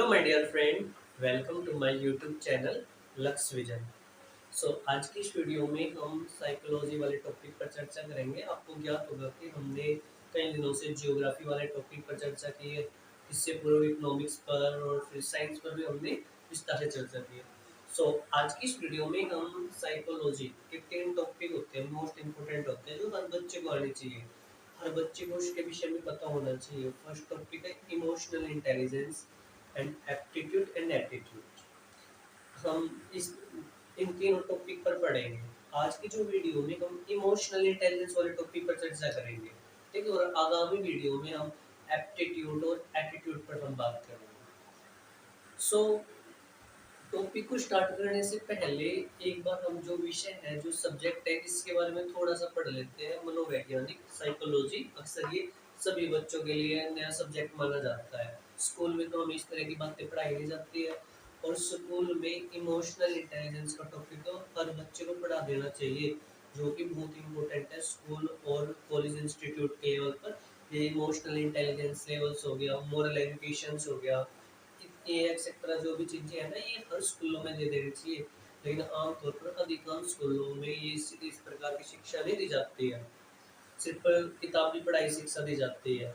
Hello my dear friend, welcome to my YouTube channel Lux Vision. आज की इस video में हम साइकोलॉजी वाले टॉपिक पर चर्चा करेंगे। आपको ज्ञात होगा कि हमने कई दिनों से जियोग्राफी वाले टॉपिक पर चर्चा की है। इससे पूर्व इकोनॉमिक्स पर और फिर साइंस पर भी हमने विस्तार से चर्चा की है। आज की इस वीडियो में हम साइकोलॉजी के 10 टॉपिक होते हैं, मोस्ट इम्पोर्टेंट होते हैं, जो हर बच्चे को आने चाहिए। हर बच्चे को इसके विषय में पता होना चाहिए। फर्स्ट टॉपिक है emotional intelligence and aptitude and attitude. हम इस इन तीनों टॉपिक पर पढ़ेंगे। आज की जो वीडियो में हम इमोशनल इंटेलिजेंस वाले टॉपिक पर चर्चा करेंगे, ठीक है। और आगामी वीडियो में हम एप्टीट्यूड और एटीट्यूड पर हम बात करेंगे। सो टॉपिक को स्टार्ट करने से पहले एक बार हम जो विषय है, जो सब्जेक्ट है, इसके बारे में थोड़ा सा पढ़ लेते हैं। मनोवैज्ञानिक साइकोलॉजी अक्सर ये सभी बच्चों के लिए नया सब्जेक्ट माना जाता है। स्कूल में तो हमें इस तरह की बातें पढ़ाई नहीं जाती है, और स्कूल में इमोशनल इंटेलिजेंस का टॉपिक तो हर बच्चे को पढ़ा देना चाहिए, जो कि बहुत इंपॉर्टेंट है। स्कूल और कॉलेज इंस्टीट्यूट के लेवल पर ये इमोशनल इंटेलिजेंस लेवल्स हो गया, मोरल एजुकेशन हो गया, ये एक्सेट्रा जो भी चीजें है ना, ये हर स्कूलों में दे देनी चाहिए। लेकिन आमतौर पर अधिकांश स्कूलों में ये इस प्रकार की शिक्षा नहीं दी जाती है। सिर्फ किताबी पढ़ाई शिक्षा दी जाती है,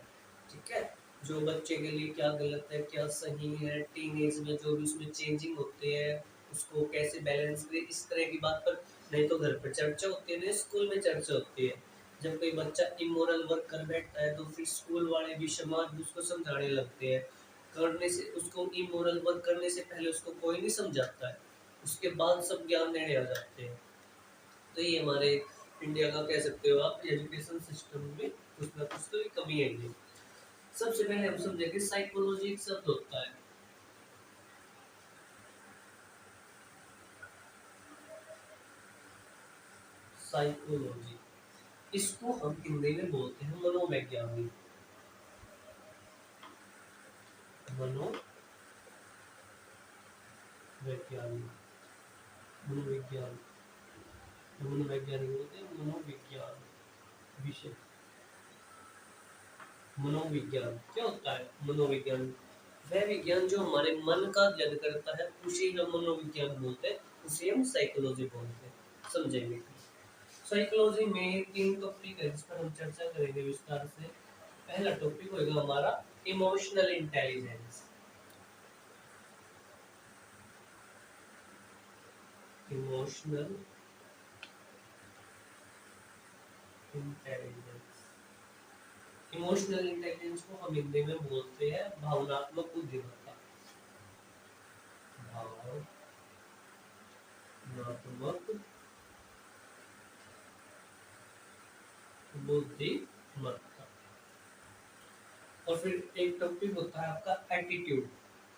ठीक है। जो बच्चे के लिए क्या गलत है, क्या सही है, टीनेज में जो भी उसमें चेंजिंग होते हैं, उसको कैसे बैलेंस करें, इस तरह की बात पर नहीं तो घर पर चर्चा होती है, नहीं स्कूल में चर्चा होती है। जब कोई बच्चा इमोरल वर्क कर बैठता है, तो फिर स्कूल वाले भी, समाज भी उसको समझाने लगते हैं। करने से उसको इमोरल वर्क करने से पहले उसको कोई नहीं समझाता है, उसके बाद सब ज्ञान देने आ जाते हैं। तो ये हमारे इंडिया का कह सकते हो आप एजुकेशन सिस्टम में कुछ ना कुछ तो कमी है ये। सबसे पहले हम समझे कि साइकोलॉजी एक शब्द होता है। साइकोलॉजी, इसको हम हिंदी में बोलते हैं मनोवैज्ञानिक। मनोवैज्ञानिक, मनोविज्ञान, मनोवैज्ञानिक बोलते हैं मनोविज्ञान विषय। मनोविज्ञान क्या होता है? मनोविज्ञान वह विज्ञान जो हमारे मन का अध्ययन करता है, उसे हम मनोविज्ञान बोलते हैं, उसे हम साइकोलॉजी बोलते हैं। समझेंगे। साइकोलॉजी में 3 टॉपिक है जिस पर हम चर्चा करेंगे विस्तार से। पहला टॉपिक होगा हमारा emotional intelligence. Emotional intelligence, emotional intelligence को हम हिंदी में बोलते हैं भावनात्मक बुद्धिमत्ता। भावनात्मक बुद्धिमत्ता। और फिर एक टॉपिक होता है आपका एटीट्यूड।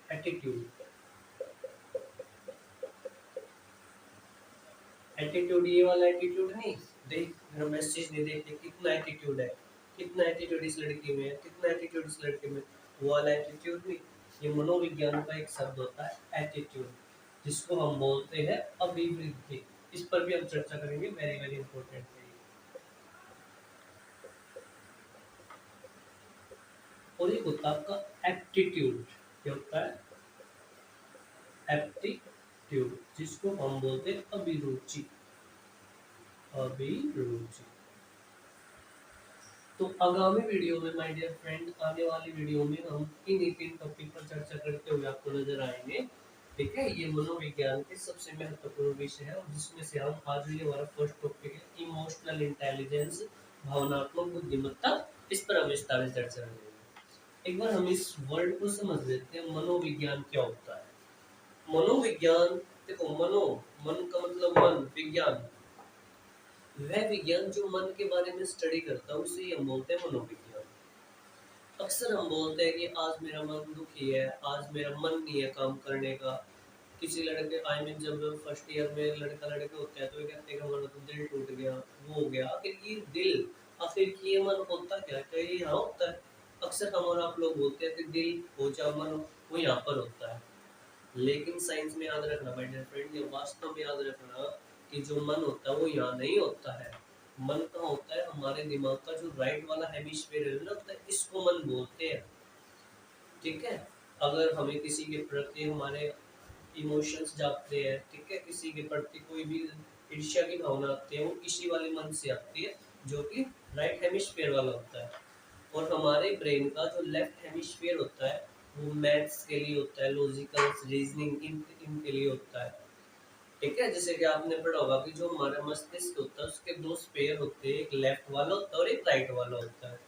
एटीट्यूड, एटीट्यूड ये वाला एटीट्यूड नहीं, देख मेरा मैसेज नहीं, देख कितना एटीट्यूड है, कितना एटीट्यूड इस लड़की में है, कितना एटीट्यूड इस लड़के में, वो वाला एटीट्यूड नहीं। ये मनोविज्ञान का एक शब्द होता है एटीट्यूड, जिसको हम बोलते हैं अभिवृद्धि। इस पर भी हम चर्चा करेंगे, वेरी वेरी इंपॉर्टेंट है। और एक होता है आपका एप्टीट्यूड। क्या होता है? एप्टीट्यूड, जिसको हम बोलते हैं अभिरुचि। अभिरुचि। तो आगामी वीडियो में माय डियर फ्रेंड, आने वाली वीडियो में हम इन 3 टॉपिक पर चर्चा करते हुए आपको नजर आएंगे, ठीक है। ये मनोविज्ञान के सबसे महत्वपूर्ण विषय है, और जिसमें से हम आज ये हमारा फर्स्ट टॉपिक है इमोशनल इंटेलिजेंस, भावनात्मक बुद्धिमत्ता। इस पर हम विस्तार से चर्चा करेंगे। एक बार हम इस वर्ड को समझ लेते हैं, मनोविज्ञान क्या होता है। मनोविज्ञान, देखो मनो, मन का मतलब मन, विज्ञान वह विज्ञान जो मन के बारे में स्टडी करता है, उसे हम बोलते हैं मनोविज्ञान। अक्सर हम बोलते हैं कि आज मेरा मन दुखी है, आज मेरा मन नहीं है काम करने का। किसी लड़के, आई मीन जब फर्स्ट ईयर में लड़का लड़के होते हैं तो ये कहते हैं कि हमारा तो दिल टूट गया, वो हो गया। आखिर ये दिल, आखिर ये मन होता क्या, क्या ये यहाँ होता है? अक्सर हम और आप लोग बोलते हैं कि दिल हो चाहे मन हो, वो यहाँ पर होता है। लेकिन साइंस में याद रखना माय डियर फ्रेंड, ये वास्तव में याद रखना कि जो मन होता है वो यहाँ नहीं होता है। मन कहाँ होता है? हमारे दिमाग का जो राइट वाला हेमिस्फीयर है ना, इसको मन बोलते हैं, ठीक है। अगर हमें किसी के प्रति हमारे इमोशंस जागते हैं, ठीक है, किसी के प्रति कोई भी ईर्ष्या की भावना आती है, वो इसी वाले मन से आती है, जो कि राइट हेमिस्फीयर वाला होता है। और हमारे ब्रेन का जो लेफ्ट हेमिस्फीयर होता है, वो मैथ्स के लिए होता है, लॉजिकल रीजनिंग इनके लिए होता है। ठीक है, जैसे कि आपने पढ़ा होगा कि जो हमारा मस्तिष्क होता है उसके दो स्पेयर होते हैं, एक लेफ्ट वाला होता है और एक राइट वाला होता है।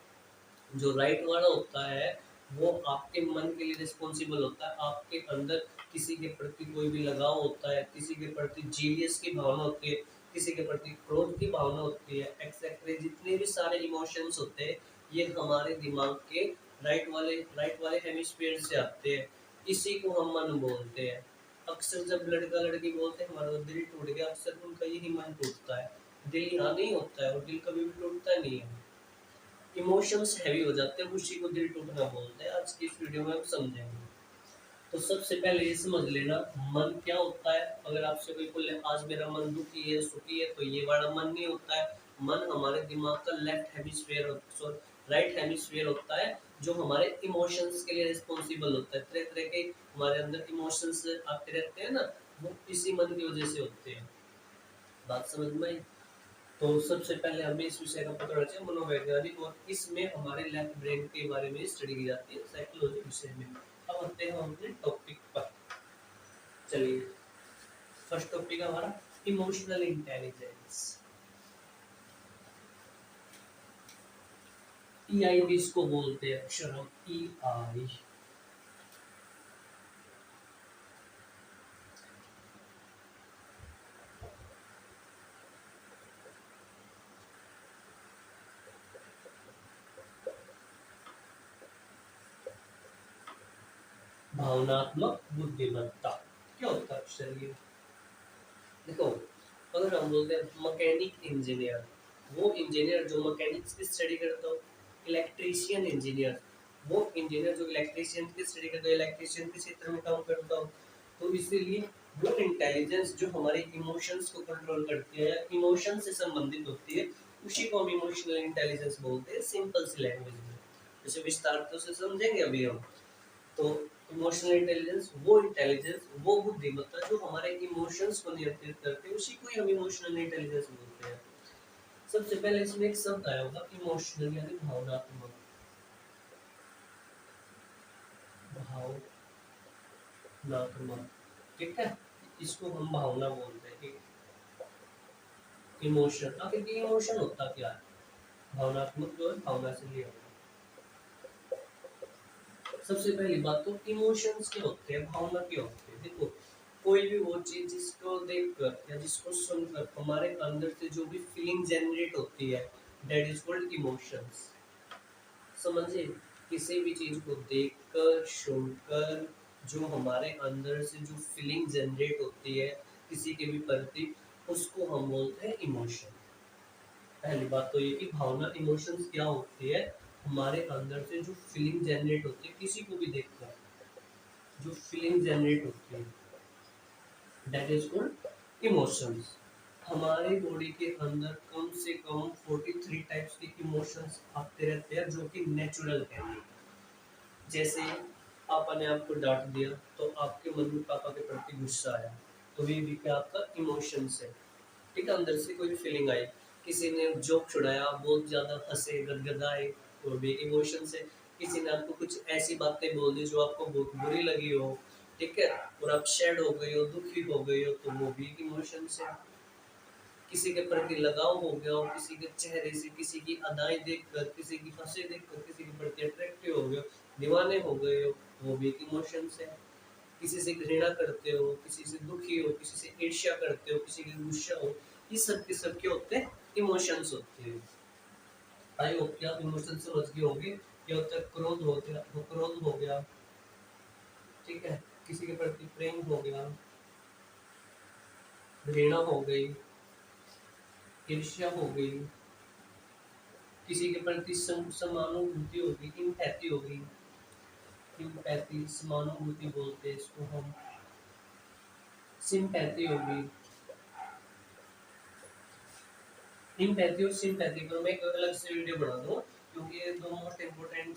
जो राइट वाला होता है वो आपके मन के लिए रिस्पॉन्सिबल होता है। आपके अंदर किसी के प्रति कोई भी लगाव होता है, किसी के प्रति जीलियस की भावना होती है, किसी के प्रति क्रोध की भावना होती है, एक्सेट्रा जितने भी सारे इमोशंस होते हैं, ये हमारे दिमाग के राइट वाले हेमिस्फीयर से आते हैं। इसी को हम मन बोलते हैं। अक्सर जब लड़का लड़की बोलते हैं हमारा दिल टूट गया, अक्सर उनका यही मन टूटता है। दिल यहाँ नहीं होता है और दिल कभी भी टूटता नहीं है। इमोशंस हैवी हो जाते हैं, उसी को दिल टूटना बोलते हैं। आज की इस वीडियो में हम समझेंगे। तो सबसे पहले ये समझ लेना मन क्या होता है। अगर आपसे कोई बोले आज मेरा मन दुखी है, सुखी है, तो ये वाला मन नहीं होता है। मन हमारे दिमाग का left hemisphere sorry right hemisphere होता है, जो हमारे इमोशंस के लिए रिस्पॉन्सिबल होता है। तरह तरह के हमारे अंदर इमोशंस आते रहते हैं ना, वो इसी मन की वजह से होते हैं। बात समझ में आई? तो सबसे पहले हमें इस विषय का पता होना चाहिए मनोवैज्ञानिक, और इसमें हमारे लेफ्ट ब्रेन के बारे में स्टडी की जाती है साइकोलॉजी विषय में। अब आते हैं हम अपने टॉपिक पर। चलिए, फर्स्ट टॉपिक हमारा इमोशनल इंटेलिजेंस। ईआई भी इसको बोलते हैं, अक्षर हम ईआई। भावनात्मक बुद्धिमत्ता क्या होता है अक्षर ये? देखो, अगर हम बोलते हैं मैकेनिक इंजीनियर, वो इंजीनियर जो मैकेनिक्स की स्टडी करता हो। इलेक्ट्रीशियन इंजीनियर, वो इंजीनियर जो इलेक्ट्रीशियन की स्टडी करता हो, इलेक्ट्रीशियन के क्षेत्र में काम करता हो। तो इसीलिए वो इंटेलिजेंस जो हमारे इमोशंस को कंट्रोल करती है या इमोशन से संबंधित होती है, उसी को हम इमोशनल इंटेलिजेंस बोलते हैं, सिंपल सी लैंग्वेज में। जैसे विस्तार तो से समझेंगे अभी हम। तो इमोशनल इंटेलिजेंस, वो इंटेलिजेंस, वो बुद्धिमत्ता जो हमारे इमोशंस को नियंत्रित करते हैं, उसी को ही हम इमोशनल इंटेलिजेंस बोलते हैं। सबसे पहले इसमें एक शब्द आया होगा इमोशनल, यानी भावनात्मक। भावनात्मक, ठीक है, इसको हम भावना बोलते हैं। इमोशन, आखिर इमोशन होता क्या है? भावनात्मक जो है भावना से लिया हुआ। सबसे पहली बात तो इमोशंस क्या होते हैं, भावना क्या होती है। देखो, कोई भी वो चीज जिसको देखकर या जिसको सुनकर हमारे अंदर से जो भी फीलिंग जनरेट होती है, दैट इज कॉल्ड इमोशंस। समझिए, किसी भी चीज को देखकर सुनकर जो हमारे अंदर से जो फीलिंग जनरेट होती है किसी के भी प्रति, उसको हम बोलते हैं इमोशन। पहली बात तो ये कि भावना इमोशंस क्या होती है, हमारे अंदर से जो फीलिंग जनरेट होती है किसी को भी देखकर, जो फीलिंग जनरेट होती है, दैट इज कॉल्ड इमोशंस। हमारे बॉडी के अंदर कम से कम 43 टाइप्स के इमोशंस आते रहते हैं, जो कि नेचुरल है। जैसे पापा ने आपको डांट दिया, तो आपके मन में पापा के प्रति गुस्सा आया, तो ये भी क्या आपका इमोशंस है। ठीक है, अंदर से कोई भी फीलिंग आई, किसी ने जोक छुड़ाया, आप बहुत ज्यादा हंसे, गदगदाए, वो भी इमोशंस है। किसी ने आपको कुछ ऐसी बातें बोल दी जो आपको बहुत बुरी लगी हो, ठीक है, और आप सैड हो गए हो, दुखी हो गए हो, तो वो भी इमोशंस है। किसी के प्रति लगाव हो गया हो, किसी के चेहरे से, किसी की अदाएं देखकर, किसी की हंसी देखकर किसी के प्रति अट्रैक्टिव हो गए हो, दीवाने हो गए हो, वो भी एक इमोशंस है। किसी से घृणा करते हो, किसी से दुखी हो, किसी से ईर्ष्या करते हो, किसी के गुस्सा हो, ये सब के सब क्या होते हैं, इमोशंस होते हैं। आई होप कि आप इमोशन समझ गए होंगे। क्या होता है, क्रोध हो गया, वो क्रोध हो गया, ठीक है, किसी के प्रति प्रेम हो गया, घृणा हो गई, ईर्ष्या हो गई, किसी के प्रति समानुभूति होगी, इम्पैथी होगी। इम्पैथी, समानुभूति बोलते हैं इसको हम। सिंपैथी होगी। इम्पैथी और सिंपैथी पर मैं एक अलग से वीडियो बना दूंगा, क्योंकि ये दो मोस्ट इम्पोर्टेंट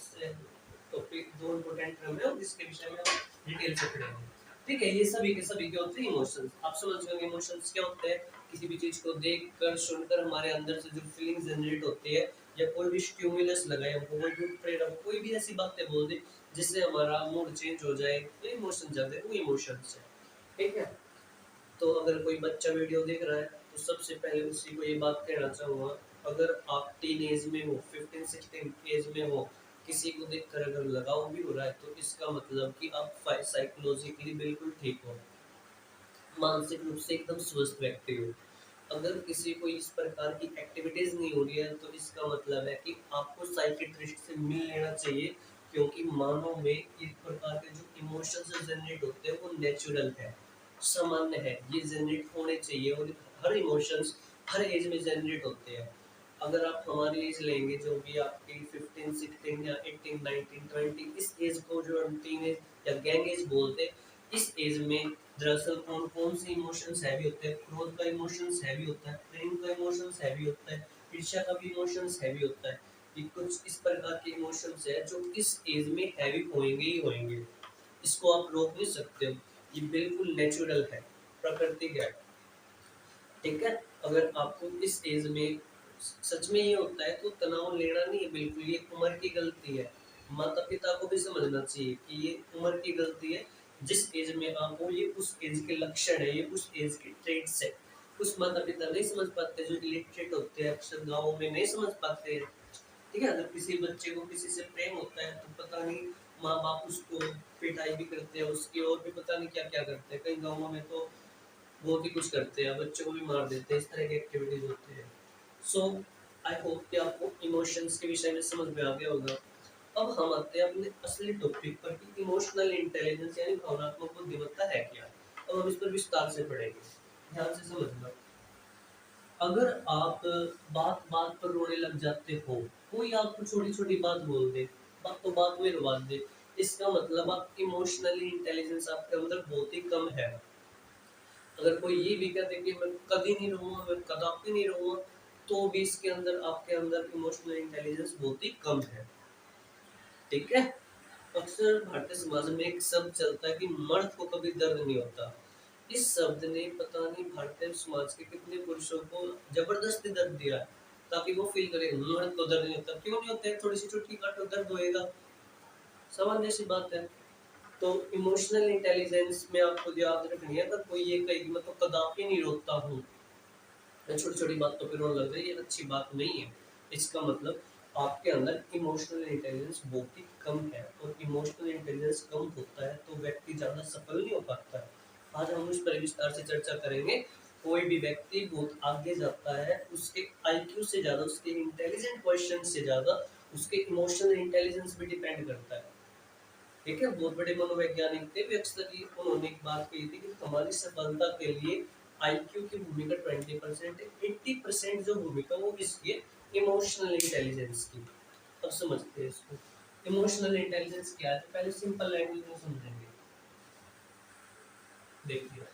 टॉपिक, दो इंपॉर्टेंट टर्म है और जिसके विषय में हम डिटेल से पढ़ेंगे। ठीक है, ये सभी के सभी क्या होते हैं, इमोशंस। आप समझ गए इमोशंस क्या होते हैं? किसी भी चीज को देखकर सुनकर हमारे अंदर से जो फीलिंग जनरेट होती है, या कोई भी स्टिमुलस लगाए हमको, कोई भी प्रेरणा, कोई भी ऐसी बातें बोल दे जिससे हमारा मूड चेंज हो जाए, तो इमोशन जाते हैं, वो इमोशंस है। ठीक है, तो अगर कोई बच्चा वीडियो देख रहा है तो सबसे पहले उसी को ये बात कहना चाहूँगा, अगर आप टीन एज में हो, 15-16 एज में हो, किसी को देखकर अगर लगाव भी हो रहा है तो इसका मतलब कि आप साइकोलॉजिकली बिल्कुल ठीक हो, मानसिक रूप से एकदम स्वस्थ व्यक्ति हो। अगर किसी को इस प्रकार की एक्टिविटीज नहीं हो रही है तो इसका मतलब है कि आपको साइकियाट्रिस्ट से मिल लेना चाहिए, क्योंकि मानव में इस प्रकार के जो इमोशंस जनरेट होते हैं वो नेचुरल है, सामान्य है, ये जनरेट होने चाहिए। और हर इमोशंस हर एज में जनरेट होते हैं। अगर आप हमारी एज लेंगे, जो भी आपकी 15, 16 या 18, 19, 20, इस एज को जो हम टीन एज या गैंग एज बोलते हैं, इस एज में दरअसल कौन कौन से इमोशंस हैवी होते हैं? क्रोध का इमोशंस हैवी होता है, प्रेम का इमोशंस हैवी होता है, ईर्ष्या का भी इमोशंस हैवी होता है। ये कुछ इस प्रकार के इमोशंस है जो इस एज में हैवी होंगे ही होंगे, इसको आप रोक नहीं सकते हो, ये बिल्कुल नेचुरल है, प्राकृतिक है। ठीक है, अगर आपको इस एज में सच में ये होता है तो तनाव लेना नहीं है बिल्कुल, ये उम्र की गलती है। माता पिता को भी समझना चाहिए कि ये उम्र की गलती है। जिस एज में आप हो, ये उस एज के लक्षण है, ये उस एज के ट्रेट्स है। कुछ माता पिता नहीं समझ पाते, जो इलिटरेट होते हैं, अक्सर गाँव में नहीं समझ पाते हैं। ठीक है, अगर किसी बच्चे को किसी से प्रेम होता है तो पता नहीं माँ बाप उसको पिटाई भी करते हैं उसकी, और भी पता नहीं क्या क्या करते हैं। कई गाँवों में तो बहुत ही कुछ करते हैं, बच्चों को भी मार देते हैं, इस तरह की एक्टिविटीज होती है। सो आई होप कि आपको इमोशंस के विषय में समझ में आ गया होगा। अब हम आते हैं अपने असली टॉपिक पर कि इमोशनल इंटेलिजेंस यानी भावनात्मक बुद्धिमत्ता है क्या। अब हम इस पर विस्तार से पढ़ेंगे, ध्यान से समझना। अगर आप बात बात पर रोने लग जाते हो, कोई आपको छोटी छोटी बात बोल दे, बातों बात में रुला दे, इसका मतलब आप इमोशनली इंटेलिजेंस आपके अंदर बहुत ही कम है। अगर कोई ये भी कहते कि मैं कभी नहीं रहूंगा, मैं कदापि नहीं रहूंगा, तो भी इसके अंदर आपके अंदर इमोशनल इंटेलिजेंस बहुत ही कम है। ठीक है, अक्सर भारतीय समाज में एक शब्द चलता है कि मर्द को कभी दर्द नहीं होता। इस शब्द ने पता नहीं भारतीय समाज के कितने पुरुषों को जबरदस्ती दर्द दिया है, ताकि वो फील करे मर्द को दर्द नहीं होता। क्यों नहीं होता है? थोड़ी सी चुटकी काटो दर्द होएगा, सामान्य सी बात है। तो इमोशनल इंटेलिजेंस में आपको याद रखनी है, अगर कोई ये कहे कि मैं तो कदापि नहीं रोता हूँ, छोटी छोटी बातों पे रोने लग जाए, ये अच्छी बात नहीं है। इसका मतलब आपके अंदर इमोशनल इंटेलिजेंस बहुत ही कम है, और इमोशनल इंटेलिजेंस कम होता है तो व्यक्ति ज़्यादा सफल नहीं हो पाता है। आज हम उस पर विस्तार से चर्चा करेंगे। कोई भी व्यक्ति बहुत आगे जाता है, उसके आईक्यू से ज़्यादा, उसके इंटेलिजेंट क्वेश्चन से ज़्यादा उसके इमोशनल इंटेलिजेंस भी डिपेंड करता है। ठीक है, बहुत बड़े मनोवैज्ञानिक थे, वे अक्सर ये उन्होंने एक बात कही थी कि हमारी सफलता के लिए आईक्यू की भूमिका 20% है, 80% जो भूमिका वो किसकी है? इमोशनल इंटेलिजेंस की। अब समझते हैं इसको। इमोशनल इंटेलिजेंस क्या है, तो पहले सिंपल लैंग्वेज में समझेंगे। देखिए,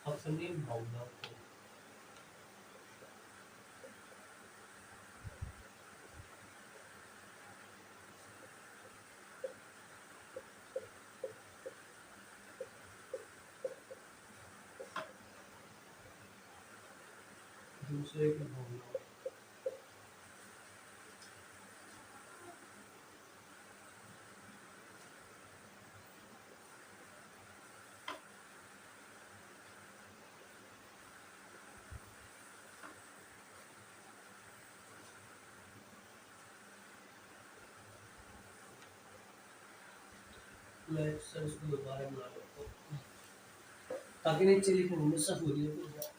अपनी भावना को दूसरे की भावना मैं सर इसको दोबारा बना लेता हूँ ताकि नीचे लिखने में सहूलियत हो जाए।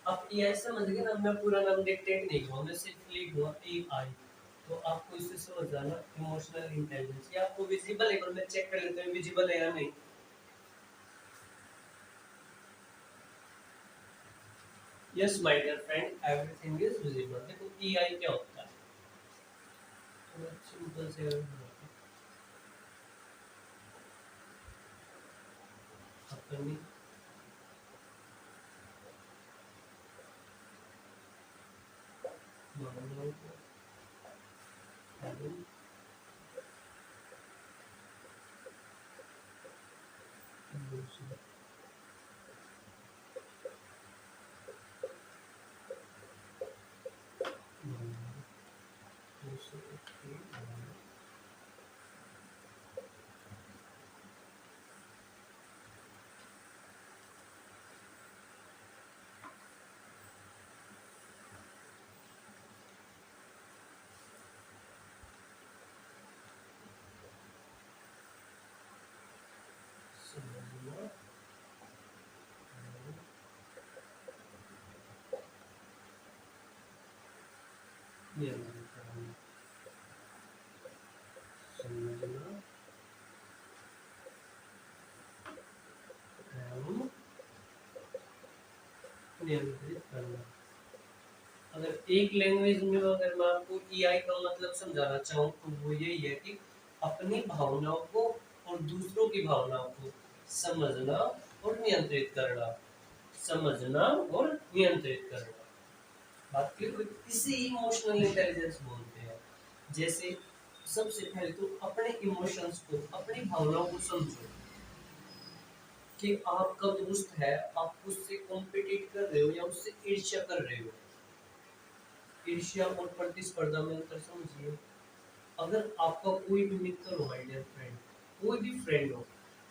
आप ये ऐसा समझ गए ना, मैं पूरा नाम डिक्टेट नहीं करूँगा, मैं सिर्फ लिखूंगा AI। तो आपको इससे समझ जाना इमोशनल इंटेलिजेंस। ये आपको विजिबल है, पर मैं चेक कर लेता हूँ विजिबल है या नहीं। Yes my dear friend, everything is visible. देखो AI क्या होता है, तो सिंपल से अपनी भावनाओं को समझना एवं नियंत्रित करना। अगर एक लैंग्वेज में अगर मैं आपको ईआई का मतलब समझाना चाहूँ तो वो यही है कि अपनी भावनाओं को और दूसरों की भावनाओं को समझना और नियंत्रित करना, समझना और नियंत्रित करना। बात क्लियर? इसे इमोशनल इंटेलिजेंस बोलते हैं। जैसे सबसे पहले तो अपने इमोशंस को, अपनी भावनाओं को समझो कि आपका दोस्त है, आप उससे कॉम्पिटिट कर रहे हो या उससे ईर्ष्या कर रहे हो। ईर्ष्या और प्रतिस्पर्धा में अंतर समझिए। अगर आपका कोई भी मित्र हो, माय डियर फ्रेंड, कोई भी फ्रेंड हो,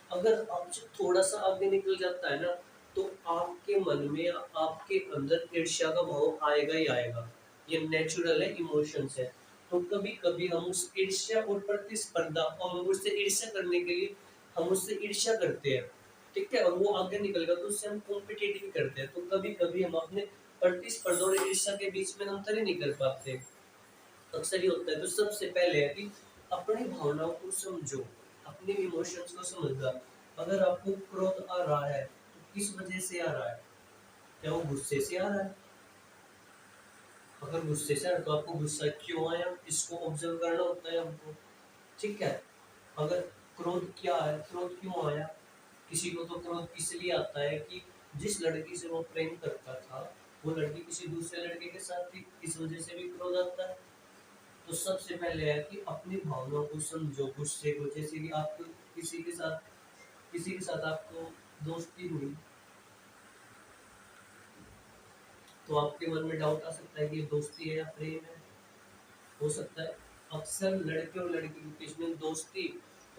अगर आपसे थोड़ा सा आगे निकल जाता है ना, तो आपके मन में, आपके अंदर ईर्ष्या का भाव आएगा ही आएगा। ये नेचुरल है, इमोशंस है। तो कभी कभी हम उस ईर्ष्या और प्रतिस्पर्धा, और हम उससे ईर्ष्या करने के लिए हम उससे ईर्ष्या करते हैं, ठीक है, और वो आगे निकल गया तो उससे हम कॉम्पिटिटिव करते हैं। तो कभी कभी हम अपने प्रतिस्पर्धा और ईर्ष्या के बीच में अंतर ही नहीं कर पाते, अक्सर ही होता है। तो सबसे पहले है कि अपनी भावनाओं को समझो, अपने इमोशंस को समझना। अगर आपको क्रोध आ रहा है तो किस वजह से आ रहा है? क्या वो गुस्से से आ रहा है? अगर गुस्से से आ रहा है तो आपको गुस्सा क्यों आया, इसको ऑब्जर्व करना होता है हमको, ठीक है। अगर क्रोध क्या है, क्रोध क्यों आया? किसी को तो क्रोध इसलिए आता है कि जिस लड़की से वो प्रेम करता था वो लड़की किसी दूसरे लड़के के साथ थी, इस वजह से भी क्रोध आता है। तो सबसे पहले है कि अपनी भावनाओं को समझो, गुस्से को। जैसे कि आपको किसी के साथ आपको दोस्ती हुई तो आपके मन में डाउट आ सकता है कि ये दोस्ती है या प्रेम है, हो सकता है। अक्सर लड़के और लड़की के बीच में दोस्ती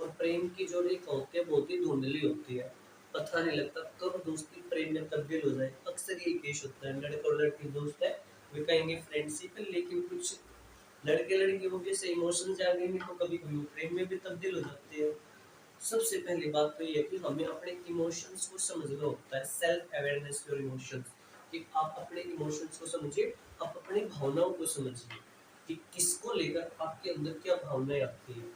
और प्रेम की जो रेखा होती है बहुत ही धुंधली होती है, पता नहीं लगता कब दोस्ती प्रेम में तब्दील हो जाए। अक्सर ये केस होता है, लड़का और लड़की दोस्त है, वे कहेंगे फ्रेंडशिप है, लेकिन कुछ लड़के लड़की की वजह से इमोशन जागेंगे तो कभी कभी वो प्रेम में भी तब्दील हो जाते हैं। सबसे पहली बात तो ये है कि हमें अपने इमोशंस को समझना होता है, सेल्फ अवेयरनेस योर इमोशंस, कि आप अपने इमोशंस को समझिए, आप अपनी भावनाओं को समझिए कि किसको लेकर आपके अंदर क्या भावनाएं आती है।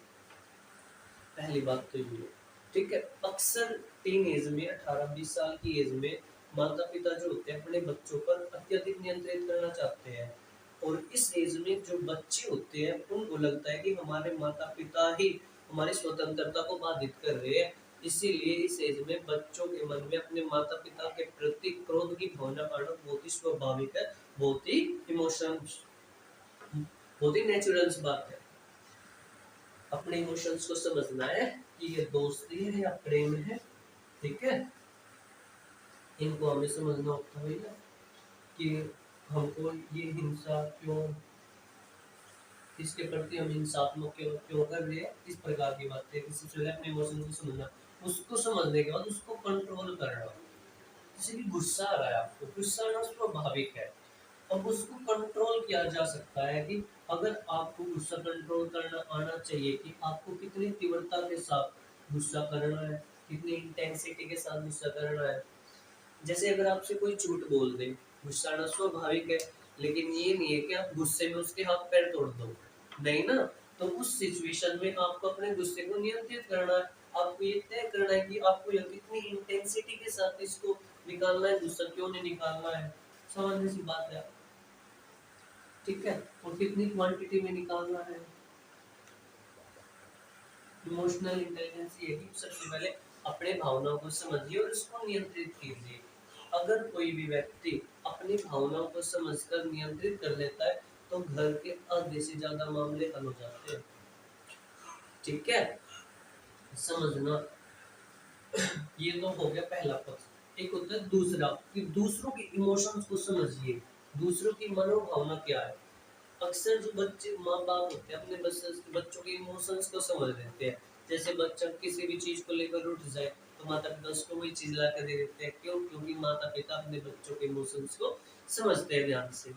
पहली बात तो ये है, ठीक है। अक्सर टीन एज में, 18-20 साल की एज में माता पिता जो होते हैं अपने बच्चों पर अत्यधिक नियंत्रित करना चाहते हैं। और इस एज में जो बच्चे होते हैं उनको लगता है कि हमारे माता पिता ही हमारी स्वतंत्रता को बाधित कर रहे हैं। इसीलिए इस एज में बच्चों के मन में अपने माता पिता के प्रति क्रोध की भावना आना बहुत ही स्वाभाविक है, बहुत ही इमोशन, बहुत ही नेचुरल बात है। अपने इमोशंस को समझना है कि ये दोस्ती है या प्रेम है, ठीक है। इनको हमें समझना होता है भैया कि हमको ये हिंसा क्यों, इसके प्रति हम हिंसात्मक क्यों क्यों कर रहे हैं, इस प्रकार की बातें। किसी से अपने इमोशन को समझना, उसको समझने के बाद उसको कंट्रोल करना। जैसे कि गुस्सा आ रहा है आपको, गुस्सा आना स्वाभाविक है। अब उसको कंट्रोल किया जा सकता है कि अगर आपको गुस्सा कंट्रोल करना आना चाहिए कि आपको कितनी तीव्रता के साथ गुस्सा करना है, कितनी इंटेंसिटी के साथ गुस्सा करना है। जैसे अगर आपसे कोई झूठ बोल दे, गुस्सा आना स्वाभाविक है, लेकिन ये नहीं है कि आप गुस्से में उसके हाथ पैर तोड़ दो, नहीं ना। तो उस सिचुएशन में आपको अपने गुस्से को नियंत्रित करना है। आपको ये तय करना है कि आपको यह कितनी इंटेंसिटी के साथ इसको निकालना है, गुस्सा क्यों नहीं निकालना है, सामान्य सी बात है, ठीक है। और कितनी क्वांटिटी में निकालना है। इमोशनल इंटेलिजेंस ये है कि सबसे पहले अपने भावनाओं को समझिए और उसको नियंत्रित कीजिए। अगर कोई भी व्यक्ति अपनी भावनाओं को समझकर नियंत्रित कर लेता है तो घर के आधे से ज्यादा मामले हल हो जाते हैं, ठीक है। समझना ये तो हो गया पहला पक्ष। एक होता है दूसरा कि दूसरों के इमोशंस को समझिए, दूसरों की मनोभावना क्या है। अक्सर जो बच्चे माँ बाप होते हैं अपने बच्चों के इमोशंस को समझ लेते हैं। जैसे बच्चा किसी भी चीज को लेकर उठ जाए तो माता पिता उसको वही चीज ला कर दे देते हैं। क्यों? क्योंकि माता पिता अपने बच्चों के इमोशंस को समझते हैं ध्यान से।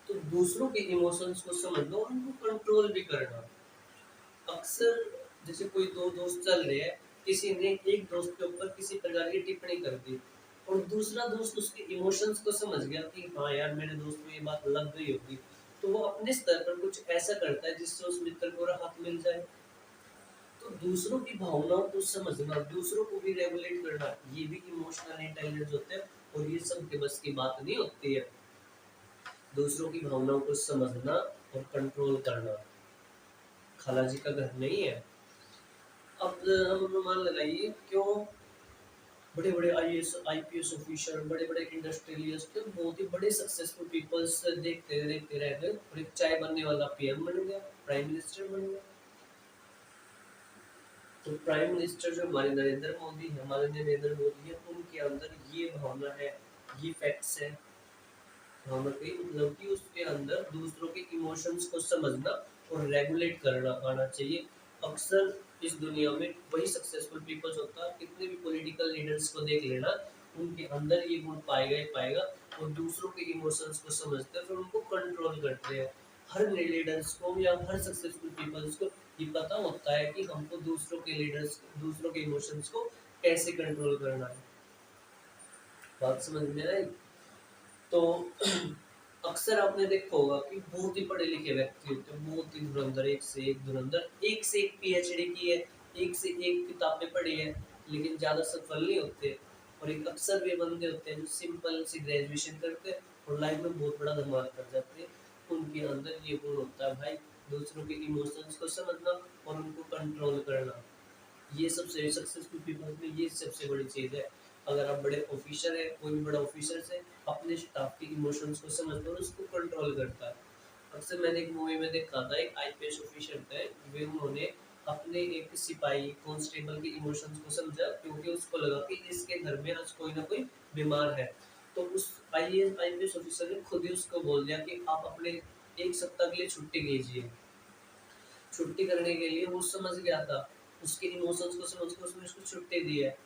तो दूसरों के इमोशंस को समझना और उनको कंट्रोल भी करना। अक्सर जैसे कोई दो दोस्त चल रहे हैं, किसी ने एक दोस्त के ऊपर किसी प्रकार की टिप्पणी कर दी और दूसरा दोस्त उसके इमोशंस को समझ गया कि हाँ यार मेरे दोस्त को ये बात लग गई होगी, तो वो अपने स्तर पर कुछ ऐसा करता है जिससे उस मित्र को राहत मिल जाए। तो दूसरों की भावनाओं को समझना, दूसरों को भी रेगुलेट करना, ये भी इमोशनल इंटेलिजेंस होते हैं और ये सबके बस की बात नहीं होती है। दूसरों की भावनाओं को समझना और कंट्रोल करना खाला जी का घर नहीं है। अब हम अनुमान लगाइए क्यों बड़े बड़े आईएएस आईपीएस ऑफिसर, बड़े बड़े इंडस्ट्रियलिस्ट, बहुत ही बड़े सक्सेसफुल पीपल्स देखते देखते रह गए और एक चाय बनने वाला पीएम बन गया, प्राइम मिनिस्टर बन गया। तो प्राइम मिनिस्टर जो हमारे नरेंद्र मोदी है, हमारे नरेंद्र मोदी है, उनके अंदर ये भावना है, ये फैक्ट्स है। भावना की मतलब कि उसके अंदर दूसरों के इमोशंस को समझना और रेगुलेट करना आना चाहिए। अक्सर इस दुनिया में वही सक्सेसफुल पीपल्स होता है। कितने भी पॉलिटिकल लीडर्स को देख लेना, उनके अंदर ये गुण पाएगा ही पाएगा और दूसरों के इमोशंस को समझते हैं फिर उनको कंट्रोल करते हैं। हर लीडर्स को या हर सक्सेसफुल पीपल्स को ये पता होता है कि हमको दूसरों के इमोशंस को कैसे कंट्रोल करना है। बात समझ में आई? तो अक्सर आपने देखा होगा कि बहुत ही पढ़े लिखे व्यक्ति होते हैं, बहुत ही धुरंधर, एक से एक पीएचडी की है, एक से एक किताबें पढ़ी है, लेकिन ज्यादा सफल नहीं होते। और एक अक्सर वे बंदे होते हैं जो सिंपल सी ग्रेजुएशन करते हैं और लाइफ में बहुत बड़ा धमाल कर जाते हैं। उनके अंदर ये गुण होता है भाई, दूसरों के इमोशंस को समझना और उनको कंट्रोल करना। ये सबसे सक्सेसफुल पीपल में ये सबसे बड़ी चीज है। अगर आप बड़े ऑफिसर है, कोई भी बड़ा ऑफिसर से अपने स्टाफ के इमोशंस को समझता है और उसको कंट्रोल करता है। अक्सर मैंने एक मूवी में देखा था, एक आईपीएस ऑफिसर थे, वे उन्होंने अपने एक सिपाही कांस्टेबल के इमोशंस को समझा क्योंकि उसको लगा कि इसके घर में आज कोई ना कोई बीमार है। तो उस आईपीएस ऑफिसर ने खुद ही उसको बोल दिया कि आप अपने एक सप्ताह के लिए छुट्टी लीजिए। छुट्टी करने के लिए वो समझ गया था, उसके इमोशंस को समझ के उसने उसको छुट्टी दी है।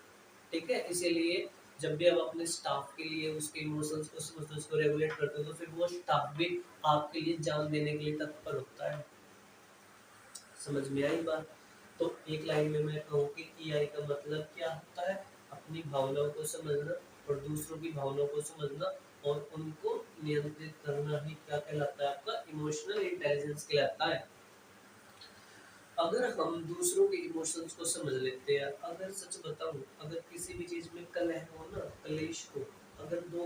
ठीक है, इसीलिए जब भी आप अपने स्टाफ के लिए उसके इमोशंस को समझते हो, उसको रेगुलेट करते हो, तो फिर वो स्टाफ भी आपके लिए जान देने के लिए तत्पर होता है। समझ में आई बात? तो एक लाइन में मैं कहूँ कि ईआई का मतलब क्या होता है? अपनी भावनाओं को समझना और दूसरों की भावनाओं को समझना और उनको नियंत्रित करना ही क्या कहलाता है? आपका इमोशनल इंटेलिजेंस कहलाता है। अगर हम दूसरों के इमोशंस को समझ लेते हैं, अगर सच बताऊं, अगर किसी भी चीज में कलह हो ना, कलेश हो, अगर दो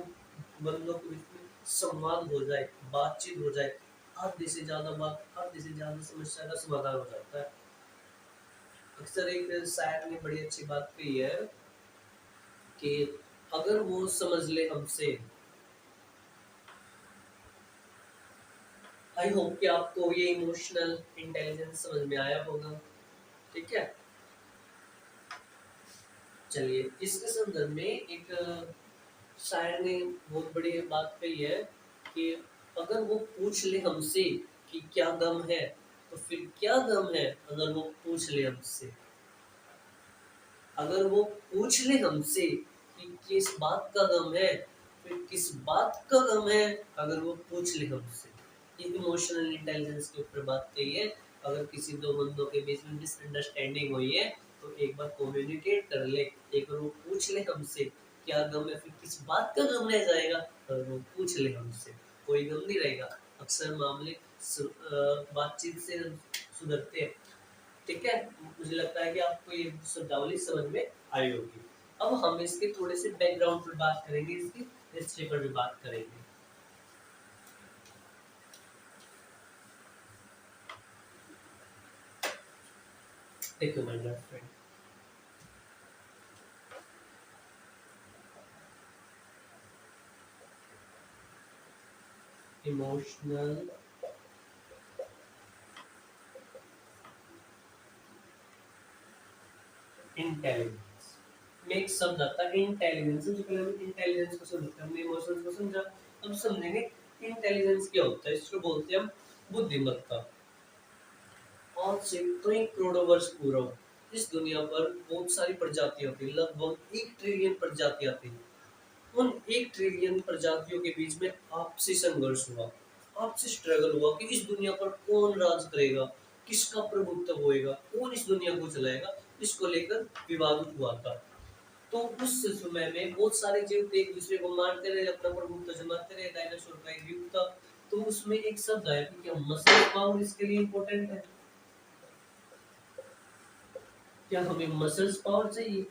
बंदों के बीच में संवाद हो जाए, बातचीत हो जाए, आधे से ज्यादा समस्या का समाधान हो जाता है। अक्सर एक शायर ने बड़ी अच्छी बात कही है कि अगर वो समझ ले हमसे, आई होप कि आपको ये इमोशनल इंटेलिजेंस समझ में आया होगा। ठीक है, चलिए इसके संदर्भ में एक शायर ने बहुत बड़ी बात कही है कि अगर वो पूछ ले हमसे कि क्या गम है, तो फिर क्या गम है अगर वो पूछ ले हमसे। अगर वो पूछ ले हमसे कि किस बात का गम है, फिर किस बात का गम है अगर वो पूछ ले हमसे। ये इमोशनल इंटेलिजेंस के ऊपर बात कही है। अगर किसी दो बंदों के बीच में मिसअंडरस्टैंडिंग हुई है तो एक बार कम्युनिकेट कर ले, एक बार वो पूछ ले हमसे क्या गम है, फिर किस बात का गम रह जाएगा अगर वो पूछ ले हमसे, कोई गम नहीं रहेगा। अक्सर मामले बातचीत से सुधरते हैं। ठीक है, मुझे लगता है कि आपको ये शब्दावली समझ में आई होगी। अब हम इसके थोड़े से बैकग्राउंड पर बात करेंगे, इसकी हिस्ट्री पर भी बात करेंगे। देखो my dear friend, emotional intelligence में एक शब्द आता है इंटेलिजेंस। सबसे पहले हम इंटेलिजेंस को समझते हैं, हमने इमोशंस को समझा, अब समझेंगे इंटेलिजेंस क्या होता है। इसको बोलते हैं हम बुद्धिमत्ता। आज से कई करोड़ों वर्ष पूर्व इस दुनिया पर बहुत सारी प्रजातियां थी, लगभग 1 ट्रिलियन प्रजातियां थी। उन 1 ट्रिलियन प्रजातियों के बीच में आपसी संघर्ष हुआ, आपसी स्ट्रगल हुआ कि इस दुनिया पर कौन राज करेगा, किसका प्रभुत्व होएगा, कौन इस दुनिया को चलाएगा। इसको लेकर विवाद हुआ था। तो उस समय में बहुत सारे जीव थे, एक दूसरे को मारते रहे, अपना प्रभुत्व जमाते रहे। डायनासोर का एक युग था। तो उसमें एक शब्द आया कि क्या मसल पावर इसके लिए इम्पोर्टेंट है, क्या हमें मसल्स पावर चाहिए,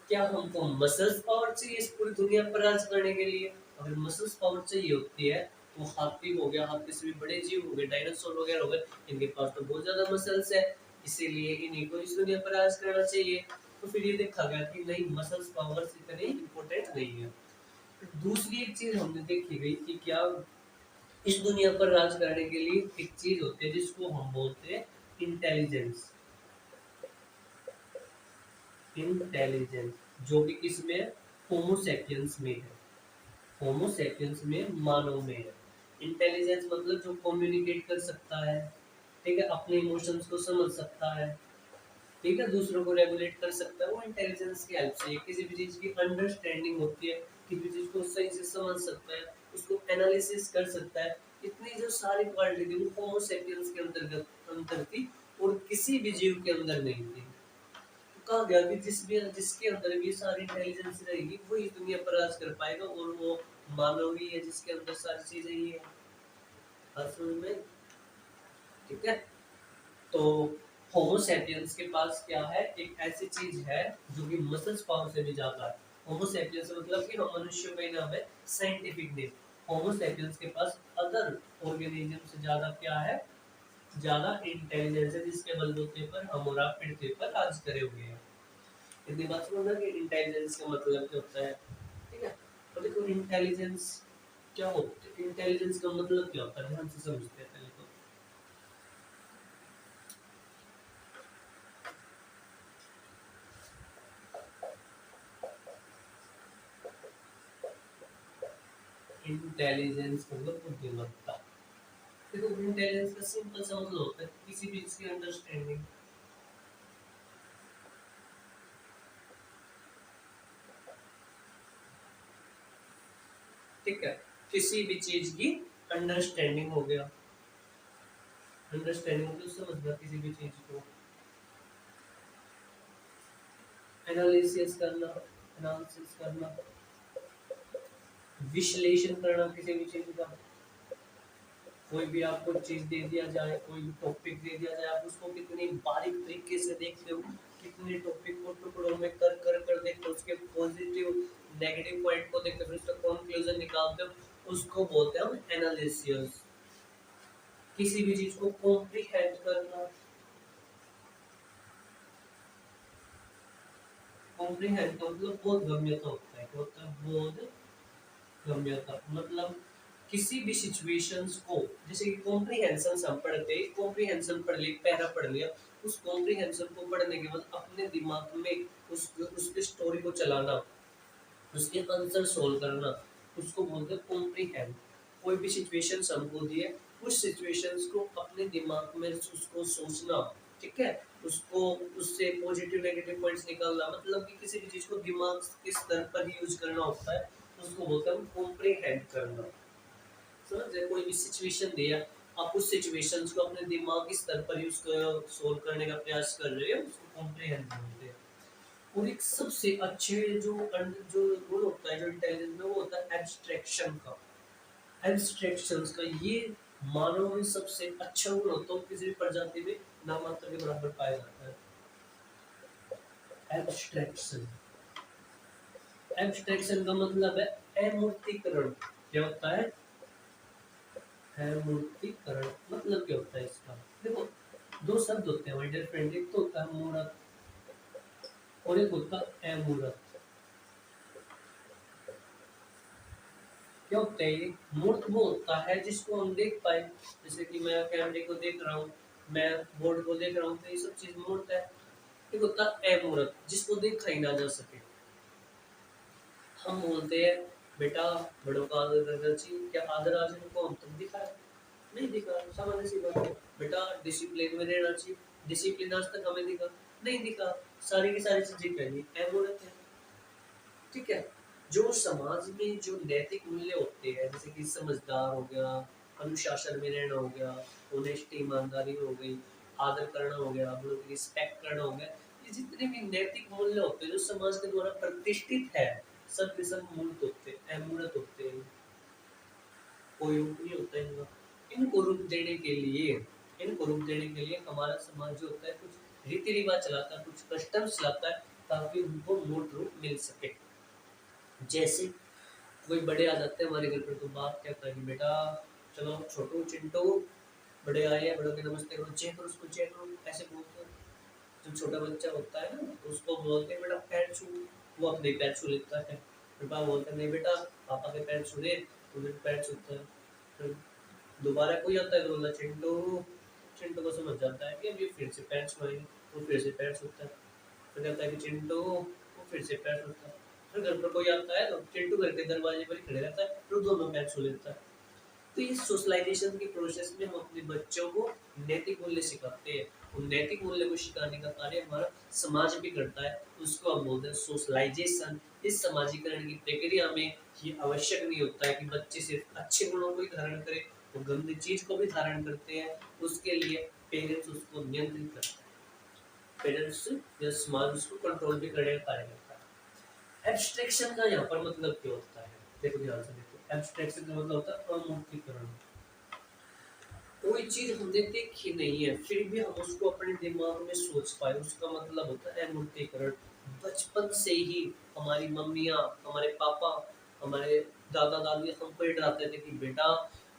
क्या हमको मसल्स पावर चाहिए इस पूरी दुनिया पर राज करने के लिए। अगर मसल्स पावर चाहिए होती है तो हाथी हो गया, हाथी से भी बड़े जीव हो गए, डायनासोर वगैरह हो गए, इनके पास तो बहुत ज्यादा मसल्स है, इसीलिए इन्हीं को इस दुनिया पर राज करना चाहिए। तो फिर ये देखा गया कि नहीं, मसल्स पावर इतनी इम्पोर्टेंट नहीं है। दूसरी एक चीज हमने देखी गई कि क्या इस दुनिया पर राज करने के लिए एक चीज होती है जिसको हम बोलते हैं इंटेलिजेंस। इंटेलिजेंस जो कि किसमें है, होमोसेपियंस में है, होमोसेपियंस में, मानव में है। इंटेलिजेंस मतलब जो कम्युनिकेट कर सकता है, ठीक है, अपने इमोशंस को समझ सकता है, ठीक है, दूसरों को रेगुलेट कर सकता है, वो इंटेलिजेंस की हेल्प से किसी भी चीज की अंडरस्टैंडिंग होती है, किसी भी चीज को सही से समझ सकता है, उसको एनालिसिस कर सकता है। इतनी जो सारी क्वालिटी थी वो होमोसेपियंस के अंतर्गत अंतर थी, और किसी भी जीव के अंदर नहीं थी। कहा गया कि जिसके अंदर भी सारी इंटेलिजेंस रहेगी वो इस दुनिया पर राज कर पाएगा, और वो मानव ही है जिसके अंदर सारी चीजें ही है। बात समझ में? ठीक है। तो होमोसेपियंस के पास क्या है, एक ऐसी चीज है जो कि मसल्स पावर से भी ज्यादा है। होमोसेपियंस मतलब कि हम मनुष्य का ही नाम है साइंटिफिक नेम। होमोसेपियंस के पास अदर ऑर्गेनिज्म से ज्यादा क्या है, ज्यादा इंटेलिजेंस है, जिसके बलबूते पर हम और आप पृथ्वी पर राज करे हुए हैं। इतनी बात समझना कि इंटेलिजेंस का मतलब क्या होता है, ठीक है। तो देखो इंटेलिजेंस क्या होता है, इंटेलिजेंस का मतलब क्या होता है, ध्यान से समझते हैं पहले तो। इंटेलिजेंस मतलब बुद्धिमत्ता। देखो इंटेलिजेंस का सिंपल सा मतलब होता है किसी भी चीज की अंडरस्टैंडिंग, ठीक है, किसी भी चीज की अंडरस्टैंडिंग हो गया। अंडरस्टैंडिंग मतलब समझना किसी भी चीज को, एनालिसिस करना, एनालिसिस करना, विश्लेषण करना किसी भी चीज का। कोई भी आपको चीज दे दिया जाए, कोई भी टॉपिक दे दिया जाए, आप उसको कितनी बारीक तरीके से देखते हो, कितने टॉपिक को टुकड़ों में कर कर कर देखते हो, उसके पॉजिटिव नेगेटिव पॉइंट को देखते हो, फिर उसका कंक्लूजन निकालते हो, उसको बोलते हैं हम एनालिसिस। किसी भी चीज को कॉम्प्रिहेंड करना, कॉम्प्रिहेंड का मतलब बोध गम्यता होता है, क्या होता है, बोध गम्यता मतलब किसी भी सिचुएशंस को, जैसे कि कॉम्प्रिहेंशन हम पढ़ते हैं, कॉम्प्रिहेंशन पढ़ लिया, पहला पढ़ लिया, उस कॉम्प्रिहेंशन को पढ़ने के बाद अपने दिमाग में उसके स्टोरी को चलाना, उसके आंसर सोल्व करना, उसको बोलते हैं कॉम्प्रिहेंड। कोई भी सिचुएशन हमको दिए, उस सिचुएशंस को अपने दिमाग में उसको सोचना, ठीक है, उसको उससे पॉजिटिव नेगेटिव पॉइंट्स निकालना, मतलब कि किसी भी चीज को दिमाग के स्तर पर यूज करना होता है, उसको बोलते हैं कॉम्प्रिहेंड करना। समझे, कोई भी सिचुएशन दिया, आप उस सिचुएशंस को अपने दिमाग के स्तर पर यूज कर सोल्व करने का प्रयास कर रहे हो, उसको कॉम्प्रिहेंड बोलते हैं। और एक सबसे अच्छे जो गुण होता है जो इंटेलिजेंस में, वो होता है एब्स्ट्रैक्शन का। एब्स्ट्रैक्शंस का ये मानव में सबसे अच्छा गुण होता है, किसी भी प्रजाति में नामात्र के बराबर पाया जाता है। एब्स्ट्रैक्शन, एब्स्ट्रैक्शन का मतलब है अमूर्तीकरण। क्या होता है, अमूर्तीकरण मतलब क्या होता है इसका, देखो दो शब्द होते हैं हमारे डिफरेंट, एक तो होता है मूर्त और एक होता है अमूर्त। क्या होता है ये, मूर्त वो होता है जिसको हम देख पाए, जैसे कि मैं कैमरे को देख रहा हूँ, मैं बोर्ड को देख रहा हूँ, तो ये सब चीज मूर्त है। एक होता है अमूर्त, जिसको देखा ही ना जा सके। हम बोलते हैं बेटा बड़ों का आदर करना चाहिए, क्या आदर आज इनको हम तक दिखा है? नहीं दिखा, सामान्य सी बात है। बेटा डिसिप्लिन में रहना चाहिए, डिसिप्लिन आज तक हमें दिखा नहीं दिखा। सारी की सारी चीजें कही अमूर्त है। ठीक है, जो समाज में जो नैतिक मूल्य होते हैं, जैसे कि समझदार हो गया, अनुशासन में रहना हो गया, ऑनेस्टी ईमानदारी हो गई, आदर करना हो गया, बड़ों की रिस्पेक्ट करना हो गया, ये जितने भी नैतिक मूल्य होते हैं जो समाज के द्वारा प्रतिष्ठित है, सब के सब मूर्त होते हैं, अमूर्त होते हैं, कोई रूप नहीं होता इनका। इनको रूप देने के लिए इनको रूप देने के लिए हमारा समाज जो होता है कुछ रीति रिवाज चलाता है, कुछ कस्टम चलाता है, ताकि उनको मूर्त रूप मिल सके। जैसे कोई बड़े आ जाते हैं हमारे घर पर, तो बाप कहता है कि बेटा चलो छोटू चिंटू बड़े आए हैं, बड़ों के नमस्ते करो, चेक करो उसको, चेक करो, ऐसे बोलते हैं। जो छोटा बच्चा होता है ना, तो उसको बोलते हैं बेटा पैर छू, वो अपने पैर छू लेता है। फिर पापा बोलते हैं नहीं बेटा पापा के पैर छू दे, तो फिर पैर छूता है। फिर दोबारा कोई आता है तो बोलता चिंटू, चिंटू को समझ जाता है कि अब ये फिर से पैर छुआएंगे, वो फिर से पैर छूता है। फिर कहता है कि चिंटू, वो फिर से पैर छूता है। फिर घर पर कोई आता है तो चिंटू घर के दरवाजे पर ही खड़े रहता है, फिर दोनों पैर छू लेता है। तो इस सोशलाइजेशन के प्रोसेस में हम अपने बच्चों को नैतिक मूल्य सिखाते हैं। उन नैतिक मूल्य को सिखाने का कार्य हमारा समाज भी करता है, उसको हम बोलते हैं सोशलाइजेशन। इस समाजीकरण की प्रक्रिया में ये आवश्यक नहीं होता है कि बच्चे सिर्फ अच्छे गुणों को ही धारण करे, वो गंदी चीज को भी धारण करते हैं। उसके लिए पेरेंट्स उसको नियंत्रित करते हैं, पेरेंट्स या समाज उसको कंट्रोल भी करने का कार्य करता है। एब्स्ट्रैक्शन का यहाँ पर मतलब क्या होता है, देखो ध्यान से देखो। एब्स्ट्रैक्शन का मतलब होता है अमूर्तीकरण। कोई चीज हमने देखी नहीं है फिर भी हम उसको अपने दिमाग में सोच पाए, उसका मतलब होता है अमूर्तीकरण। बचपन से ही हमारी मम्मियाँ, हमारे पापा, हमारे दादा दादी हमको ये डराते थे कि बेटा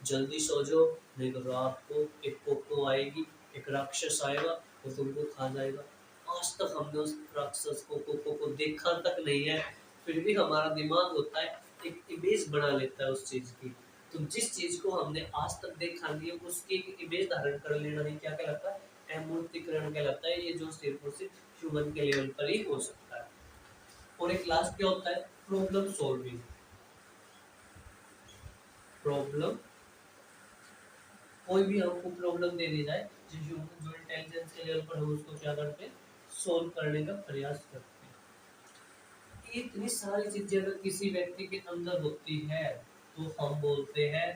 जल्दी सो जाओ, नहीं तो रात को एक पोको आएगी, एक राक्षस आएगा वो तुमको खा जाएगा। आज तक हमने उस राक्षस को पोको को देखा तक नहीं है, फिर भी हमारा दिमाग होता है एक इमेज बना लेता है उस चीज की। तो जिस चीज को हमने आज तक देखा नहीं है उसकी एक इमेज धारण कर लेना ही क्या कहलाता है, अमूर्तीकरण कहलाता है। ये जो सिर्फ और सिर्फ ह्यूमन के लेवल पर ही हो सकता है। और एक लास्ट क्या होता है, प्रॉब्लम सॉल्विंग। प्रॉब्लम, कोई भी हमको प्रॉब्लम दे दी जाए, जो इंटेलिजेंस के लेवल पर हम उसको क्या करते हैं, सोल्व करने का प्रयास करते हैं। ये इतनी सारी चीजें अगर किसी व्यक्ति के अंदर होती है तो हम बोलते हैं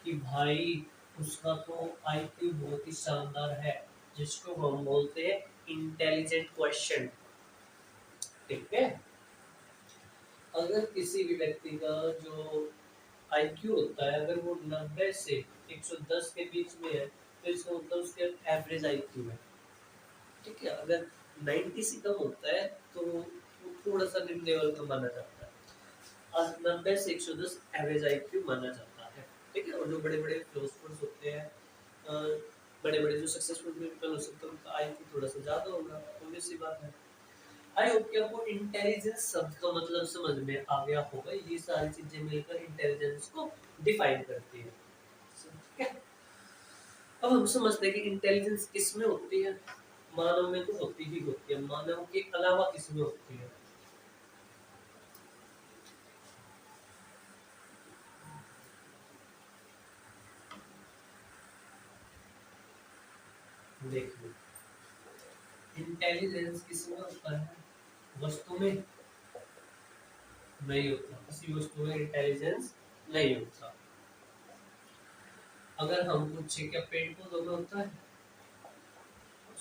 कि भाई उसका तो आईक्यू बहुत ही शानदार है, जिसको हम बोलते हैं इंटेलिजेंट क्वेश्चन। ठीक है, अगर किसी भी व्यक्ति का जो आईक्यू होता है अगर वो 90 से 110 के बीच में है, तो इसका मतलब उसके एवरेज आईक्यू है। ठीक है, अगर 90 से कम होता है तो वो थोड़ा सा निम्न लेवल का माना जाता है, और 90 से 110 एवरेज आईक्यू माना जाता है। ठीक है, और जो बड़े बड़े फिलोसफर्स होते हैं, बड़े बड़े जो सक्सेसफुल पीपल हो सकते हैं, उनका आईक्यू थोड़ा सा ज़्यादा होगा, obvious सी बात है। आई होप कि आपको इंटेलिजेंस शब्द का मतलब समझ में आ गया होगा। ये सारी चीजें मिलकर इंटेलिजेंस को डिफाइन करती है। ठीक है, अब हम समझते हैं कि इंटेलिजेंस किस में होती है। मानव में तो होती ही होती है, मानव के अलावा किस में होती है। देखिए, इंटेलिजेंस किस में होता है, वस्तु में नहीं होता, किसी वस्तु में इंटेलिजेंस नहीं होता। अगर हम पूछे क्या पेड़ पौधों में होता है,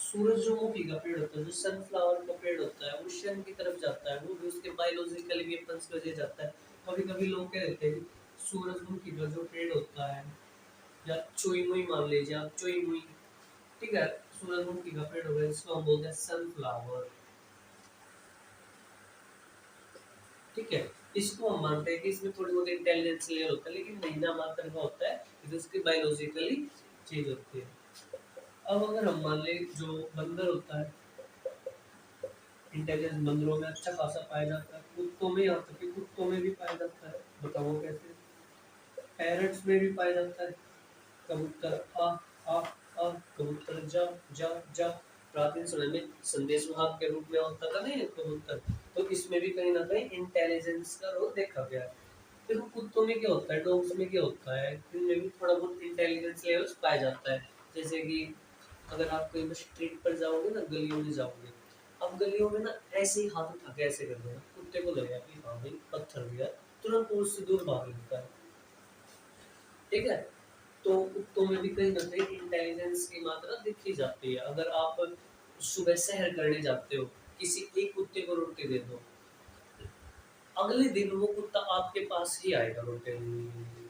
सूरजमुखी का पेड़ होता है, जो सनफ्लावर का पेड़ होता है, वो शन की तरफ जाता है, वो भी उसके बायोलॉजिकल वेपन्स की वजह जाता है। कभी कभी लोग कह देते हैं कि सूरजमुखी का जो पेड़ होता है, या चुई मुई मान लीजिए आप, चुई मुई, ठीक है, सूरजमुखी का पेड़ हो गया जिसको हम बोलते हैं सनफ्लावर। ठीक है, इसको हम मानते हैं कि इसमें थोड़ी बहुत इंटेलिजेंस लेयर होता है, लेकिन महीना मात्र का होता है, क्योंकि उसकी बायोलॉजिकली चीज होती है। अब अगर हम मान लें जो बंदर होता है, इंटेलिजेंस बंदरों में अच्छा खासा पाया जाता है, कुत्तों में, यहाँ तक कि कुत्तों में भी पाया जाता है। बताओ कैसे, पैरट्स में भी पाया जाता है। कबूतर आ आ आ, कबूतर जा जा जा, प्राचीन समय में संदेश वाहक के रूप में होता था नहीं कबूतर, तो इसमें भी कहीं ना कहीं इंटेलिजेंस का रोल देखा गया है। देखो कुत्तों में क्या होता है, डॉग्स में क्या होता है, इनमें भी थोड़ा बहुत इंटेलिजेंस लेवल्स पाया जाता है। जैसे कि अगर आप कहीं पर स्ट्रीट पर जाओगे ना, गलियों में जाओगे, अब गलियों में ना ऐसे ही हाथ उठा के ऐसे कर देना, कुत्ते को लगेगा कि हाँ भाई पत्थर दिया, तुरंत वो उससे दूर भाग लेता है। ठीक है, तो कुत्तों में भी कहीं ना कहीं इंटेलिजेंस की मात्रा दिखी जाती है। अगर आप सुबह सैर करने जाते हो, किसी एक कुत्ते को रोटी दे दो, अगले दिन वो कुत्ता आपके पास ही आएगा रोटी देने के लिए।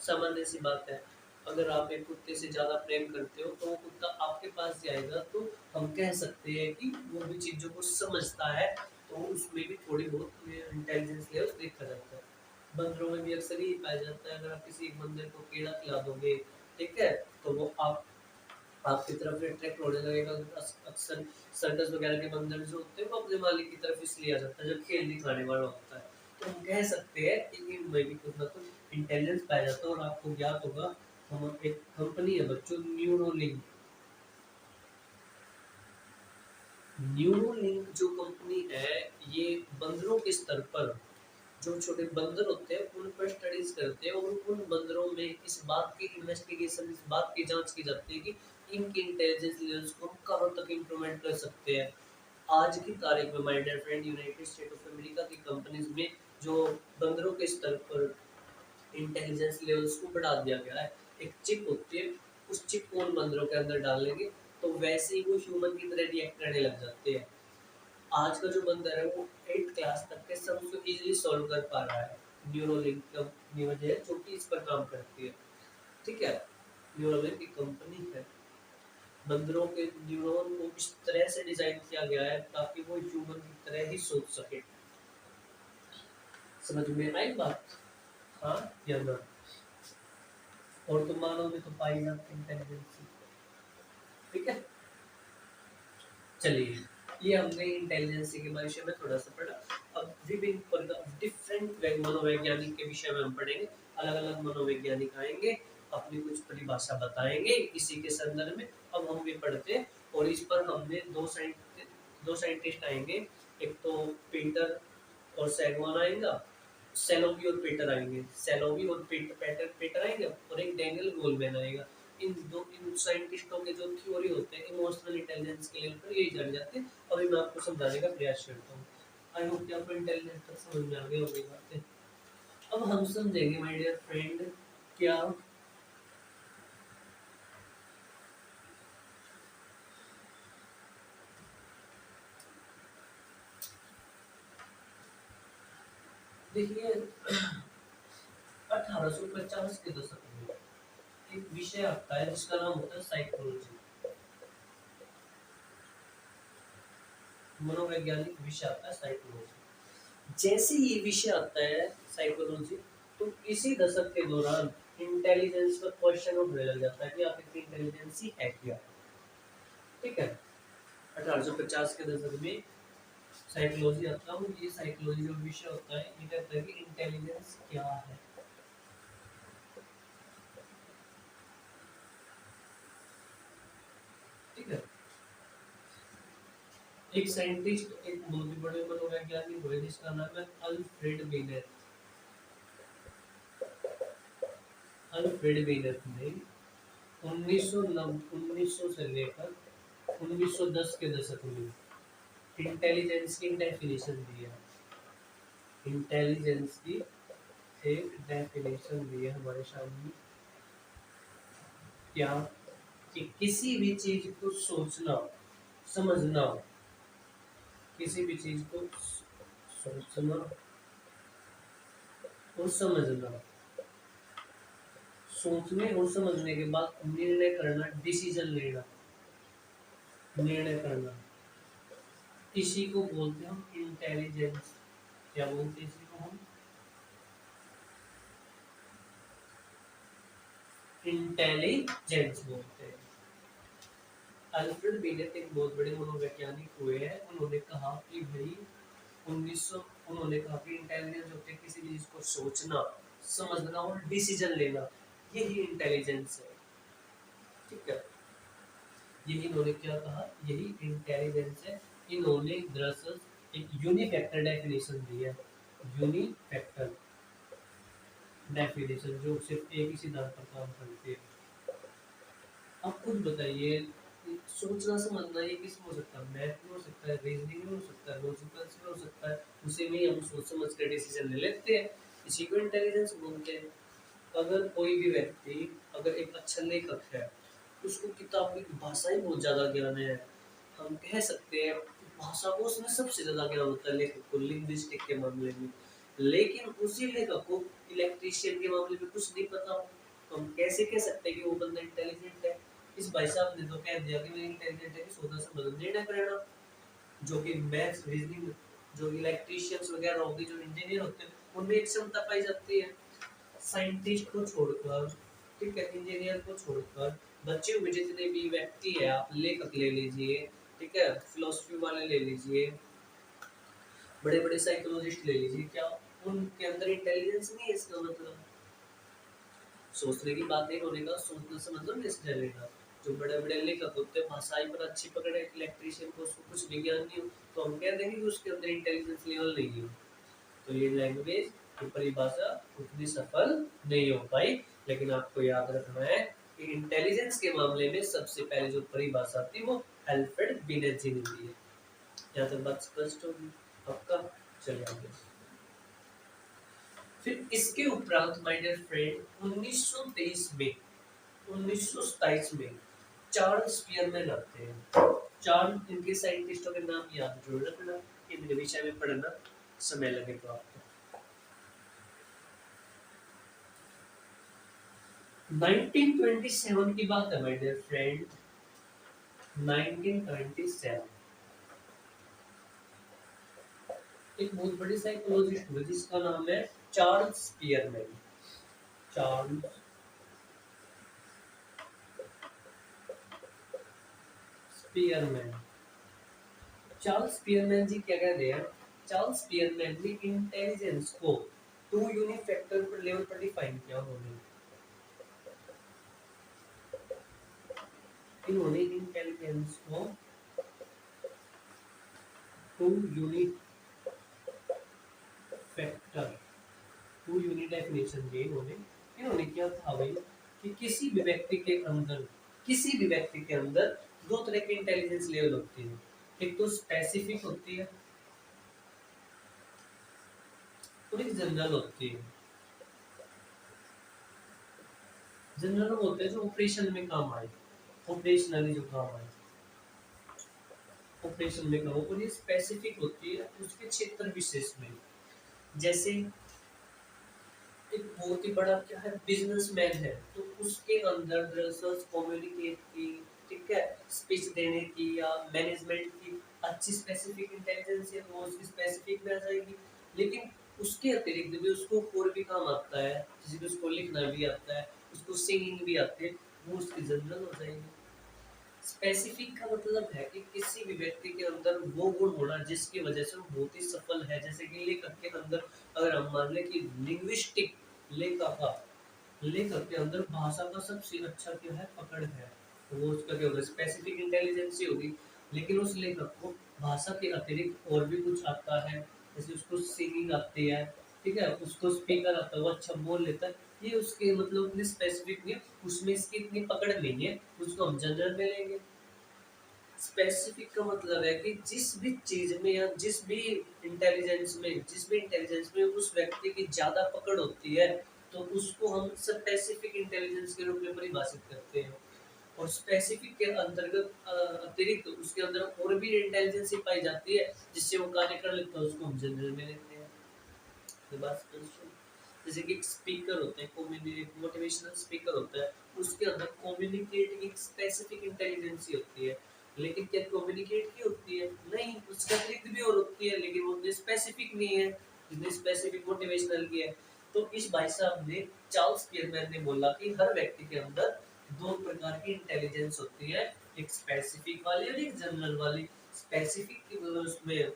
सामान्य सी बात है। अगर आप एक कुत्ते से ज़्यादा प्रेम करते हो तो वो कुत्ता आपके पास जाएगा, तो हम कह सकते हैं कि वो भी चीज़ों को समझता है, तो उसमें भी थोड़ी बहुत इंटेलिजेंस लेवल देखा जाता है। बंदरों में भी अक्सर यही पाया जाता है। अगर आप किसी एक बंदर को केला खिला दोगे, ठीक है, तो वो आपकी तरफ अट्रैक्ट होने लगेगा। अक्सर सर्कस वगैरह के बंदर जो होते हैं वो अपने मालिक की तरफ इसलिए आ जाता है जब खेल दिखाने वाला होता है। तो हम कह सकते हैं कि इनमें भी कुछ ना कुछ इंटेलिजेंस पाया जाता है। और आपको ज्ञात होगा, हम एक कंपनी है बच्चों, न्यूरोलिंक। न्यूरोलिंक जो कंपनी है, ये बंदरों के स्तर पर जो छोटे बंदर होते हैं उन पर स्टडीज करते हैं, और उन बंदरों में इस बात की इन्वेस्टिगेशन, इस बात की जांच की जाती है कि इनके इंटेलिजेंस लेवल्स को हम कहाँ तक इम्प्रूवमेंट कर सकते हैं। आज की तारीख में my dear friend, United State of America की कंपनीज में जो बंदरों के स्तर पर इंटेलिजेंस लेवल्स को बढ़ा दिया गया है। एक चिप होती है, उस चिप को उन बंदरों के अंदर डालेंगे तो वैसे ही वो ह्यूमन की तरह रिएक्ट करने लग जाते हैं। आज का जो बंदर है वो 8th क्लास तक के सब उसको इजीली सॉल्व कर पा रहा है। न्यूरोलिंक कंपनी वजह है जो कि इस पर काम करती है। ठीक है, न्यूरोलिंक एक कंपनी है। बंदरों के न्यूरॉन को इस तरह से डिजाइन किया गया है ताकि वो ह्यूमन की तरह ही सोच सके। समझ में आई बात? हाँ या ना? और तो मानव में तो पाई जाती इंटेलिजेंस। ठीक है, चलिए, ये हमने इंटेलिजेंस के विषय में थोड़ा सा पढ़ा। अब विभिन्न प्रकार डिफरेंट मनोवैज्ञानिक के विषय में हम पढ़ेंगे। अलग अलग मनोवैज्ञानिक आएंगे, अपनी कुछ परिभाषा बताएंगे इसी के संदर्भ में। अब हम भी पढ़ते हैं, और इस पर हमने दो साइंटिस्ट आएंगे। एक तो पीटर और सैगवान आएगा, सेलोवी और पीटर आएंगे, सेलोवी और पीटर पीटर आएंगे, और एक डैनियल गोलमैन आएगा। इन साइंटिस्टों के जो थ्योरी होते हैं इमोशनल इंटेलिजेंस के लेवल पर, यही जाने जाते हैं। अभी मैं आपको समझाने का प्रयास करता हूँ। आई होप कि आपको इंटेलिजेंस तक समझ में आ गई होगी बातें। अब हम समझेंगे माय डियर फ्रेंड, क्या देखिए 1850 के दशक में एक विषय आता है जिसका नाम होता है साइकोलॉजी। मनोवैज्ञानिक विषय आता है साइकोलॉजी। जैसे ये विषय आता है साइकोलॉजी, तो इसी दशक के दौरान इंटेलिजेंस का क्वेश्चन उठने लग जाता है कि आप इतनी इंटेलिजेंसी है क्या। ठीक है, 1850 के दशक में साइकोलॉजी आता है। ये साइकोलॉजी जो विषय होता है ये कहता है कि इंटेलिजेंस क्या है। ठीक है, एक साइंटिस्ट, एक बहुत ही बड़े मनोवैज्ञानिक हुए जिसका नाम है अल्फ्रेड बिनेट। अल्फ्रेड बिनेट ने 1900 से लेकर 1910 के दशक में इंटेलिजेंस की डेफिनेशन दी है। इंटेलिजेंस की एक डेफिनेशन दी है हमारे सामने। क्या? कि किसी भी चीज को सोचना, समझना, किसी भी चीज को सोचना और समझना, सोचने और समझने के बाद निर्णय करना, डिसीजन लेना, निर्णय करना, इसी को बोलते हैं हम इंटेलिजेंस। क्या बोलते हैं इसी को हम? इंटेलिजेंस बोलते हैं। अल्फ्रेड बिनेट एक बहुत बड़े मनोवैज्ञानिक हुए हैं। उन्होंने कहा कि भाई 1900 उन्होंने कहा कि इंटेलिजेंस होते है किसी चीज को सोचना, समझना और डिसीजन लेना, यही इंटेलिजेंस है। ठीक है, यही इन्होंने क्या कहा, यही इंटेलिजेंस है। इन्होंने दरअसल एक यूनिफैक्टर डेफिनेशन दी है, यूनिफैक्टर डेफिनेशन जो सिर्फ एक ही सिद्धांत पर काम करती है। आप खुद बताइए, सोचना समझना ये किसमें हो सकता है? मैथ में हो सकता है, रीजनिंग में हो सकता है, लॉजिकल में हो सकता है। उसी में ही हम सोच समझ कर डिसीजन ले लेते हैं, इसी को इंटेलिजेंस बोलते हैं। अगर कोई भी व्यक्ति अगर एक अच्छा लेखक है, उसको किताब की भाषा ही बहुत ज़्यादा ज्ञान है, हम कह सकते हैं भाषा को उसमें सबसे ज़्यादा ज्ञान होता है लेखक को लिंग्विस्टिक के मामले में। लेकिन उसी लेखक को इलेक्ट्रीशियन के मामले में कुछ नहीं पता हो, तो हम कैसे कह सकते हैं कि वो बंदा इंटेलिजेंट है? इस भाई साहब ने तो कह दिया कि मैं इंटेलिजेंट है कि सोचा समझ निर्णय करना, जो कि मैथ्स रीजनिंग जो इलेक्ट्रीशियंस वगैरह होगी, जो इंजीनियर होते हैं, उनमें एक क्षमता पाई जाती है। साइंटिस्ट को छोड़कर, ठीक है, इंजीनियर को छोड़कर बचे हुए जितने भी व्यक्ति है, आप लेखक ले लीजिए, ठीक है, फिलोसफी वाले ले लीजिए, बड़े बड़े साइकोलॉजिस्ट ले लीजिए, क्या उनके अंदर इंटेलिजेंस नहीं है? इसका मतलब सोचने की बात नहीं होने का, सोचना समझना नेक्स्ट लेगा। जो बड़े बड़े लेखक होते हैं, भाषाई पर अच्छी पकड़ है, इलेक्ट्रीशियन को उसको कुछ विज्ञान नहीं हो, तो हम कह देंगे कि उसके अंदर इंटेलिजेंस लेवल नहीं है। तो ये लैंग्वेज की परिभाषा उतनी सफल नहीं हो पाई। लेकिन आपको याद रखना है कि इंटेलिजेंस के मामले में सबसे पहले जो परिभाषा थी वो अल्फ्रेड बिनेट जी ने दी है। यहाँ तक बात स्पष्ट होगी आपका? चलिए आगे। फिर इसके उपरांत माय डियर फ्रेंड 1923 में 1927 में चार्ल्स स्पियरमैन आते हैं। चार इनके साइंटिस्टों के नाम याद जरूर रखना, इनके विषय में पढ़ना समय लगे तो आपको। 1927 की बात है माय डियर फ्रेंड, 1927। एक बहुत बड़ी साइकोलॉजिस्ट हुए जिसका नाम है Charles Spearman. Charles Spearman. Charles Spearman ji क्या कहते हैं? चार्ल्स स्पियरमैन ने इंटेलिजेंस को टू यूनिट फैक्टर पर लेवल पर डिफाइन किया। इन्होंने इंटेलिजेंस को two unit factor, two unit definition दी इन्होंने। इन्होंने क्या था भाई कि किसी भी व्यक्ति के अंदर दो तरह की इंटेलिजेंस लेवल होती है। एक तो स्पेसिफिक होती है और एक जनरल होती है। जनरल होते हैं जो ऑपरेशन में काम आए, ऑपरेशनली जो काम आए, ऑपरेशन में काम, और ये स्पेसिफिक होती है उसके क्षेत्र विशेष में। जैसे एक बहुत ही बड़ा क्या है, बिजनेसमैन है, तो उसके अंदर दरअसल कम्युनिकेट की, ठीक है, स्पीच देने की या मैनेजमेंट की अच्छी स्पेसिफिक इंटेलिजेंस है, तो वो उसकी स्पेसिफिक में आ जाएगी। लेकिन उसके अतिरिक्त भी उसको और भी काम आता है, जैसे कि उसको लिखना भी आता है, उसको सिंगिंग भी आती है, वो उसकी जनरल हो जाएगी। स्पेसिफिक का मतलब है कि किसी भी व्यक्ति के अंदर वो गुण होना जिसकी वजह से वो बहुत ही सफल है। जैसे कि लेखक के अंदर अगर हम मान लें कि लिंग्विस्टिक, लेखक के अंदर भाषा का सबसे अच्छा क्या है, पकड़ है, तो वो उसका क्या होगा, स्पेसिफिक इंटेलिजेंस ही होगी। लेकिन उस लेखक को भाषा के अतिरिक्त और भी कुछ आता है, जैसे उसको सिंगिंग आती है, ठीक है, उसको स्पीकर आता है, वो अच्छा बोल लेता है, ये उसके मतलब इतनी स्पेसिफिक नहीं, उसमें इसकी इतनी पकड़ नहीं है, उसको हम जनरल में लेंगे। स्पेसिफिक का मतलब है कि जिस भी चीज में या जिस भी इंटेलिजेंस में उस व्यक्ति की ज्यादा पकड़ होती है, तो उसको हम स्पेसिफिक इंटेलिजेंस के रूप में परिभाषित करते हैं। और स्पेसिफिक के अंतर्गत अतिरिक्त उसके अंदर और भी इंटेलिजेंस पाई जाती है जिससे वो कार्य कर लेता है, उसको हम जनरल में लेते हैं। तो बात स्पष्ट हुई। जैसे कि एक स्पीकर होता है, मोटिवेशनल स्पीकर होता है, उसके अंदर कम्युनिकेट की स्पेसिफिक इंटेलिजेंस होती है। लेकिन क्या कम्युनिकेट की होती है? नहीं, उसका अतिरिक्त भी और होती है, लेकिन वो स्पेसिफिक नहीं है जितनी स्पेसिफिक मोटिवेशनल की है। तो इस भाई साहब ने, चार्ल्स पियरमैन ने बोला कि हर व्यक्ति के अंदर दो प्रकार की इंटेलिजेंस होती है, एक स्पेसिफिक वाली और एक जनरल वाली। स्पेसिफिक की उसमें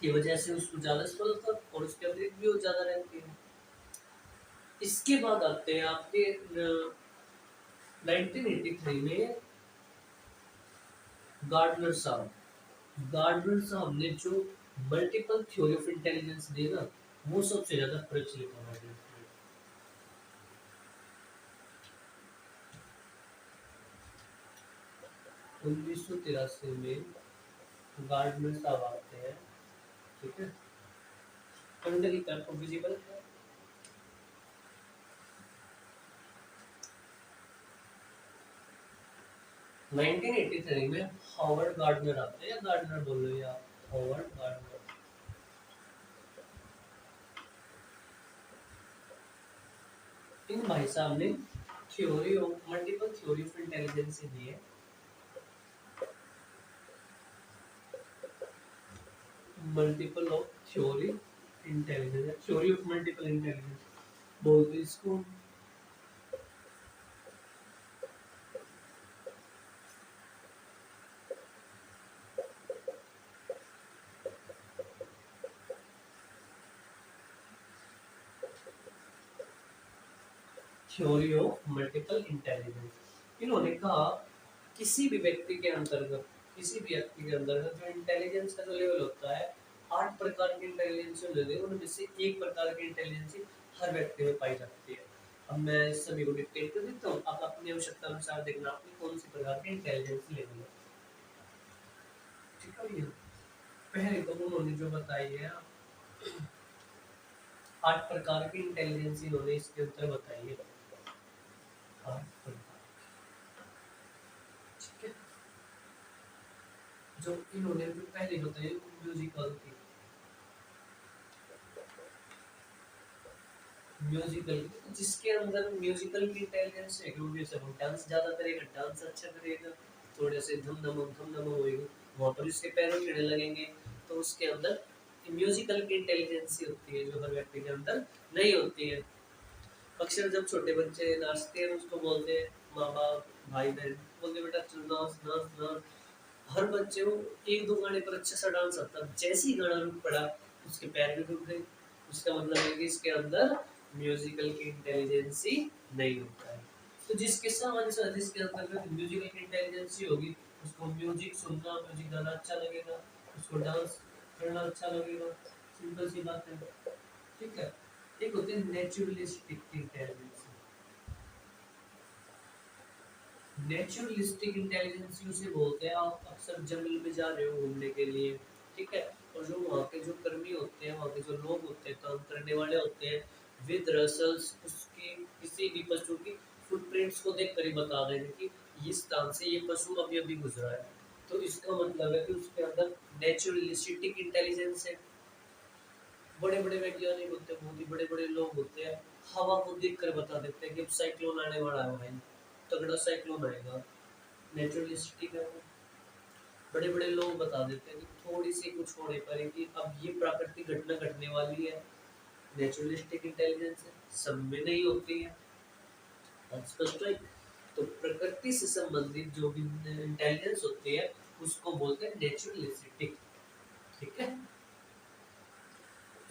की वजह से उसको ज्यादा सफलता और उसके अतिरिक्त भी वो ज्यादा रहती है। इसके बाद आते हैं आपके 1983 में गार्डनर साहब, गार्डनर साहब ने जो मल्टीपल थ्योरी ऑफ इंटेलिजेंस दी ना, वो सबसे ज्यादा प्रचलित है। 1983 में गार्डनर साहब आते हैं, ठीक है। अंडर की आपको विजिबल है। 1983 में हॉवर्ड गार्डनर आते हैं, या गार्डनर बोल रहे हैं आप, हॉवर्ड गार्डनर। इन भाई साहब ने theory of multiple theory of intelligence दी है। Multiple of theory intelligence, theory of multiple intelligence बोलते इसको। Theory of multiple intelligence. इन्होंने कहा किसी भी व्यक्ति के अंतर्गत, किसी भी व्यक्ति के अंतर्गत जो इंटेलिजेंस का जो लेवल होता है, 8 प्रकार की इंटेलिजेंस होते हैं, उनमें से एक प्रकार की इंटेलिजेंस हर व्यक्ति में पाई जाती है। अब मैं सभी को डिटेल कर देता हूँ, आप अपनी आवश्यकता अनुसार देखना आपकी कौन सी प्रकार की इंटेलिजेंस लेवल है, ठीक है भैया। पहले तो उन्होंने जो बताई है 8 प्रकार की इंटेलिजेंस इन्होंने इसके अंदर बताई है, 8 प्रकार, ठीक है। जो इन्होंने जो पहले बताई म्यूजिकल की, म्यूजिकल, जिसके अंदर म्यूजिकल की इंटेलिजेंस है, क्योंकि सब डांस ज्यादा करेगा, डांस अच्छा करेगा, थोड़े से धम धम होएगा, वहाँ पर इसके पैरों कीड़े लगेंगे, तो उसके अंदर म्यूजिकल की इंटेलिजेंस होती है, जो हर व्यक्ति के अंदर नहीं होती है। अक्सर जब छोटे बच्चे नाचते हैं उसको बोलते हैं माँ बाप भाई बहन, बोलते बेटा चल नाच नाच नाच, हर बच्चे को एक दो गाने पर अच्छा सा डांस आता है, जैसे ही गाना रुक पड़ा उसके पैर भी रुक गए, उसका मतलब है कि इसके अंदर म्यूजिकल की इंटेलिजेंस ही नहीं होता है। तो जिसके सामने से जिसके अंदर म्यूजिकल की इंटेलिजेंस ही होगी, उसको म्यूजिक सुनना, म्यूजिक गाना अच्छा लगेगा, उसको डांस करना अच्छा लगेगा, सिंपल सी बात है, ठीक है। एक होती है नेचुरलिस्टिक इंटेलिजेंस, नेचुरलिस्टिक इंटेलिजेंस उसे बोलते हैं, आप अक्सर जंगल में जा रहे हो घूमने के लिए, ठीक है, और जो वहाँ के जो कर्मी होते हैं, वहाँ के जो लोग होते हैं, काम करने वाले होते हैं, वे दरअसल उसकी किसी भी पशु की फुटप्रिंट्स को देख कर ही बता देंगे कि इस स्थान से ये पशु अभी अभी गुजरा है। तो इसका मतलब है कि उसके अंदर नेचुरलिस्टिक इंटेलिजेंस है। बड़े बड़े वैज्ञानिक होते हैं, बहुत ही बड़े बड़े लोग होते हैं, हवा को देख कर बता देते हैं कि अब साइक्लोन आने वाला है भाई, तगड़ा साइक्लोन आएगा, नेचुरलिस्टिक है वो। बड़े बड़े लोग बता देते हैं कि थोड़ी सी कुछ होने पर है कि अब ये प्राकृतिक घटना घटने वाली है, नेचुरलिस्टिक इंटेलिजेंस है, सब में नहीं होती है, बात स्पष्ट है। तो प्रकृति से संबंधित जो भी इंटेलिजेंस होती है उसको बोलते हैं नेचुरलिस्टिक, ठीक है।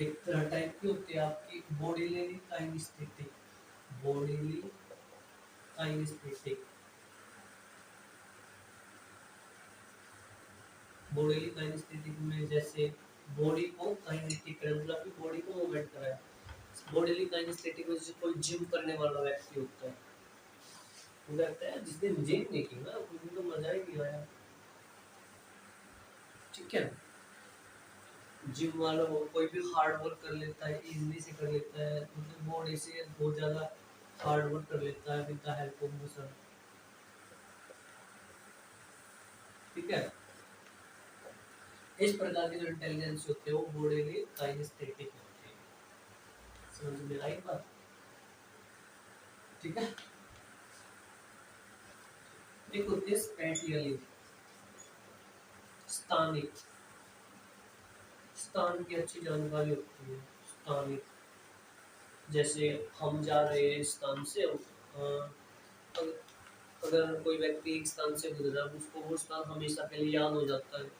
एक टाइप की होती है आपकी bodily kinesthetic, bodily kinesthetic, bodily kinesthetic में जैसे बॉडी को काइनेटिक करें, मतलब अपनी बॉडी को मूवमेंट कराए। बॉडीली काइनेस्थेटिक में जैसे कोई जिम करने वाला व्यक्ति होता है, वो कहता है जिस दिन जिम नहीं की ना उस दिन तो मजा ही नहीं आया, ठीक है। जिम वाला हो कोई भी हार्ड वर्क कर लेता है, इजीली से कर लेता है, मतलब बॉडी से बहुत ज्यादा हार्ड वर्क कर लेता है with the help of muscle, ठीक है। इस प्रकार की जो इंटेलिजेंस होती है वो बॉडीली काइनेस्थेटिक होती है, समझ में आई बात, ठीक है। एक होती है स्पेटियली, स्थानिक, स्थान की अच्छी जानकारी होती है, स्थानिक, जैसे हम जा रहे हैं इस स्थान से, अगर कोई व्यक्ति एक स्थान से गुजरा उसको वो स्थान हमेशा के लिए याद हो जाता है,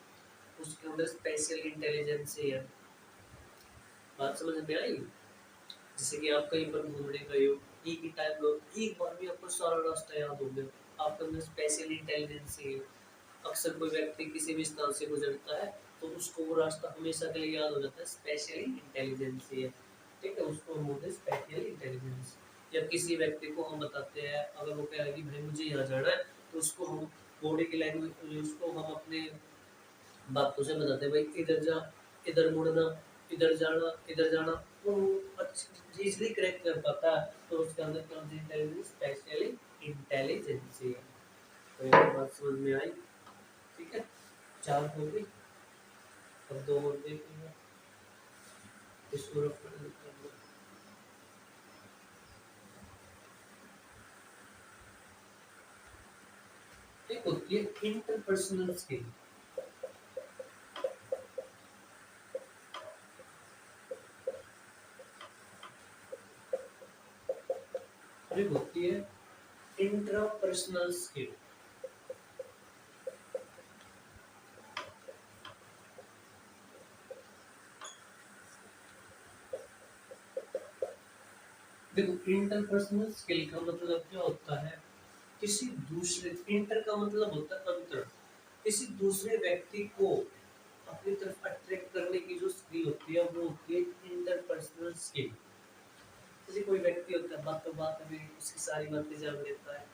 उसके अंदर स्पेशल इंटेलिजेंस है, बात समझ में आई। जैसे कि आप कहीं पर घूमने गए हो, एक ही टाइम लो, एक बार में आपको सारा रास्ता याद हो गया, आपके अंदर स्पेशल इंटेलिजेंस है, अक्सर कोई व्यक्ति किसी भी स्थान से गुजरता है तो उसको वो रास्ता हमेशा के लिए याद हो जाता है, स्पेशली इंटेलिजेंस है। ठीक है, उसको हम बोलते हैं स्पेशली इंटेलिजेंस। जब किसी व्यक्ति को हम बताते हैं, अगर वो कह रहा है कि भाई मुझे यहाँ जाना है, तो उसको हम बॉडी की लैंग्वेज, उसको हम अपने बातों से बताते हैं भाई इधर जा, इधर मुड़ना, इधर जाना, वो अच्छी इजीली करेक्ट कर पाता है। तो उसके अंदर कौन सी इंटेलिजेंस, स्पेशली इंटेलिजेंस है। तो ये बात समझ में आई। ठीक है, 4 हो गई, अब 2 और देखेंगे। इसको रफ कर देते हैं। एक होती है इंटरपर्सनल स्किल। एक होती है इंट्रापर्सनल स्किल। देखो, इंटरपर्सनल स्किल का मतलब क्या होता है, किसी दूसरे, इंटर का मतलब होता है अंतर, किसी दूसरे व्यक्ति को अपनी तरफ अट्रैक्ट करने की जो स्किल होती है वो होती है इंटरपर्सनल स्किल। जैसे कोई व्यक्ति होता है, बातों बात में उसकी सारी बातें जान लेता है,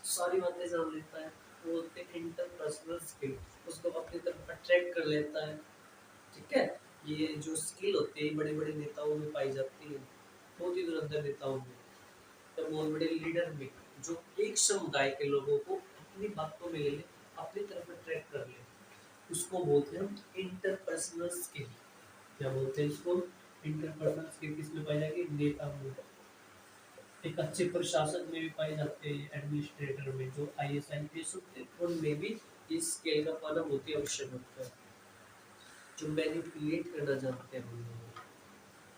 सारी बातें जान लेता है, वो होते हैं इंटरपर्सनल स्किल, उसको अपनी तरफ अट्रैक्ट कर लेता है। ठीक है, ये जो स्किल होती है बड़े बड़े नेताओं में पाई जाती है, बहुत ही धुरंधर नेताओं में, तो बहुत बड़े लीडर में, जो एक समुदाय के लोगों को अपनी बातों में ले ले, अपनी तरफ अट्रैक्ट कर ले, उसको बोलते हैं हम इंटरपर्सनल स्किल। क्या बोलते हैं इसको, इंटरपर्सनल स्किल। किसमें पाई जाएगी, नेता में। एक अच्छे प्रशासक में भी पाए जाते हैं, एडमिनिस्ट्रेटर में, जो आईएएस आईपीएस होते हैं उनमें भी इस स्किल का पाना बहुत ही आवश्यक होता है। जो मैनिपुलेट करना जानते हैं हम लोग,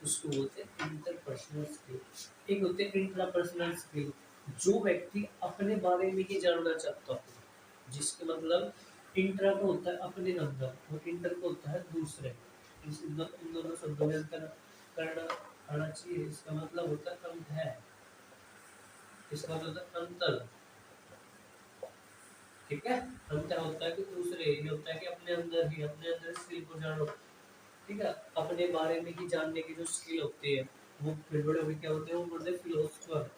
उसको बोलते हैं इंटरपर्सनल स्किल। एक होते हैं इंट्रापर्सनल स्किल, जो व्यक्ति अपने बारे में ही जानना चाहता हो, जिसके मतलब इंट्रा को होता है अपने अंदर और इंटर को होता है दूसरे। इन दोनों शब्दों में अंतर करना आना चाहिए। इसका मतलब होता है अंत है, इसका मतलब होता है अंतर। ठीक है, अंतर होता है कि दूसरे, ये होता है कि अपने अंदर ही, अपने अंदर स्किल को जानो। ठीक है, अपने बारे में ही जानने की जो स्किल होती है, वो फिर बड़े हुए क्या होते हैं, वो बोलते हैं फिलोसफर।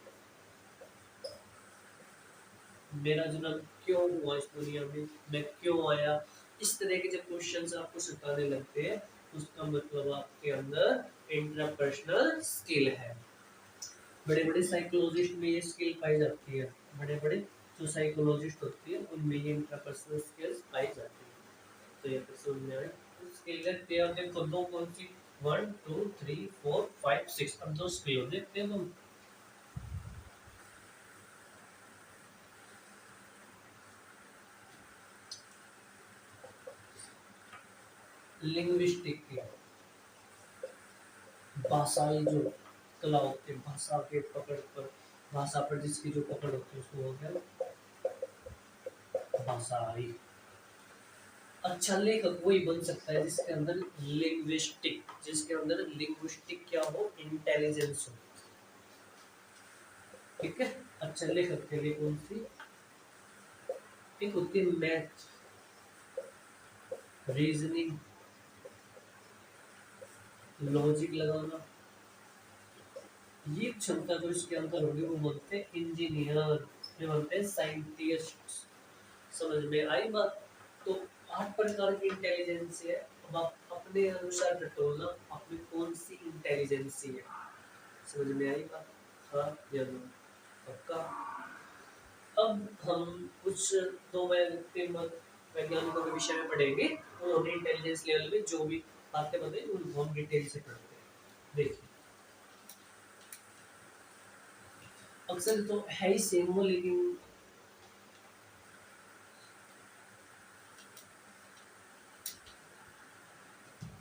मेरा जन्म क्यों हुआ इस दुनिया में, मैं क्यों आया, इस तरह के जब क्वेश्चंस आपको सताने लगते हैं, उसका मतलब आपके अंदर इंट्रापर्सनल स्किल है। बड़े बड़े साइकोलॉजिस्ट में ये स्किल पाई जाती है, बड़े बड़े जो साइकोलॉजिस्ट होती है उनमें ये इंट्रापर्सनल स्किल्स पाई जाती है। तो ये तो समझ में आया। स्किल देखते हैं, देखो दो कौन सी, 1 2 3 4 5 6, अब दो स्किल देखते हैं हम। लिंग्विस्टिक की, भाषाई जो कला होती है, भाषा के पकड़ पर, भाषा पर जिसकी जो पकड़ होती है उसको बोलते हैं भाषाई। अच्छा लेखक वही बन सकता है जिसके अंदर लिंग्विस्टिक, जिसके अंदर लिंग्विस्टिक क्या हो, इंटेलिजेंस हो। ठीक है, अच्छा लेखक के लिए कौन सी, एक होती है मैथ, रीजनिंग, लॉजिक लगाना, ये क्षमता जो इसके अंदर होगी वो बोलते हैं इंजीनियर, ये बोलते हैं साइंटिस्ट। समझ में आई बात। तो 8 प्रकार की इंटेलिजेंस है। अब आप अपने अनुसार टटोलना अपनी कौन सी इंटेलिजेंस है। समझ में आई बात, हाँ या नो, पक्का। अब हम कुछ दो वैज्ञानिकों के विषय में पढ़ेंगे, उन्होंने इंटेलिजेंस लेवल में जो भी बातें बताई उनको हम डिटेल से पढ़ते हैं। देखिए, अक्सर तो है ही सेम वो, लेकिन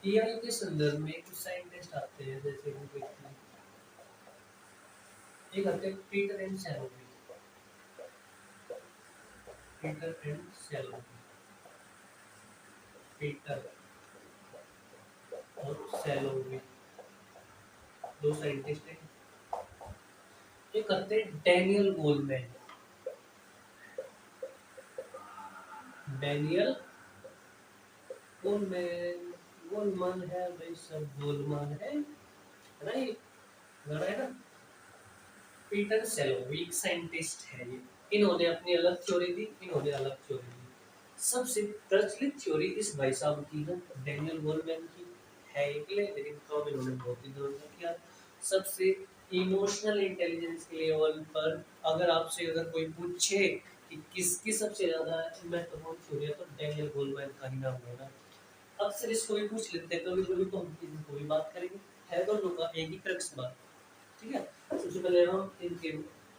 एआई के संदर्भ में कुछ साइंटिस्ट आते हैं, जैसे वो देखते हैं, एक आते हैं Peter and Salovey, Peter and Salovey, Peter और सैलोवी, दो साइंटिस्ट हैं। एक आते हैं Daniel Goleman, Daniel Goleman. Goleman है भाई, सब गोलमान है, राइट, है ना। पीटर सेलोवी एक साइंटिस्ट है ये। इन्होंने अपनी अलग थ्योरी दी, इन्होंने अलग थ्योरी दी। सबसे प्रचलित थ्योरी इस भाई साहब की है, डैनियल गोलमैन की है एक, लेकिन काम इन्होंने बहुत ही दिनों किया। सबसे इमोशनल इंटेलिजेंस के लेवल पर अगर आपसे अगर कोई पूछे कि किसकी सबसे ज्यादा महत्वपूर्ण थ्योरी है, तो डैनियल गोलमैन का ही नाम लेना। अक्सर इसको भी पूछ लेते हैं, कभी कभी तो हम इनको भी बात करेंगे, है दोनों का एक ही क्रक्स बात। ठीक है, सबसे पहले हम इनके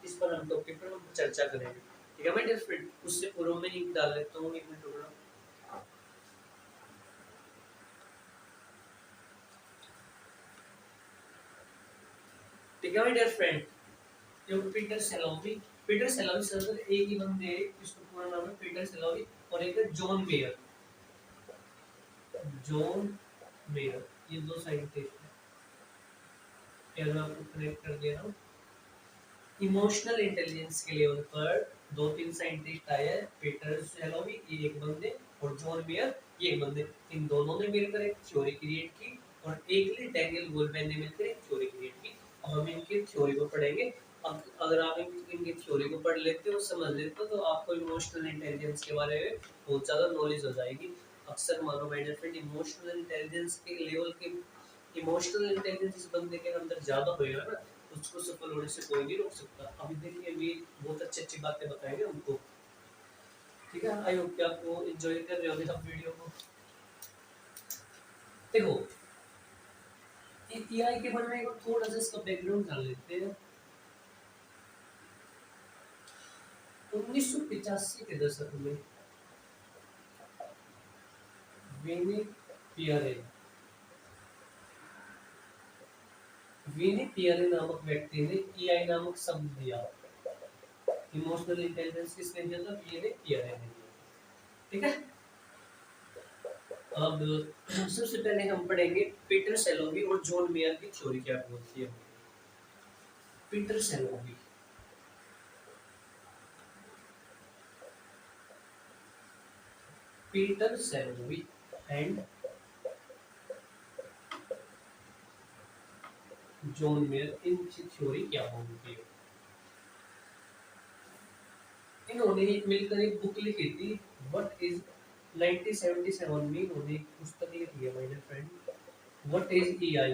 इस पर हम टॉपिक पर हम चर्चा करेंगे। ठीक है मैं डियर फ्रेंड, उससे पूर्व में लिंक डाल देता हूँ, एक मिनट रुकना। ठीक है माय डियर फ्रेंड, जो पीटर सेलोवी सर एक ही बंदे हैं, इसका पूरा नाम है पीटर सेलोवी, और एक है जॉन मेयर। जॉन मेयर, ये दो साइंटिस्ट हैं। ये मैं आपको कनेक्ट कर दे रहा हूँ। इमोशनल इंटेलिजेंस के लेवल पर दो तीन साइंटिस्ट आए हैं, पीटर सेलोवी ये एक बंदे, और जॉन मेयर ये एक बंदे। इन दोनों ने मिलकर एक थ्योरी क्रिएट की, और एक ने डैनियल गोलमैन ने मिलकर एक थ्योरी क्रिएट की। अब हम इनकी थ्योरी को पढ़ेंगे। अब अगर आप इनकी थ्योरी को पढ़ लेते हो, समझ लेते हो, तो आपको इमोशनल इंटेलिजेंस के बारे में बहुत ज़्यादा नॉलेज हो जाएगी। अक्सर मानो my dear friend, emotional intelligence के लेवल के इमोशनल इंटेलिजेंस जिस बंदे के अंदर ज़्यादा होएगा ना, उसको सफल होने से कोई नहीं रोक सकता। अभी देखिए, अभी बहुत अच्छी अच्छी बातें बताएंगे हमको। ठीक है, आई होप कि आपको एंजॉय कर रहे होंगे सब वीडियो को। देखो, एआई के बनने को थोड़ा सा इसका बैकग्राउंड जान लेते हैं। 1985 के दशक में विनी पियरे विनी पियरे नामक व्यक्ति ने एआई नामक शब्द दिया। इमोशनल इंटेलिजेंस किसने दिया था? विनी पियरे ने दिया। ठीक है, अब सबसे पहले हम पढ़ेंगे पीटर सेलोवी और जॉन मेयर की थ्योरी क्या बोलती है। Peter Salovey Peter Salovey and John Mayer, इनकी थ्योरी क्या बोलती है। इन्होंने एक मिलकर एक बुक लिखी थी, व्हाट इज 1977 में इन्होंने एक पुस्तक लिखी है my dear friend, what is AI.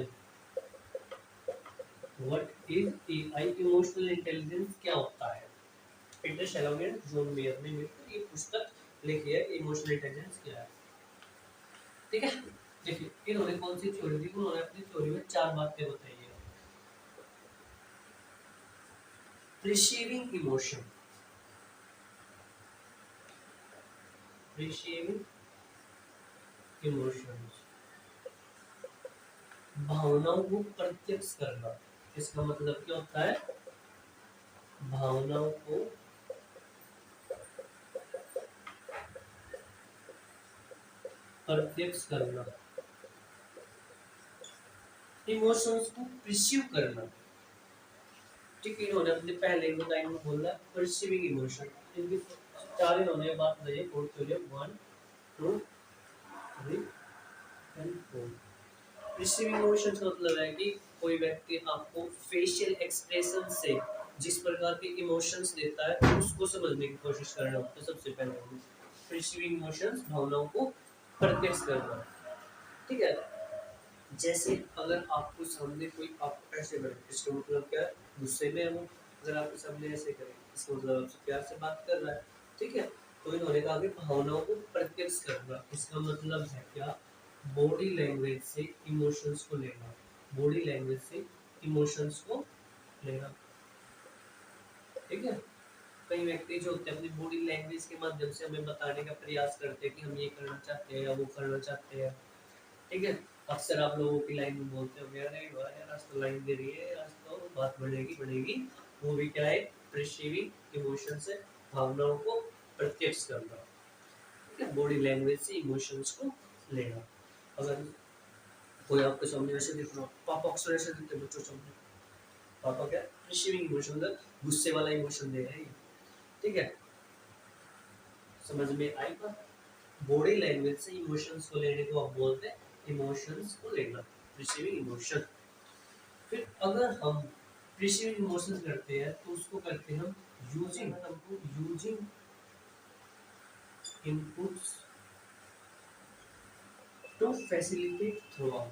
What is AI, emotional intelligence क्या होता है। Peter Salovey and John Mayer ने मिलकर ये पुस्तक लिखी है, इमोशनल इंटेलिजेंस क्या है। ठीक है, देखिए इन्होंने कौन सी थ्योरी दी, उन्होंने अपनी थ्योरी में चार बातें बताई है। रिसीविंग इमोशन, रिसीविंग इमोशंस, भावनाओं को प्रत्यक्ष करना। इसका मतलब क्या होता है? भावनाओं को प्रत्यक्ष करना, इमोशंस को परसीव करना। ठीक है, इन्होंने अपने पहले लाइन में बोला परसीविंग इमोशन। इनकी चार इन्होंने बात बताई, फोर्थ के लिए 1 2 3 एंड 4। रिसीविंग इमोशंस का मतलब है कि कोई व्यक्ति आपको फेशियल एक्सप्रेशन से जिस प्रकार के इमोशंस देता है, उसको समझने की कोशिश करना होता है। सबसे पहले रिसीविंग इमोशंस, भावनाओं को प्रत्यक्ष करना। ठीक है, जैसे अगर आपको सामने कोई आपको ऐसे करे, इसका मतलब क्या है? गुस्से में है वो, अगर आपके सामने ऐसे करे, इसका मतलब आपसे प्यार से बात कर रहा है। ठीक है, तो इन्होंने कहा कि भावनाओं को प्रत्यक्ष करना, इसका मतलब है क्या? बॉडी लैंग्वेज से इमोशंस को लेना, बॉडी लैंग्वेज से इमोशंस को लेना। ठीक है, कई व्यक्ति जो होते हैं अपनी बॉडी लैंग्वेज के माध्यम से हमें बताने का प्रयास करते हैं कि हम ये करना चाहते हैं या वो करना चाहते हैं। ठीक है, अक्सर आप लोगों की लाइन में बोलते हो, अरे वाह यार आज तो लाइन दे रही है, आज तो बात बढ़ेगी बढ़ेगी। वो भी क्या है? रिसीविंग इमोशन से भावनाओं को प्रत्यक्ष करना। ठीक है, बॉडी लैंग्वेज से इमोशंस को लेना। अगर कोई आपके सामने ऐसे दिख रहा हो, पापा अक्सर ऐसे दिखते हैं बच्चों सामने, पापा क्या? रिसीविंग इमोशन, मतलब गुस्से वाला इमोशन दे रहे हैं। ठीक है, समझ में आई बात? बॉडी लैंग्वेज से इमोशंस को लेने को आप बोलते हैं इमोशंस को लेना, रिसीविंग इमोशन। फिर अगर हम रिसीविंग इमोशंस करते हैं तो उसको करते हैं हम using inputs to facilitate throughout.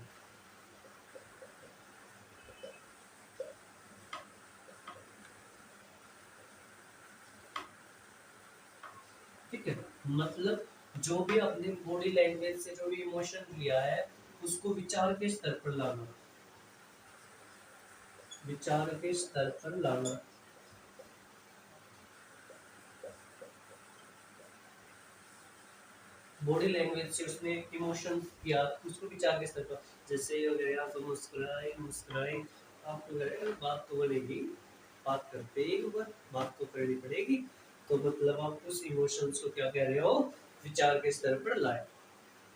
ठीक है, मतलब जो भी अपने बॉडी लैंग्वेज से जो भी इमोशन लिया है उसको विचार के स्तर पर लाना, विचार के स्तर पर लाना। बॉडी लैंग्वेज से उसने इमोशन किया उसको विचार के स्तर पर, जैसे अगर आप तो मुस्कुराए मुस्कुराए, आप अगर बात तो बनेगी, बात करते ही ऊपर बात तो करनी पड़ेगी, तो मतलब आप उस इमोशंस को क्या कह रहे हो, विचार के स्तर पर लाए।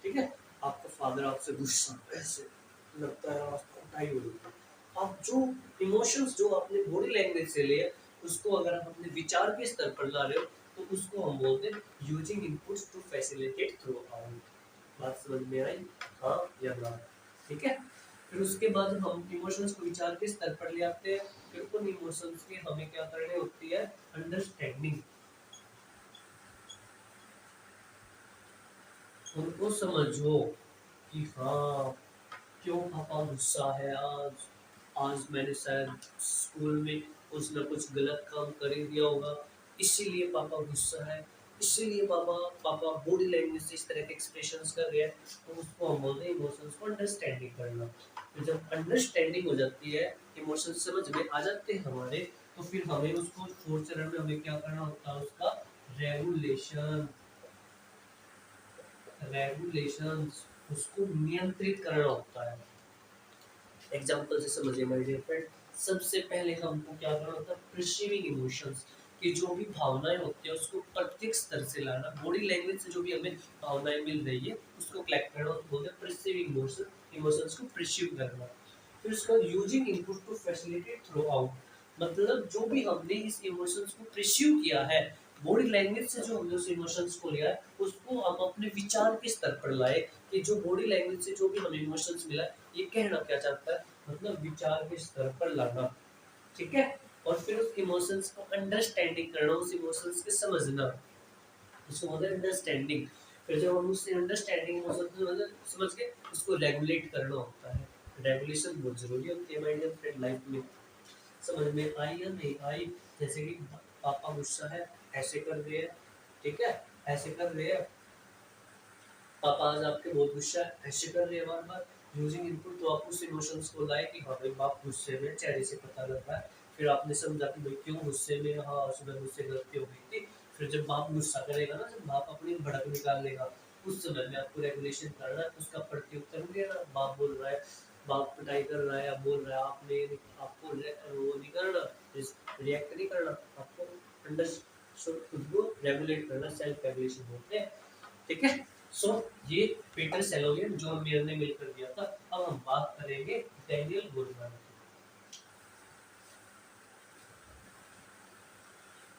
ठीक है, आपका फादर आपसे गुस्सा ऐसे लगता है आपको उठाई हो रही है, आप जो इमोशंस जो अपने बॉडी लैंग्वेज से लिए उसको अगर आप अपने विचार के स्तर पर ला रहे हो तो उसको हम बोलते हैं using inputs to facilitate throughout. बात समझ में आई, हाँ या ना? ठीक है, फिर उसके बाद हम इमोशंस को विचार के स्तर पर ले आते हैं, फिर उन इमोशंस की हमें क्या करनी होती है, अंडरस्टैंडिंग, उनको समझो कि हाँ क्यों पापा गुस्सा है आज, आज मैंने शायद स्कूल में कुछ ना कुछ गलत काम कर ही दिया होगा इसीलिए पापा गुस्सा है, इसीलिए पापा पापा बॉडी लैंग्वेज से इस तरह के एक्सप्रेशंस कर रहे हैं। तो उसको हम बोलते हैं इमोशंस को अंडरस्टैंडिंग करना। तो जब अंडरस्टैंडिंग हो जाती है, इमोशंस समझ में आ जाते हैं हमारे, तो फिर हमें उसको फोर्थ चरण में हमें क्या करना होता है, उसका रेगुलेशन, रेगुलेशंस उसको नियंत्रित करना होता है। एग्जाम्पल से समझिए माय डियर फ्रेंड, सबसे पहले हमको क्या करना होता है, परसीविंग इमोशंस की जो भी भावनाएं होती है उसको प्रत्येक स्तर से लाना, बॉडी लैंग्वेज से जो भी हमें भावनाएं मिल रही है उसको कलेक्ट करना, उसको बोलते हैं परसीविंग इमोशन, इमोशंस को परसीव करना। फिर उसका using input to facilitate throughout, मतलब जो भी हमने इस इमोशंस को परसीव किया है, बॉडी लैंग्वेज से जो हमने उस इमोशंस को लिया है उसको हम अपने विचार के स्तर पर लाए कि जो बॉडी लैंग्वेज से जो भी हमें इमोशंस मिला है ये कहना क्या चाहता है, मतलब विचार के स्तर पर लाना। ठीक है, और फिर उस इमोशंस को अंडरस्टैंडिंग करना, उस इमोशंस को समझना, उसको बोलते हैं अंडरस्टैंडिंग। फिर जब हम उससे अंडरस्टैंडिंग इमोशंस मतलब समझ के उसको रेगुलेट करना होता है। रेगुलेशन बहुत जरूरी होती है हमारी फ्रेंड लाइफ में। समझ में आई या नहीं आई? जैसे कि पापा गुस्सा है, ऐसे कर रहे हैं, ठीक है, ऐसे कर रहे हैं, पापा आज आपके बहुत गुस्सा है, ऐसे कर रहे हैं बार बार, यूजिंग इनपुट, तो आप उस इमोशंस को लाए कि हाँ भाई बाप गुस्से में, चेहरे से पता लग रहा है। फिर आपने समझा कि भाई क्यों गुस्से में, हाँ सुबह मुझसे गलती हो गई थी। फिर जब बाप गुस्सा करेगा ना, जब बाप अपनी भड़क निकालेगा, उस समय में आपको रेगुलेशन करना है, उसका प्रत्युत्तर भी देना। बाप बोल रहा है, बाप पिटाई कर रहा है, आप बोल रहा है, आपने आपको वो नहीं करना, रिएक्ट नहीं करना, आपको अंडर खुद को रेगुलेट करना, सेल्फ रेगुलेशन बोलते हैं। ठीक है, सो ये पीटर सेलोवियन जॉन मेयर ने मिलकर दिया था। अब हम बात करेंगे डैनियल गोलमैन की।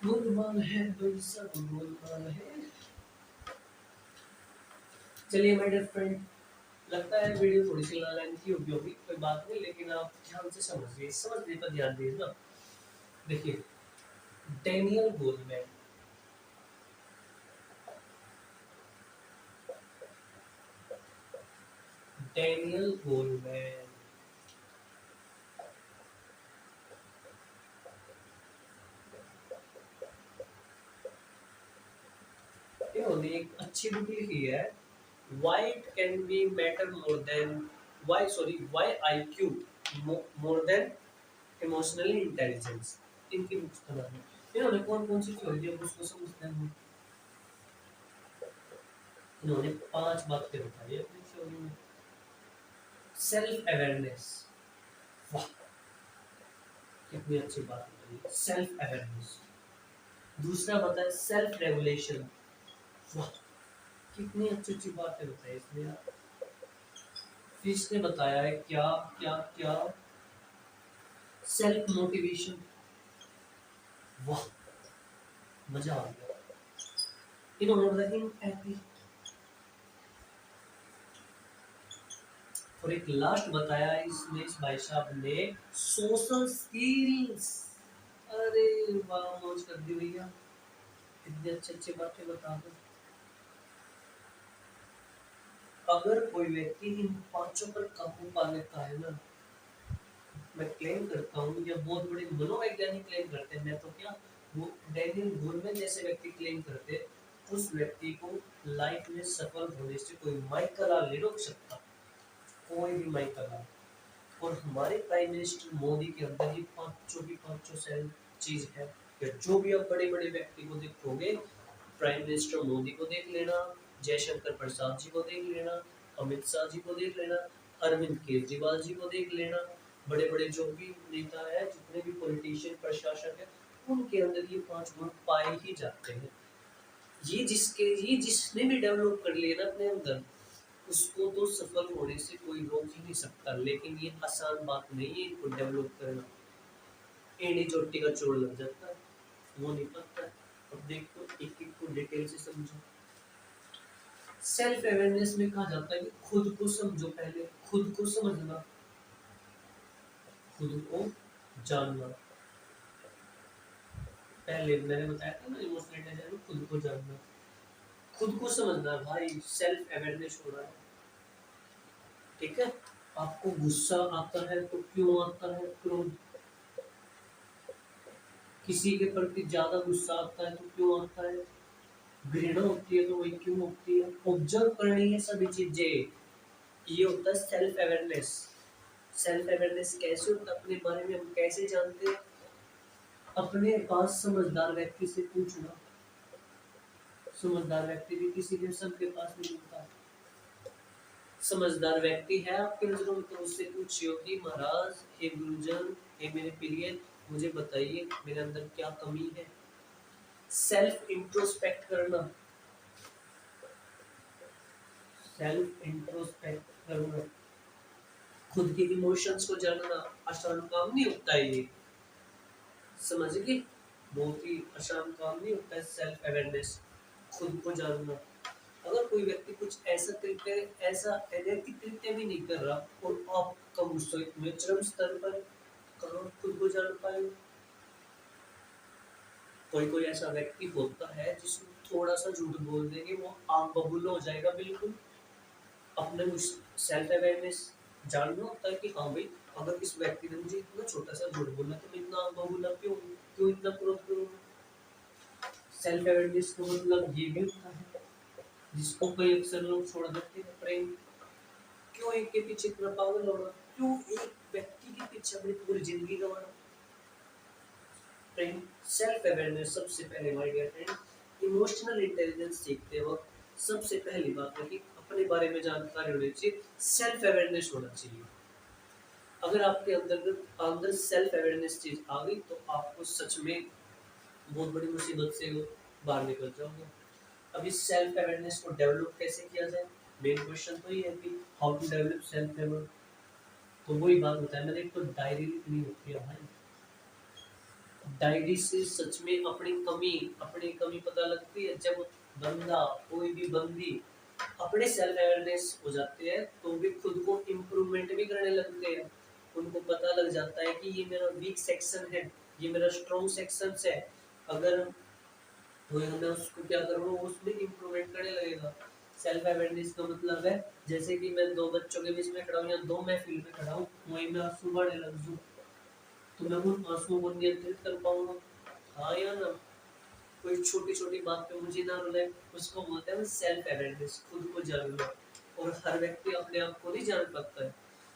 गोलमाल है भाई सब गोलमाल है। चलिए माय डियर फ्रेंड, लगता है वीडियो थोड़ी सी लेंथी होगी, कोई बात नहीं, लेकिन आप ध्यान से समझिए, समझने पर ध्यान दीजिए ना। देखिए, डैनियल गोलमैन, डैनियल गोलमैन इन्होंने एक अच्छी बुक लिखी है, why it can be matter more than why IQ more than emotionally intelligence, इनकी बुक्स का नाम है। इन्होंने कौन कौन सी थ्योरी है उसको समझते हैं। इन्होंने 5 बातें बताई है अपनी थ्योरी में। सेल्फ अवेयरनेस, वाह कितनी अच्छी बात बताई, सेल्फ अवेयरनेस। दूसरा बताया सेल्फ रेगुलेशन, वाह कितनी अच्छी अच्छी बातें बताई इसने यार। फिर इसने बताया है क्या क्या क्या, सेल्फ मोटिवेशन, वाह मजा आ गया। इन्होंने बताया एम्पैथी, और एक लास्ट बताया इसमें इस भाई साहब ने, सोशल स्किल्स। अरे वाह, मौज कर दी भैया, इतनी अच्छी अच्छी बातें बता दो। अगर कोई व्यक्ति इन पांचों पर काबू पा लेता है ना, मैं क्लेम करता हूँ, या बहुत बड़े मनोवैज्ञानिक क्लेम करते हैं, मैं तो क्या, वो डैनियल गोलमैन जैसे व्यक्ति क्लेम करते हैं, उस व्यक्ति को लाइफ में सफल होने से कोई माइकल नहीं रोक सकता, कोई भी माइकल। और हमारे प्राइम मिनिस्टर मोदी के अंदर ये पांचों सेल चीज है। या जो भी आप बड़े बड़े व्यक्ति को देखोगे, प्राइम मिनिस्टर मोदी को देख लेना, जयशंकर प्रसाद जी को देख लेना, अमित शाह जी को देख लेना, अरविंद केजरीवाल जी को देख लेना, बड़े बड़े जो भी नेता है, जितने भी पॉलिटिशियन प्रशासक है, उनके अंदर ये पांच गुण पाए ही जाते हैं। ये जिसने भी डेवलप कर लिया ना अपने अंदर, उसको तो सफल होने से कोई रोक ही नहीं सकता। लेकिन ये आसान बात नहीं है इनको डेवलप करना, एड़ी चोटी का चोट लग जाता है, वो नहीं पता। अब देखो, एक एक को डिटेल से समझो। सेल्फ अवेयरनेस में कहा जाता है कि खुद को समझो, पहले खुद को समझना, खुद को जानना। पहले मैंने बताया था ना, इमोशनल इंटेलिजेंस, खुद को जानना, खुद को समझना भाई, सेल्फ अवेयरनेस हो रहा है। ठीक है, आपको गुस्सा आता है तो क्यों आता है, क्रोध, किसी के प्रति ज्यादा गुस्सा आता है तो क्यों आता है, घृणा होती है तो वही क्यों होती है, ऑब्जर्व करनी है सभी चीजें। ये होता है सेल्फ अवेयरनेस। सेल्फ अवेयरनेस कैसे होता है, अपने बारे में हम कैसे जानते हैं, अपने पास समझदार व्यक्ति से पूछना। समझदार व्यक्ति भी किसी के सबके पास नहीं मिलता। समझदार व्यक्ति है आपके नजरों में तो उससे पूछियो कि महाराज, हे गुरुजन, हे मेरे प्रिय, मुझे बताइए मेरे अंदर क्या कमी है। सेल्फ इंट्रोस्पेक्ट करना, सेल्फ इंट्रोस्पेक्ट करना, खुद के इमोशंस को जानना आसान काम नहीं होता है ये, समझ गए, बहुत ही आसान काम नहीं होता है सेल्फ अवेयरनेस, खुद को जानना। अगर कोई व्यक्ति कुछ ऐसा अनैतिक कृत्य भी नहीं कर रहा और आपका गुस्सा इतने चरम स्तर पर, कहाँ खुद को जान पाए। कोई कोई ऐसा व्यक्ति होता है जिसको थोड़ा सा झूठ बोल देंगे वो आग बबूला हो जाएगा बिल्कुल। अपने सेल्फ अवेयरनेस जानना होता है कि हाँ भाई, अगर इस व्यक्ति ने मुझे इतना छोटा सा झूठ बोला तो मैं इतना आग बबूला क्यों, क्यों इतना क्रोध करूँ। सेल्फ अवेयरनेस का मतलब ये भी होता है, जिसको कई अक्सर लोग छोड़ देते हैं, प्रेम। क्यों एक के पीछे इतना पागल होना, क्यों एक व्यक्ति के पीछे अपनी पूरी जिंदगी गंवाना। फ्रेंड, सेल्फ अवेयरनेस सबसे पहले my dear friend, emotional intelligence सीखते वक्त सबसे पहली बात है कि अपने बारे में जानकारी होनी चाहिए, सेल्फ अवेयरनेस होना चाहिए। अगर आपके अंदर अंदर सेल्फ अवेयरनेस चीज आ गई तो आपको सच में बहुत बड़ी मुसीबत से बाहर निकल जाओगे। अब इस सेल्फ अवेयरनेस को डेवलप कैसे किया जाए, मेन क्वेश्चन तो ये है कि how to develop self awareness. तो वही बात होता है, मैंने एक तो डायरी लिखनी होती है भाई, डायरी से सच में अपनी कमी पता लगती है। जब बंदा, कोई भी बंदी अपने सेल्फ अवेयरनेस हो जाते हैं तो वे खुद को इम्प्रूवमेंट भी करने लगते हैं। उनको पता लग जाता है कि ये मेरा वीक सेक्शन है, ये मेरा स्ट्रॉन्ग सेक्शन है। अगर तो मैं उसको क्या करूँगा, उसमें इम्प्रूवमेंट करने लगेगा। सेल्फ अवेयरनेस का मतलब है, जैसे कि मैं दो बच्चों के बीच में खड़ा हूँ या दो महफिल में खड़ा हूँ, वहीं मैं आंसू बहाने लग जाऊँ तो मैं उन आंसुओं को नियंत्रित कर पाऊंगा, हाँ या ना। कोई छोटी छोटी बात पे मुझे ना रुलाए, उसको बोलते हैं सेल्फ अवेयरनेस, खुद को जानना। और हर व्यक्ति अपने आप को नहीं जान पाता है।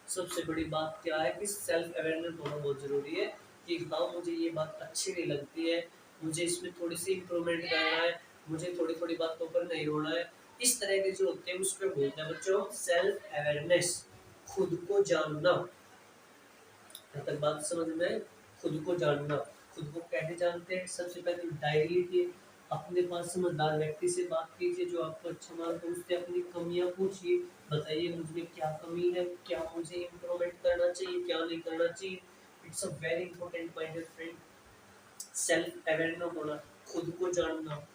सबसे बड़ी बात क्या है कि सेल्फ अवेयरनेस होना बहुत जरूरी है कि हाँ, मुझे ये बात अच्छी नहीं लगती है, मुझे इसमें थोड़ी सी इम्प्रूवमेंट करना है, मुझे थोड़ी थोड़ी बातों पर नहीं रोना है। इस तरह के जो होते हैं उसको बोलते हैं बच्चों सेल्फ अवेयरनेस, खुद को जानना। तक बात समझ में, खुद को जानना। खुद को कैसे जानते हैं, सबसे पहले डायरी लीजिए, अपने पास समझदार व्यक्ति से बात कीजिए जो आपको अच्छा मानते हैं, उससे अपनी कमियां पूछिए, बताइए मुझे क्या कमी है, क्या मुझे इम्प्रूवमेंट करना चाहिए, क्या नहीं करना चाहिए। It's a very important point friend, self awareness होना, खुद को जानना।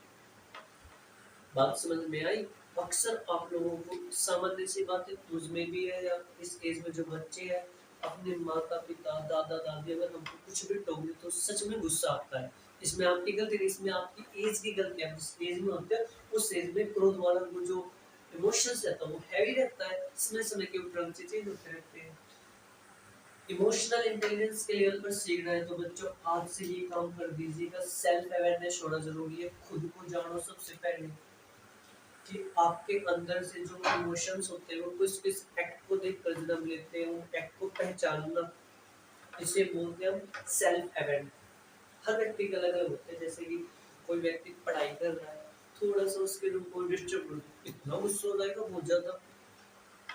बात समझ में आई। अक्सर आप लोगों को सामान्य सी बात है, मुझ में भी है या इस एज में जो बच्चे हैं, अपने माता पिता दादा दादी अगर हमको कुछ भी टोके तो सच में गुस्सा आता है। इसमें आपकी गलती नहीं, इसमें आपकी एज की गलती है। जिस एज में होते हैं उस एज में क्रोध वाला वो जो इमोशंस रहता है वो हैवी रहता है, समय समय के ऊपर चेंज होते रहते हैं। इमोशनल इंटेलिजेंस के लेवल पर सीखना है तो बच्चों आज से ये काम कर दीजिएगा। सेल्फ अवेयरनेस होना जरूरी है, खुद को जानो सबसे पहले कि आपके अंदर से जो इमोशंस होते हैं वो किस एक्ट को देखकर जन्म लेते हैं, उन एक्ट को पहचानना, इसे बोलते हैं हम सेल्फ अवेयर। हर व्यक्ति का अलग अलग होता है। जैसे कि कोई व्यक्ति पढ़ाई कर रहा है, थोड़ा सा उसके रूप को डिस्टर्ब, इतना गुस्सा हो जाएगा बहुत ज्यादा।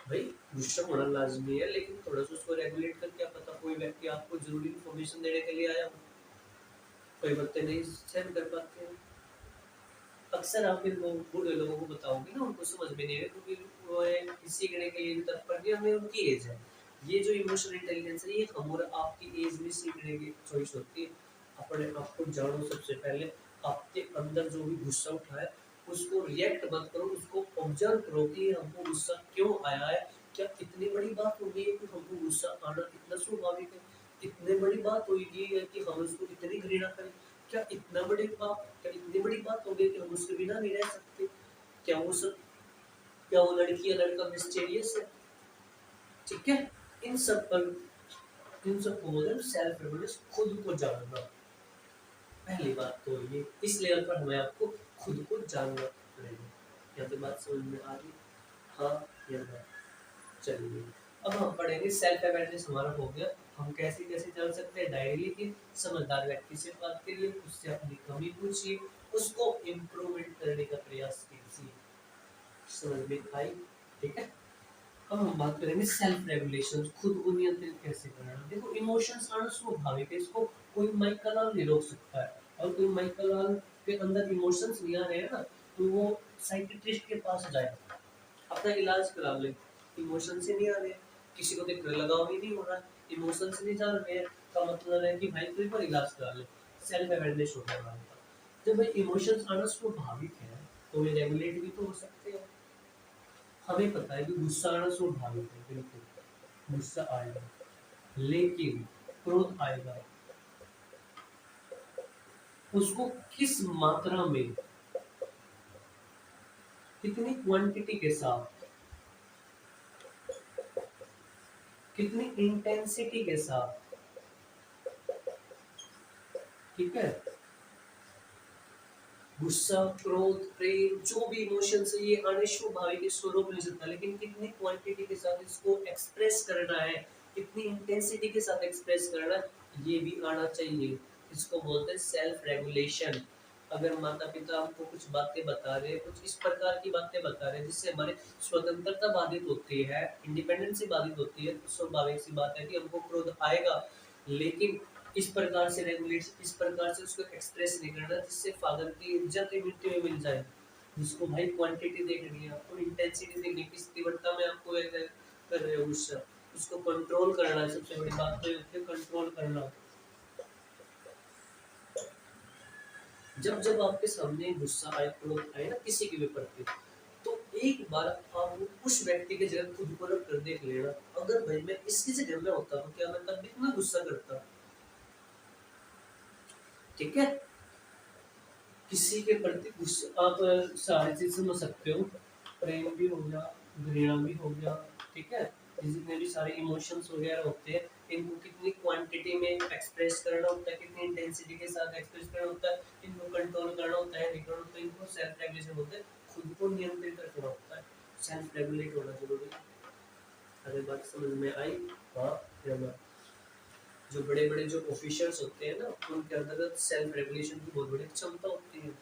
भाई गुस्सा होना लाजमी है, लेकिन थोड़ा सा उसको रेगुलेट करके, क्या पता कोई व्यक्ति आपको जरूरी इन्फॉर्मेशन देने के लिए आया हो, कोई बच्चे नहीं सहन कर पाते हैं। अक्सर आप इन बूढ़े लोगों को बताओगे ना, उनको समझ में नहीं है क्योंकि वो सीखने के लिए भी तत्पर नहीं, हमें उनकी एज है। ये जो इमोशनल इंटेलिजेंस है ये हम और आपकी एज में सीखने की चॉइस होती है। अपने आप को जानो सबसे पहले, आपके अंदर जो भी गुस्सा उठा है उसको रिएक्ट मत करो, उसको ऑब्जर्व करो कि हमको गुस्सा क्यों आया है। क्या इतनी बड़ी बात होगी कि हमको गुस्सा आना इतना स्वाभाविक है? इतनी बड़ी बात होगी कि हम उसको इतनी घृणा करें? क्या इतनी बड़ी बात हो गई कि हम उसके बिना नहीं रह सकते? क्या वो लड़की या लड़का मिस्टीरियस है? ठीक है। इन सब पर इन सब को बोलते हैं सेल्फ अवेयरनेस, खुद को जानना। पहली बात तो ये, इस लेवल पर हमें आपको खुद को जानना पड़ेगा। यहाँ पे बात समझ में आ रही? हाँ या ना? चलिए अब हम पढ़ेंगे सेल्फ अवेयरनेस हमारा हो गया। हम कैसे कैसे जान सकते हैं? डायरी लिखिए, समझदार व्यक्ति से बात करिए, उससे अपनी कमी पूछिए, उसको इम्प्रूवमेंट करने का प्रयास कीजिए। समझ में आई? ठीक है। अब हम बात करेंगे सेल्फ रेगुलेशन, खुद को नियंत्रित कैसे करना। देखो इमोशंस आना स्वाभाविक है, इसको कोई माइकल लाल नहीं रोक सकता है। और कोई माइकल लाल के अंदर इमोशंस नहीं आ रहे हैं ना, तो वो साइकियाट्रिस्ट के पास जाए, अपना इलाज करा ले। इमोशन से नहीं आ रहे, किसी को देखकर लगाव ही नहीं हो रहा, इमोशन से नहीं जान रहे हैं, का मतलब है कि भाई कोई पर इलाज करा ले। सेल्फ अवेयरनेस हो गया हमारे पास। जब भाई इमोशंस आना स्वाभाविक है तो वे रेगुलेट भी तो हो सकते हैं। हमें पता है कि गुस्सा आना स्वाभाविक है, बिल्कुल गुस्सा आएगा, लेकिन क्रोध आएगा, उसको किस मात्रा में, कितनी क्वांटिटी के साथ, कितनी इंटेंसिटी के साथ, ठीक है। गुस्सा क्रोध प्रेम जो भी इमोशंस है ये आने स्वाभाविक, इसको रोक नहीं सकता, लेकिन कितनी क्वांटिटी के साथ इसको एक्सप्रेस करना है, कितनी इंटेंसिटी के साथ एक्सप्रेस करना है, ये भी आना चाहिए। इसको बोलते हैं सेल्फ रेगुलेशन। अगर माता पिता हमको कुछ बातें बता रहे हैं, कुछ इस प्रकार की बातें बता रहे हैं जिससे हमारे स्वतंत्रता बाधित होती है, इंडिपेंडेंस बाधित होती है, तो स्वाभाविक सी बात है कि हमको क्रोध आएगा। लेकिन इस प्रकार से रेगुलेट, इस प्रकार से उसको एक्सप्रेस नहीं करना जिससे फादर की इज्जत मिट्टी में मिल जाए। जिसको भाई क्वांटिटी देखनी है, आपको इंटेंसिटी देखनी है, किस तीव्रता में आपको कर रहे हो गुस्सा, उसको कंट्रोल करना है। सबसे बड़ी बात तो ये कंट्रोल करना। जब जब आपके सामने गुस्सा आए, क्रोध आए ना किसी के भी प्रति, तो एक बार आप उस व्यक्ति की जगह खुद को रख कर देख लेना, अगर भाई मैं इसकी जगह में होता तो क्या मैं तब भी इतना गुस्सा करता? ठीक है। किसी के प्रति गुस्सा आप सारी चीज समझ सकते हो, प्रेम भी हो गया, घृणा भी हो गया, ठीक है। जितने भी सारे इमोशंस वगैरह होते हैं, इनको कितनी क्वांटिटी में एक्सप्रेस करना होता है, कितनी इंटेंसिटी के साथ एक्सप्रेस करना होता है, इनको कंट्रोल करना होता है, नहीं करना होता है, इनको सेल्फ रेगुलेशन बोलते हैं। खुद को नियंत्रित रखना होता है, सेल्फ रेगुलेट होना जरूरी है। अगर बात समझ में आई? हाँ या ना? जो बड़े बड़े जो ऑफिशियल्स होते हैं ना, उनके अंतर्गत सेल्फ रेगुलेशन की बहुत बड़ी क्षमता होती है।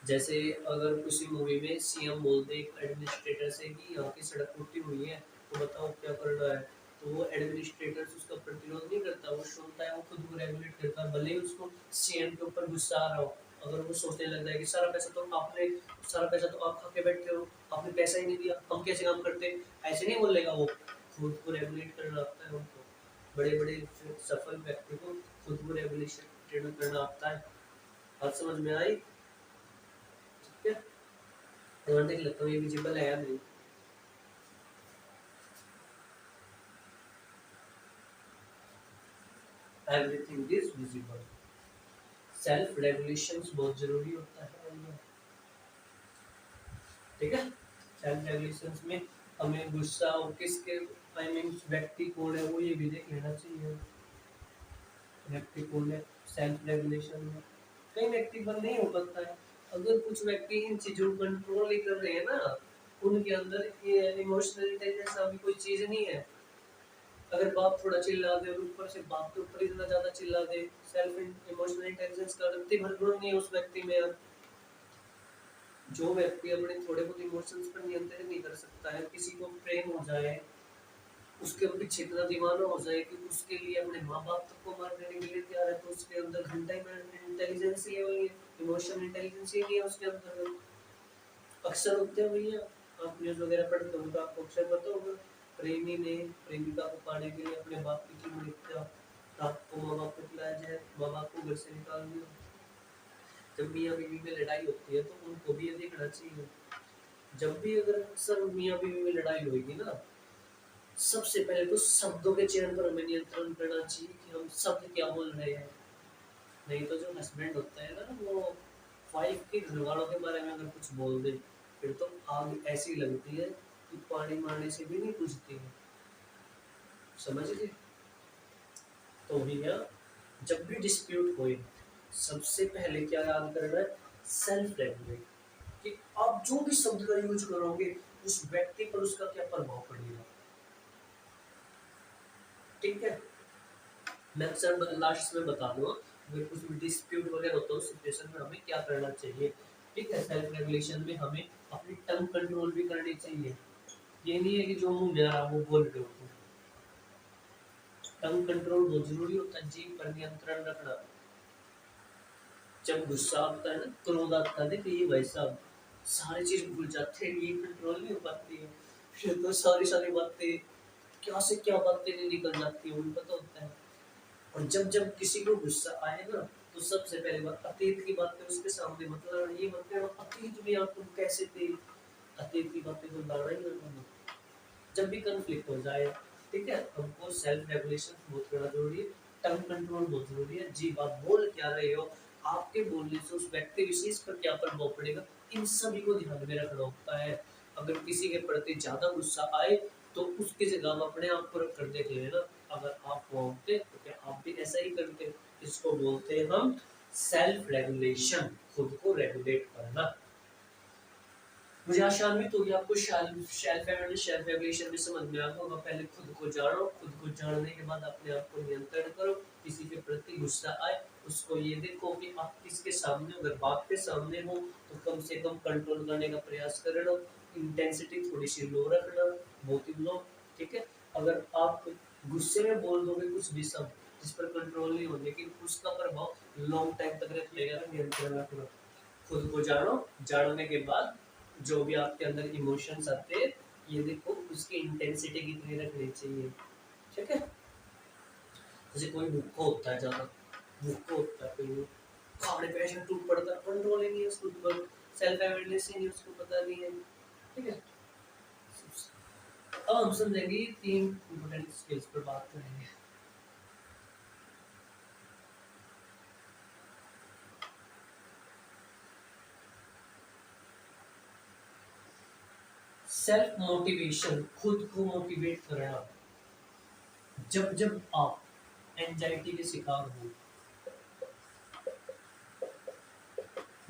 जैसे अगर किसी मूवी में सीएम बोलते एक एडमिनिस्ट्रेटर से कि यहाँ की सड़क टूटी हुई है तो बताओ क्या करना है, तो वो एडमिनिस्ट्रेटर उसका प्रतिरोध नहीं करता, वो सुनता है, वो खुद को रेगुलेट करता है, भले ही उसको सीएम के ऊपर गुस्सा आ रहा हो। अगर वो सोचने लग जाए कि सारा पैसा तो आप खा के बैठे हो, आपने पैसा ही नहीं दिया, हम कैसे काम करते, ऐसे नहीं बोलेगा वो। खुद को रेगुलेट करना आता है उनको। बड़े बड़े सफल व्यक्ति को खुद को रेगुलेशन करना आता है। बात समझ में आई? ठीक है। और देख लेता हूँ ये विजिबल है या नहीं। Everything is visible. Self regulation बहुत जरूरी होता है, ठीक है। सेल्फ रेगुलेशन में हमें गुस्सा और किसके आई मीन व्यक्ति कौन है वो ये भी देख लेना चाहिए। व्यक्ति कौन है सेल्फ रेगुलेशन में, कई व्यक्ति बंद नहीं हो पाता है। अगर कुछ व्यक्ति इन चीजों को कंट्रोल नहीं कर रहे हैं ना, उनके अंदर ये इमोशनल इंटेलिजेंस अभी कोई चीज नहीं है। अगर बाप थोड़ा चिल्ला दे और ऊपर से बाप के ऊपर इतना ज्यादा चिल्ला दे, सेल्फ इमोशनल इंटेलिजेंस का रत्ती भर गुण नहीं है उस व्यक्ति में। अब जो व्यक्ति अपने थोड़े बहुत इमोशंस पर नियंत्रण नहीं कर सकता है, किसी को प्रेम हो जाए, उसके पीछे इतना दीवाना हो जाए कि उसके लिए अपने माँ बाप तक को मार देने के लिए तैयार है, तो उसके अंदर घंटा इंटेलिजेंस लेवल नहीं, इमोशनल इंटेलिजेंस ही नहीं है उसके अंदर। अक्सर होते हैं भैया, आप न्यूज वगैरह पढ़ते हो तो आपको अक्सर पता होगा, प्रेमी ने प्रेमिका को पाने के लिए अपने बाप की मृत्यु, रात को माँ बाप को खिलाया जाए, माँ बाप को घर से निकाल दिया। जब मियाँ बीवी में लड़ाई होती है तो उनको भी ये देखना चाहिए। जब भी अगर अक्सर मियाँ बीवी में लड़ाई होगी ना, सबसे पहले तो शब्दों के चयन पर हमें नियंत्रण करना चाहिए कि हम शब्द क्या बोल रहे हैं। नहीं तो जो हस्बैंड होता है ना, वो वाइफ के घर वालों के बारे में अगर कुछ बोल दे, फिर तो आग ऐसी लगती है कि पानी मारने से भी नहीं बुझती है, समझ लीजिए। तो भैया जब भी डिस्प्यूट होए, सबसे पहले क्या याद करना है, सेल्फ रेगुलेट, कि आप जो भी शब्द का यूज करोगे उस व्यक्ति पर उसका क्या प्रभाव पड़ेगा, ठीक है। मैं अक्सर लास्ट में बता दूंगा, अगर कुछ डिस्प्यूट वगैरह होता है उस सिचुएशन में हमें क्या करना चाहिए, ठीक है। सेल्फ रेगुलेशन में हमें अपनी टंग कंट्रोल भी करनी चाहिए। ये नहीं है कि जो मुंह में आ रहा वो बोल रहे हो। टंग कंट्रोल बहुत जरूरी होता है, जीभ पर नियंत्रण रखना। जब गुस्सा आता है ना, क्रोध आता है, देखिए ये भाई साहब सारी चीज भूल जाते हैं, ये कंट्रोल नहीं हो पाती है, फिर तो सारी सारी बातें क्या से क्या बातें नहीं निकल जाती है, उनको पता होता है। और जब जब किसी को गुस्सा आए ना, तो सबसे पहले बात अतीत की बातें उसके सामने, मतलब ये मत कहना अतीत में आप तुम कैसे थे, अतीत की बातें तो लाना ही ना। जब भी कंफ्लिक्ट हो जाए, ठीक है, हमको सेल्फ रेगुलेशन बहुत करना जरूरी है, टंग कंट्रोल बहुत जरूरी है। जी आप बोल क्या रहे हो, आपके बोलने से उस व्यक्ति विशेष पर क्या प्रभाव पड़ेगा, इन सभी को ध्यान में रखना होता है। अगर किसी के प्रति ज्यादा गुस्सा आए तो उसकी जगह आप अपने आप को रख कर देख लेना, अगर आप बोलते तो क्या आप भी ऐसा ही करते। इसको बोलते हैं हम सेल्फ रेगुलेशन, खुद को रेगुलेट करना। मुझे आशा उम्मीद होगी आपको शेल्फ रेगुलेशन भी समझ में आता होगा। पहले खुद को जानो, खुद को जानने के बाद अपने आप को नियंत्रण करो। किसी के प्रति गुस्सा आए उसको ये देखो कि आप किसके सामने, अगर बाप के सामने हो तो कम से कम कंट्रोल करने का प्रयास करना, इंटेंसिटी थोड़ी सी लो रखना, बहुत ही लो, ठीक है। अगर आप गुस्से में बोल दोगे कुछ भी शब्द जिस पर कंट्रोल नहीं हो, लेकिन उसका प्रभाव लॉन्ग टाइम तक रखेगा, नियंत्रण रखना। खुद को जानो, जानने के बाद जो भी आपके अंदर इमोशंस आते हैं, ये देखो उसकी इंटेंसिटी कितनी रखनी चाहिए, ठीक है। जैसे कोई भूखा होता है ज्यादा, भूखा होता है कोई, खाने पे ऐसे टूट पड़ता है, कंट्रोल ही नहीं है उसको ऊपर, सेल्फ अवेयरनेस ही नहीं, उसको पता नहीं है, ठीक है। अब हम समझेंगे तीन इंपॉर्टेंट स्किल्स पर बात करेंगे। सेल्फ मोटिवेशन, खुद को मोटिवेट करना। जब जब आप एंजाइटी के शिकार हो,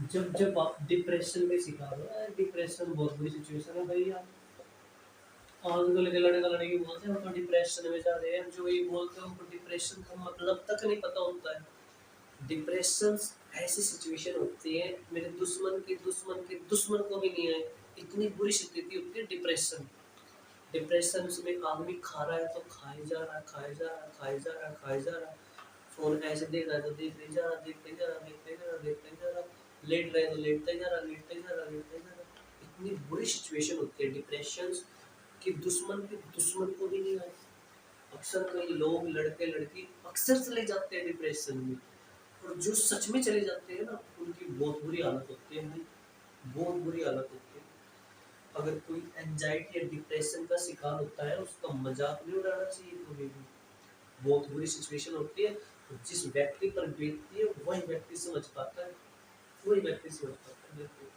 जब जब आप डिप्रेशन के शिकार हो, डिप्रेशन बहुत बुरी सिचुएशन है भैया। आजकल के लड़के लड़के की बोलते हैं हम तो डिप्रेशन में जा रहे हैं, जो ये बोलते हैं उनको डिप्रेशन का मतलब तक नहीं पता होता है। डिप्रेशन ऐसी सिचुएशन होती है, मेरे दुश्मन के दुश्मन के दुश्मन को भी नहीं है, इतनी बुरी स्थिति होती है डिप्रेशन। डिप्रेशन में आदमी खा रहा है तो खाए जा रहा, खाए जा रहा, खाए जा रहा, खाए जा रहा, फोन ऐसे देख रहा है तो देखते जा रहा, देखते जा रहा, देखते जा रहा, देखते जा रहा, लेट रहे तो लेटते जा रहा, लेटते जा रहा, लेटते जा रहा। इतनी बुरी सिचुएशन होती है डिप्रेशन कि दुश्मन के दुश्मन को भी नहीं आए। अक्सर कई लोग लड़के लड़की अक्सर चले जाते हैं डिप्रेशन में, और जो सच में चले जाते हैं ना, उनकी बहुत बुरी हालत होती है, बहुत बुरी हालत होती है। अगर कोई एंजाइटी या डिप्रेशन का शिकार होता है उसका मजाक नहीं उड़ाना चाहिए कभी भी। बहुत बुरी सिचुएशन होती है, तो जिस व्यक्ति पर बीतती है वही व्यक्ति समझ पाता है, वही व्यक्ति समझ पाता है बिल्कुल।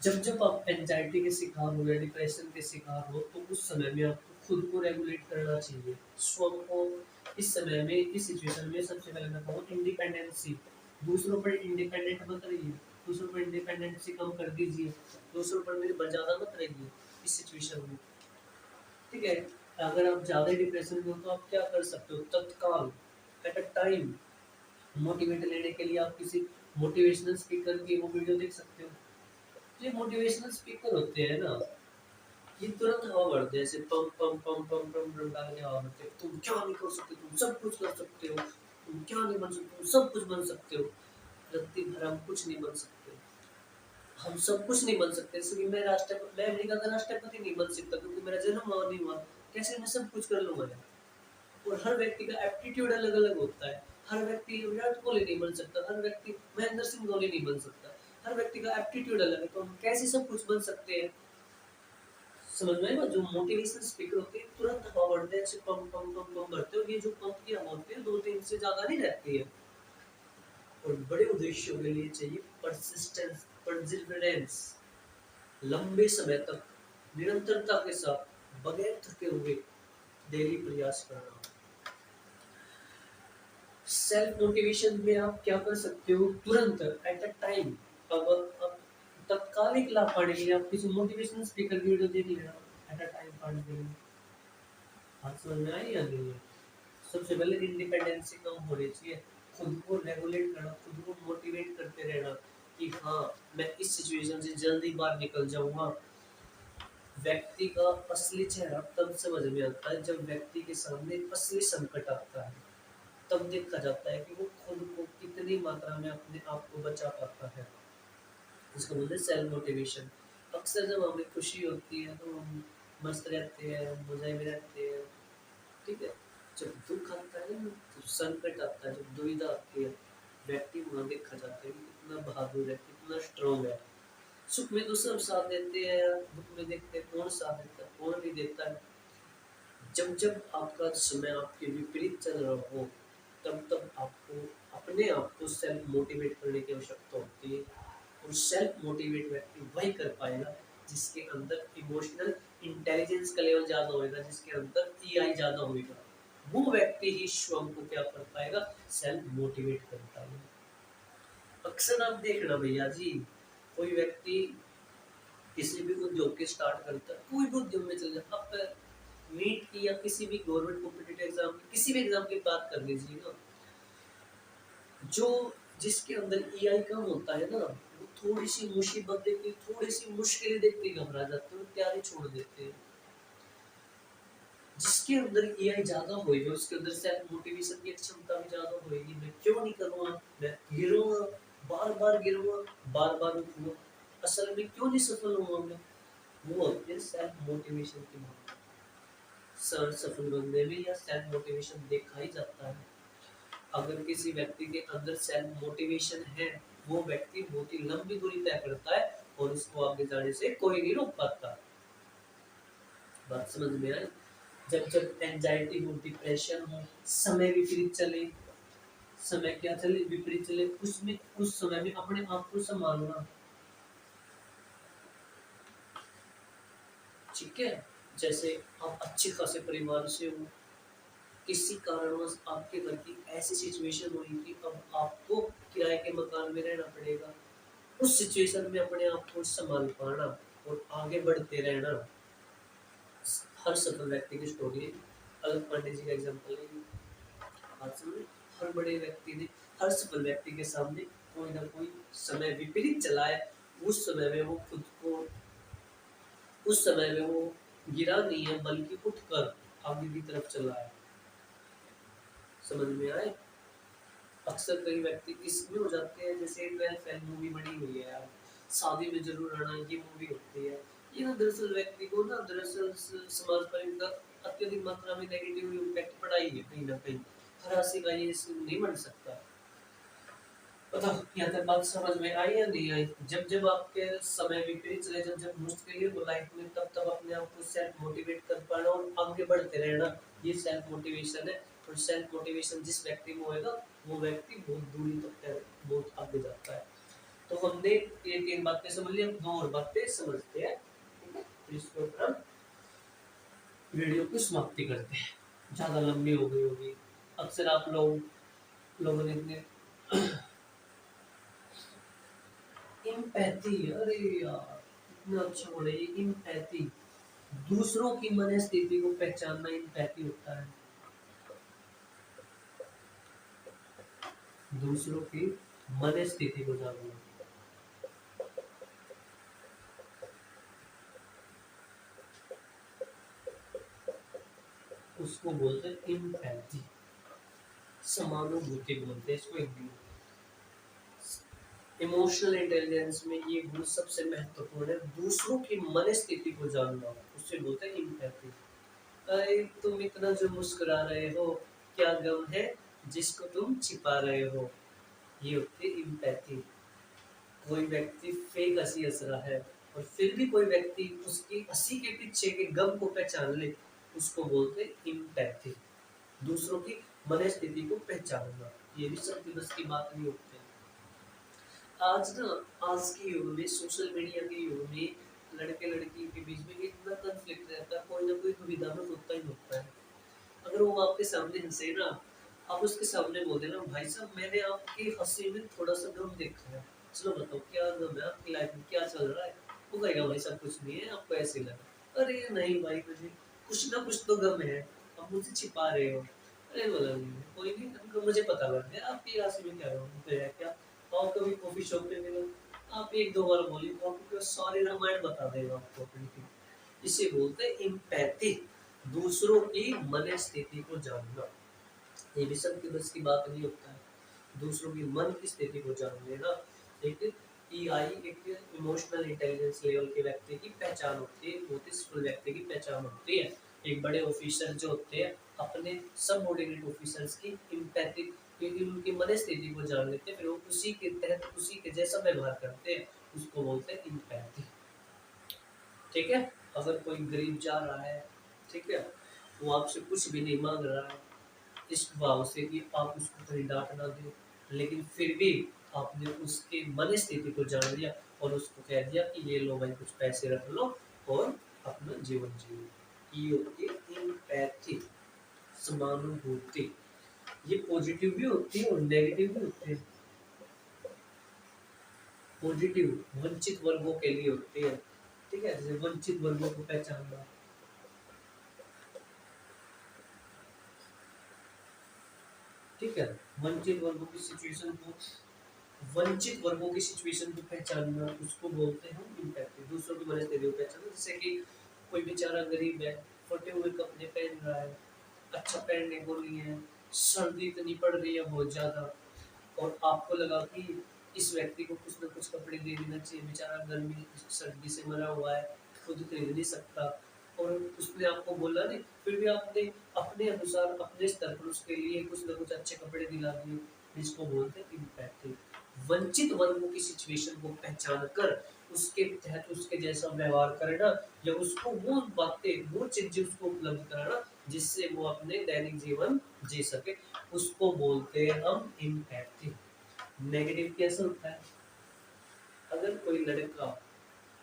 जब जब आप एंजाइटी के शिकार हो या डिप्रेशन के शिकार हो तो उस समय में आपको खुद को रेगुलेट करना चाहिए, स्वयं को। इस समय में, इस सिचुएशन में सबसे पहले मैं कहूँ इंडिपेंडेंसी। दूसरों पर इंडिपेंडेंट मत रहिए, दूसरों पर इंडिपेंडेंसी कम कर दीजिए, दूसरों पर मेरे पर ज़्यादा मत रहिए इस सिचुएशन में, ठीक है। अगर आप ज़्यादा डिप्रेशन में हो तो आप क्या कर सकते हो, तत्काल, एट अ टाइम, मोटिवेट लेने के लिए आप किसी मोटिवेशनल स्पीकर की वो वीडियो देख सकते हो। ये मोटिवेशनल स्पीकर होते हैं ना, ये तुरंत हवा भरते हैं, ऐसे पम पम पम पम पम पम डाल के हवा भरते हैं। तुम क्या नहीं कर सकते, तुम सब कुछ कर सकते हो, तुम क्या नहीं बन सकते, तुम सब कुछ बन सकते हो। रत्ती भर हम कुछ नहीं बन सकते, हम सब कुछ नहीं बन सकते। इसलिए मैं अमेरिका का राष्ट्रपति नहीं बन सकता क्योंकि मेरा जन्म वहाँ नहीं हुआ। कैसे मैं सब कुछ कर लूंगा यार। और हर व्यक्ति का एप्टीट्यूड अलग अलग होता है। हर व्यक्ति विराट कोहली नहीं बन सकता, हर व्यक्ति महेंद्र सिंह धोनी नहीं बन सकता। हर व्यक्ति का एप्टीट्यूड अलग है, तो हम कैसे सब कुछ बन सकते हैं। समझ में आएगा। जो मोटिवेशनल स्पीकर होते हैं तुरंत हवा भरते हैं, ऐसे पम पम पम पम भरते हैं, और ये जो पंप की हवा होती है 2-3 से ज्यादा नहीं रहती है। और बड़े उद्देश्यों के लिए चाहिए परसिस्टेंस, परसिवरेंस, लंबे समय तक निरंतरता के साथ बगैर थके हुए डेली प्रयास करना। सेल्फ मोटिवेशन में आप क्या कर सकते हो, तुरंत एट अ टाइम। अब तत्कालिक लाभ पाने के लिए आप किसी मोटिवेशनल स्पीकर की वीडियो देख लेना एट अ टाइम पाने के लिए। बात समझ में आई या नहीं है। सबसे पहले इंडिपेंडेंसी कम होनी चाहिए, खुद को रेगुलेट करना, खुद को मोटिवेट करते रहना कि हाँ मैं इस सिचुएशन से जल्दी बाहर निकल जाऊंगा। व्यक्ति का असली चेहरा तब समझ में आता है जब व्यक्ति के सामने असली संकट आता है, तब देखा जाता है कि वो खुद को कितनी मात्रा में अपने आप को बचा पाता है। इसको बोलते हैं सेल्फ मोटिवेशन। अक्सर जब हमें खुशी होती है तो हम मस्त रहते हैं, मजे में रहते हैं, ठीक है। जब दुख आता है ना, जब संकट आता है, जब दुविधा आती है, व्यक्ति वहाँ देखा जाता है कि कितना बहादुर है, कितना स्ट्रॉन्ग है। सुख में तो सब साथ देते हैं, दुख में देखते हैं कौन साथ देता है कौन नहीं देता है। जब जब आपका समय आपके विपरीत चल रहा हो तब तब आपको अपने आप को सेल्फ मोटिवेट करने की आवश्यकता होती है। और सेल्फ मोटिवेट व्यक्ति वही कर पाएगा जिसके अंदर इमोशनल इंटेलिजेंस का लेवल ज़्यादा होगा, जिसके अंदर ईआई ज़्यादा होगा। वो व्यक्ति ही स्वयं को क्या कर पाएगा, सेल्फ मोटिवेट कर पाएगा। अक्सर आप देखना भैया जी, कोई व्यक्ति किसी भी उद्योग के स्टार्ट करता है, कोई भी उद्योग में चल जाए, अब नीट की या किसी भी गवर्नमेंट कॉम्पिटिटिव एग्जाम की, किसी भी एग्जाम की बात कर लीजिए ना, जो जिसके अंदर ईआई कम होता है ना, वो थोड़ी सी मुसीबत देखती, थोड़ी सी मुश्किलें देखते घबरा जाते हैं, तैयारी छोड़ देते हैं। जिसके अंदर ईआई ज्यादा होएगा उसके अंदर सेल्फ मोटिवेशन की क्षमता भी ज्यादा होएगी। मैं क्यों नहीं करूँगा, मैं गिरूंगा, बार बार गिरूंगा, बार बार उठूंगा, असल में क्यों नहीं सफल होऊंगा मैं। वो होती है सेल्फ मोटिवेशन की बात। सर सफल बंदे में या सेल्फ मोटिवेशन देखा ही जाता है। अगर किसी व्यक्ति के अंदर सेल्फ मोटिवेशन है, वो व्यक्ति बहुत ही लंबी दूरी तय करता है और उसको आगे जाने से कोई नहीं रोक पाता। बात समझ में आई। जब जब एंजाइटी हो, डिप्रेशन हो, समय विपरीत चले, समय क्या चले, विपरीत चले, उसमें उस समय में अपने आप को संभालना, ठीक है। जैसे आप अच्छे खासे परिवार से हो, किसी कारणवश आपके घर की ऐसी सिचुएशन हुई कि अब आपको किराए के मकान में रहना पड़ेगा। उस सिचुएशन में अपने आप को संभाल पाना और आगे बढ़ते रहना, हर सफल व्यक्ति की स्टोरी है। अलग पांडे जी का एग्जाम्पल है। बात समझे। हर बड़े व्यक्ति ने, हर सफल व्यक्ति के सामने कोई ना कोई समय विपरीत चला है। उस समय में वो खुद को, उस समय में वो गिरा नहीं है बल्कि उठकर आगे की तरफ चला है। समझ में आए। अक्सर कई व्यक्ति इसमें हो जाते हैं, जैसे 12 फेल मूवी बनी हुई है यार, शादी में जरूर आना, ये मूवी होती है। ये ना दरअसल व्यक्ति को ना, दरअसल समाज पर इनका अत्यधिक मात्रा में नेगेटिव इम्पैक्ट पड़ा ही है कहीं ना कहीं। हर हास्य का ये नहीं बन सकता। पता यहाँ तक बात समझ में आई या नहीं आई? जब जब आपके समय विपरीत चले, जब जब मुश्किलें हो लाइफ में, तब तब अपने आप को सेल्फ मोटिवेट कर पाना और आगे बढ़ते रहना, ये सेल्फ मोटिवेशन है। और सेल्फ मोटिवेशन जिस व्यक्ति में होएगा, वो व्यक्ति बहुत दूरी तक बहुत आगे जाता है। तो हमने ये 3 बातें समझ ली, अब 2 और बातें समझते हैं। ठीक है, तो इसके ऊपर हम वीडियो की समाप्ति करते हैं, ज़्यादा लंबी हो गई होगी। अक्सर आप लोगों ने इतने इम्पैथी, अरे यार इतना अच्छा बोले ये इम्पैथी, दूसरों की मनस्थिति को पहचानना इम्पैथी होता है। दूसरों की मनस्थिति को जानना, उसको बोलते हैं इम्पैथी, समानुभूति बोलते हैं इसको हिंदी में। इमोशनल इंटेलिजेंस में ये गुण सबसे महत्वपूर्ण है, दूसरों की मनस्थिति को जानना, उससे बोलते हैं इम्पैथी। अरे तुम इतना जो मुस्कुरा रहे हो, क्या गम है जिसको तुम छिपा रहे हो, ये होती है इम्पैथी। कोई व्यक्ति फेक हंसी हंस रहा है और फिर भी कोई व्यक्ति उसकी हंसी के पीछे के गम को पहचान ले, उसको बोलते हैं इम्पैथी। दूसरों की मनस्थिति को पहचानना, ये भी सबके बस की बात नहीं होती। आज ना, आज के युग में, सोशल मीडिया के युग में लड़के लड़की के बीच में इतना कन्फ्लिक्ट रहता है, कोई ना कोई दुविधा में होता ही होता है। अगर वो आपके सामने हंसे ना, आप उसके सामने बोल देना, भाई साहब मैंने आपकी हंसी में थोड़ा सा गम देखा है, चलो बताओ क्या गम है आपकी लाइफ में, क्या चल रहा है? वो कहेगा भाई साहब कुछ नहीं है, आपको ऐसे लगा। अरे नहीं भाई, मुझे कुछ ना कुछ तो गम है, आप मुझसे छिपा रहे हो। अरे बोला नहीं कोई नहीं, हमको मुझे पता लग गया आपकी राशि में क्या है क्या। और कभी कॉफी शॉप पे मिलो, आप एक दो बार बोली तो आपको सारी रामायण बता देगा आपको अपनी की। इसे बोलते हैं इम्पैथी, दूसरों की मनस्थिति को जानना। ये भी सबके बस की बात नहीं होता है, दूसरों की मन की स्थिति को जान लेना एक ईआई, एक इमोशनल इंटेलिजेंस लेवल के व्यक्ति की पहचान होती है, नोटिसफुल व्यक्ति की पहचान होती है। एक बड़े ऑफिसर जो होते हैं, अपने सबऑर्डिनेट ऑफिसर्स की इम्पैथी, क्योंकि उनकी मनस्थिति को जान लेते हैं, फिर वो उसी के तहत उसी के जैसा व्यवहार करते हैं, उसको बोलते हैं इम्पैथी। ठीक है, अगर कोई गरीब जा रहा है, ठीक है, वो आपसे कुछ भी नहीं मांग रहा है, इस भाव से कि आप उसको कहीं डांट ना दें, लेकिन फिर भी आपने उसके मनस्थिति को जान लिया और उसको कह दिया कि ये लो भाई कुछ पैसे रख लो और अपना जीवन जियो, ये होती है एम्पैथी, समानुभूति। ये पॉजिटिव भी होती है और नेगेटिव भी होती है। पॉजिटिव वंचित वर्गों के लिए होती है, ठीक है, जैसे वंचित वर्गों को पहचानना, ठीक है, वंचित वर्गों की सिचुएशन को, वंचित वर्गों की सिचुएशन को पहचानना, उसको बोलते हैं इम्पैथी, दूसरों की मनस्थिति को पहचानना। जैसे कि कोई बेचारा गरीब है, फटे हुए कपड़े पहन रहा है, अच्छा पहनने को नहीं है, सर्दी इतनी पड़ रही है बहुत ज्यादा, और आपको लगा कि इस व्यक्ति को कुछ ना कुछ कपड़े दे देना चाहिए, बेचारा गर्मी सर्दी से मरा हुआ है, खुद खरीद नहीं सकता, और उसने आपको बोला नहीं, फिर भी आपने अपने अनुसार अपने स्तर पर उसके लिए कुछ ना कुछ अच्छे कपड़े दिला दिए, इसको बोलते हैं इम्पैथी। वंचित वर्गों की सिचुएशन को पहचान कर उसके तहत उसके जैसा व्यवहार करना, या उसको वो बातें, वो चीजें उसको उपलब्ध कराना जिससे वो अपने दैनिक जीवन जी सके, उसको बोलते हैं हम इम्पैथी। नेगेटिव कैसे होता है? अगर कोई लड़का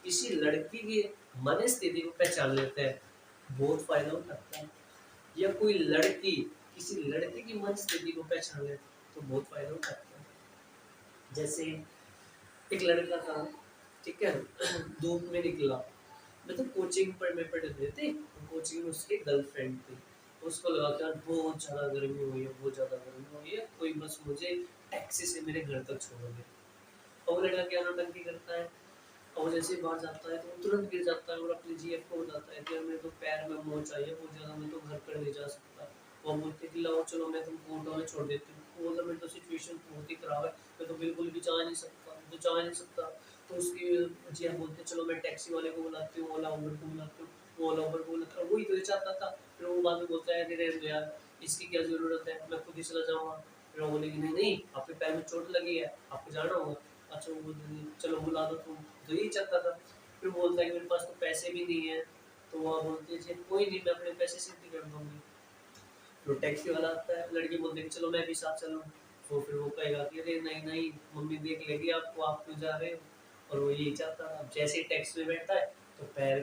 किसी लड़की की मनस्थिति को पहचान लेता है, बहुत फायदा उठाता है, या कोई लड़की किसी लड़के की मनस्थिति को पहचान ले तो बहुत फायदा उठाता है। जैसे एक लड़का था, ठीक है, धूप में निकला, मतलब कोचिंग पर में पढ़ रहे थे, कोचिंग में उसकी गर्लफ्रेंड थी, उसको लगा कि यार बहुत ज़्यादा गर्मी हुई है, बहुत ज़्यादा गर्मी हुई है, कोई बस मुझे टैक्सी से मेरे घर तक छोड़ दे। और वो लड़का क्या नौटंकी करता है, और जैसे ही बाहर जाता है तो वो तुरंत गिर जाता है और अपनी जीएफ को बताता है कि यार मेरे तो पैर में मोच आई है बहुत ज़्यादा, मैं तो घर पर नहीं जा सकता। वो बोलते कि लाओ चलो मैं तुमको ऑटो में छोड़ देती हूँ, वो बोलता मेरी तो सिचुएशन बहुत ही खराब है, मैं तो बिल्कुल भी जा नहीं सकता, मैं तो जा नहीं सकता। तो उसकी जीएफ बोलते चलो मैं टैक्सी वाले को बुलाती हूँ, ओला उबर को बुलाती हूँ, वो ओला उबर को बुलाता है, वही तो ये चाहता था। फिर वो बाद में बोलता है अरे रहने दो यार, इसकी क्या ज़रूरत है, मैं खुद ही चला जाऊँगा। फिर वो बोलेगी नहीं नहीं आपके पैर में चोट लगी है, आपको जाना होगा। अच्छा वो चलो बुला दो तुम, तो यही चलता था। फिर बोलता है कि मेरे पास तो पैसे भी नहीं है, तो वहाँ बोलती है कोई नहीं मैं अपने पैसे से भी कर दूंगी। तो टैक्सी वाला आता है, लड़की बोलती है चलो मैं भी साथ चलूँ, तो फिर वो कहेगा कि अरे नहीं नहीं मम्मी देख लेगी आपको, आप क्यों जा रहे हो। और वो यही चाहता था। अब जैसे ही टैक्सी में बैठता है तो पैर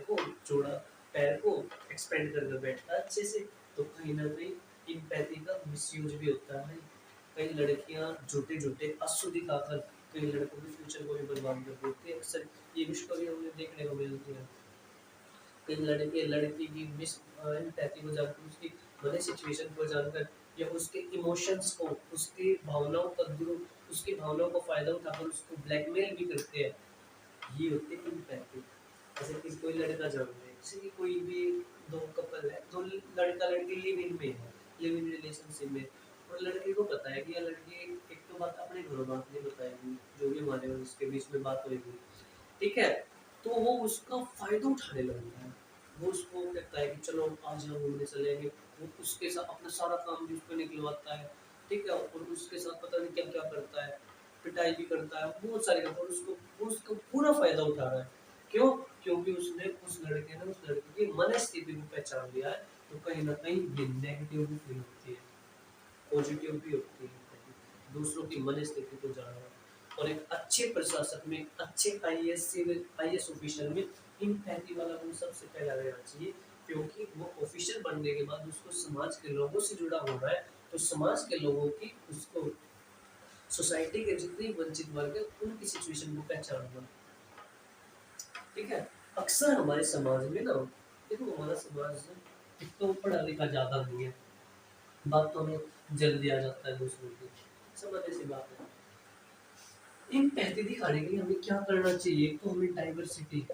को एक्सपेंड कर बैठता है अच्छे से। तो कहीं ना कहीं इम्पैथी का मिसयूज भी होता है। कई लड़कियां झूठे झूठे आंसू दिखाकर कई लड़कों के फ्यूचर को भी बर्बाद कर देती है। अक्सर ये भी स्टोरी हमें देखने को मिलती है। कई लड़के लड़की की मिस एम्पैथी को जानकर, उसकी मनी सिचुएशन को जानकर, या उसके इमोशंस को, उसकी भावनाओं का उसकी भावनाओं का फायदा उठाकर उसको ब्लैकमेल भी करते हैं। ये होती है इम्पैथी। जैसे कि कोई लड़का जान रहे, जैसे कि कोई भी दो कपल है, दो लड़का लड़की लिव इन में है, लिव इन रिलेशनशिप में, और लड़के को पता है कि यह लड़की एक तो बात अपने घरों बात नहीं बताएगी, जो भी हमारे और उसके बीच में बात होगी, ठीक है, तो वो उसका फायदा उठाने लगता है। वो उसको कहता है कि चलो आज हम घूमने चलेंगे। वो उसके साथ अपना सारा काम भी उस पर निकलवाता है, ठीक है, और उसके साथ पता नहीं क्या क्या करता है, पिटाई भी करता है, बहुत सारी करता है, और वो उसका पूरा फायदा उठा रहा है। क्यों? क्योंकि उसने उस लड़के ने उस लड़की की मनस्थिति को पहचान लिया है। तो कहीं ना कहीं ये नेगेटिव भी फील होती है, पॉजिटिव भी होती है, दूसरों की मनस्थिति को जानना। और एक अच्छे प्रशासक में, अच्छे आईएएस ऑफिसर में एम्पैथी वाला गुण सबसे पहला रहना चाहिए। क्योंकि वो ऑफिसर बनने के बाद उसको समाज के लोगों से जुड़ा होना है। तो समाज के लोगों की, उसको सोसाइटी के जितने वंचित वर्ग है उनकी सिचुएशन को पहचानना, ठीक है। अक्सर हमारे समाज में ना, देखो हमारा समाज एक तो पढ़ा लिखा ज्यादा नहीं है, बातों में जल्दी आ जाता है दूसरों की, समझ ऐसी बात है। एम्पैथी दिखाने के लिए हमें क्या करना चाहिए? तो हमें डाइवर्सिटी,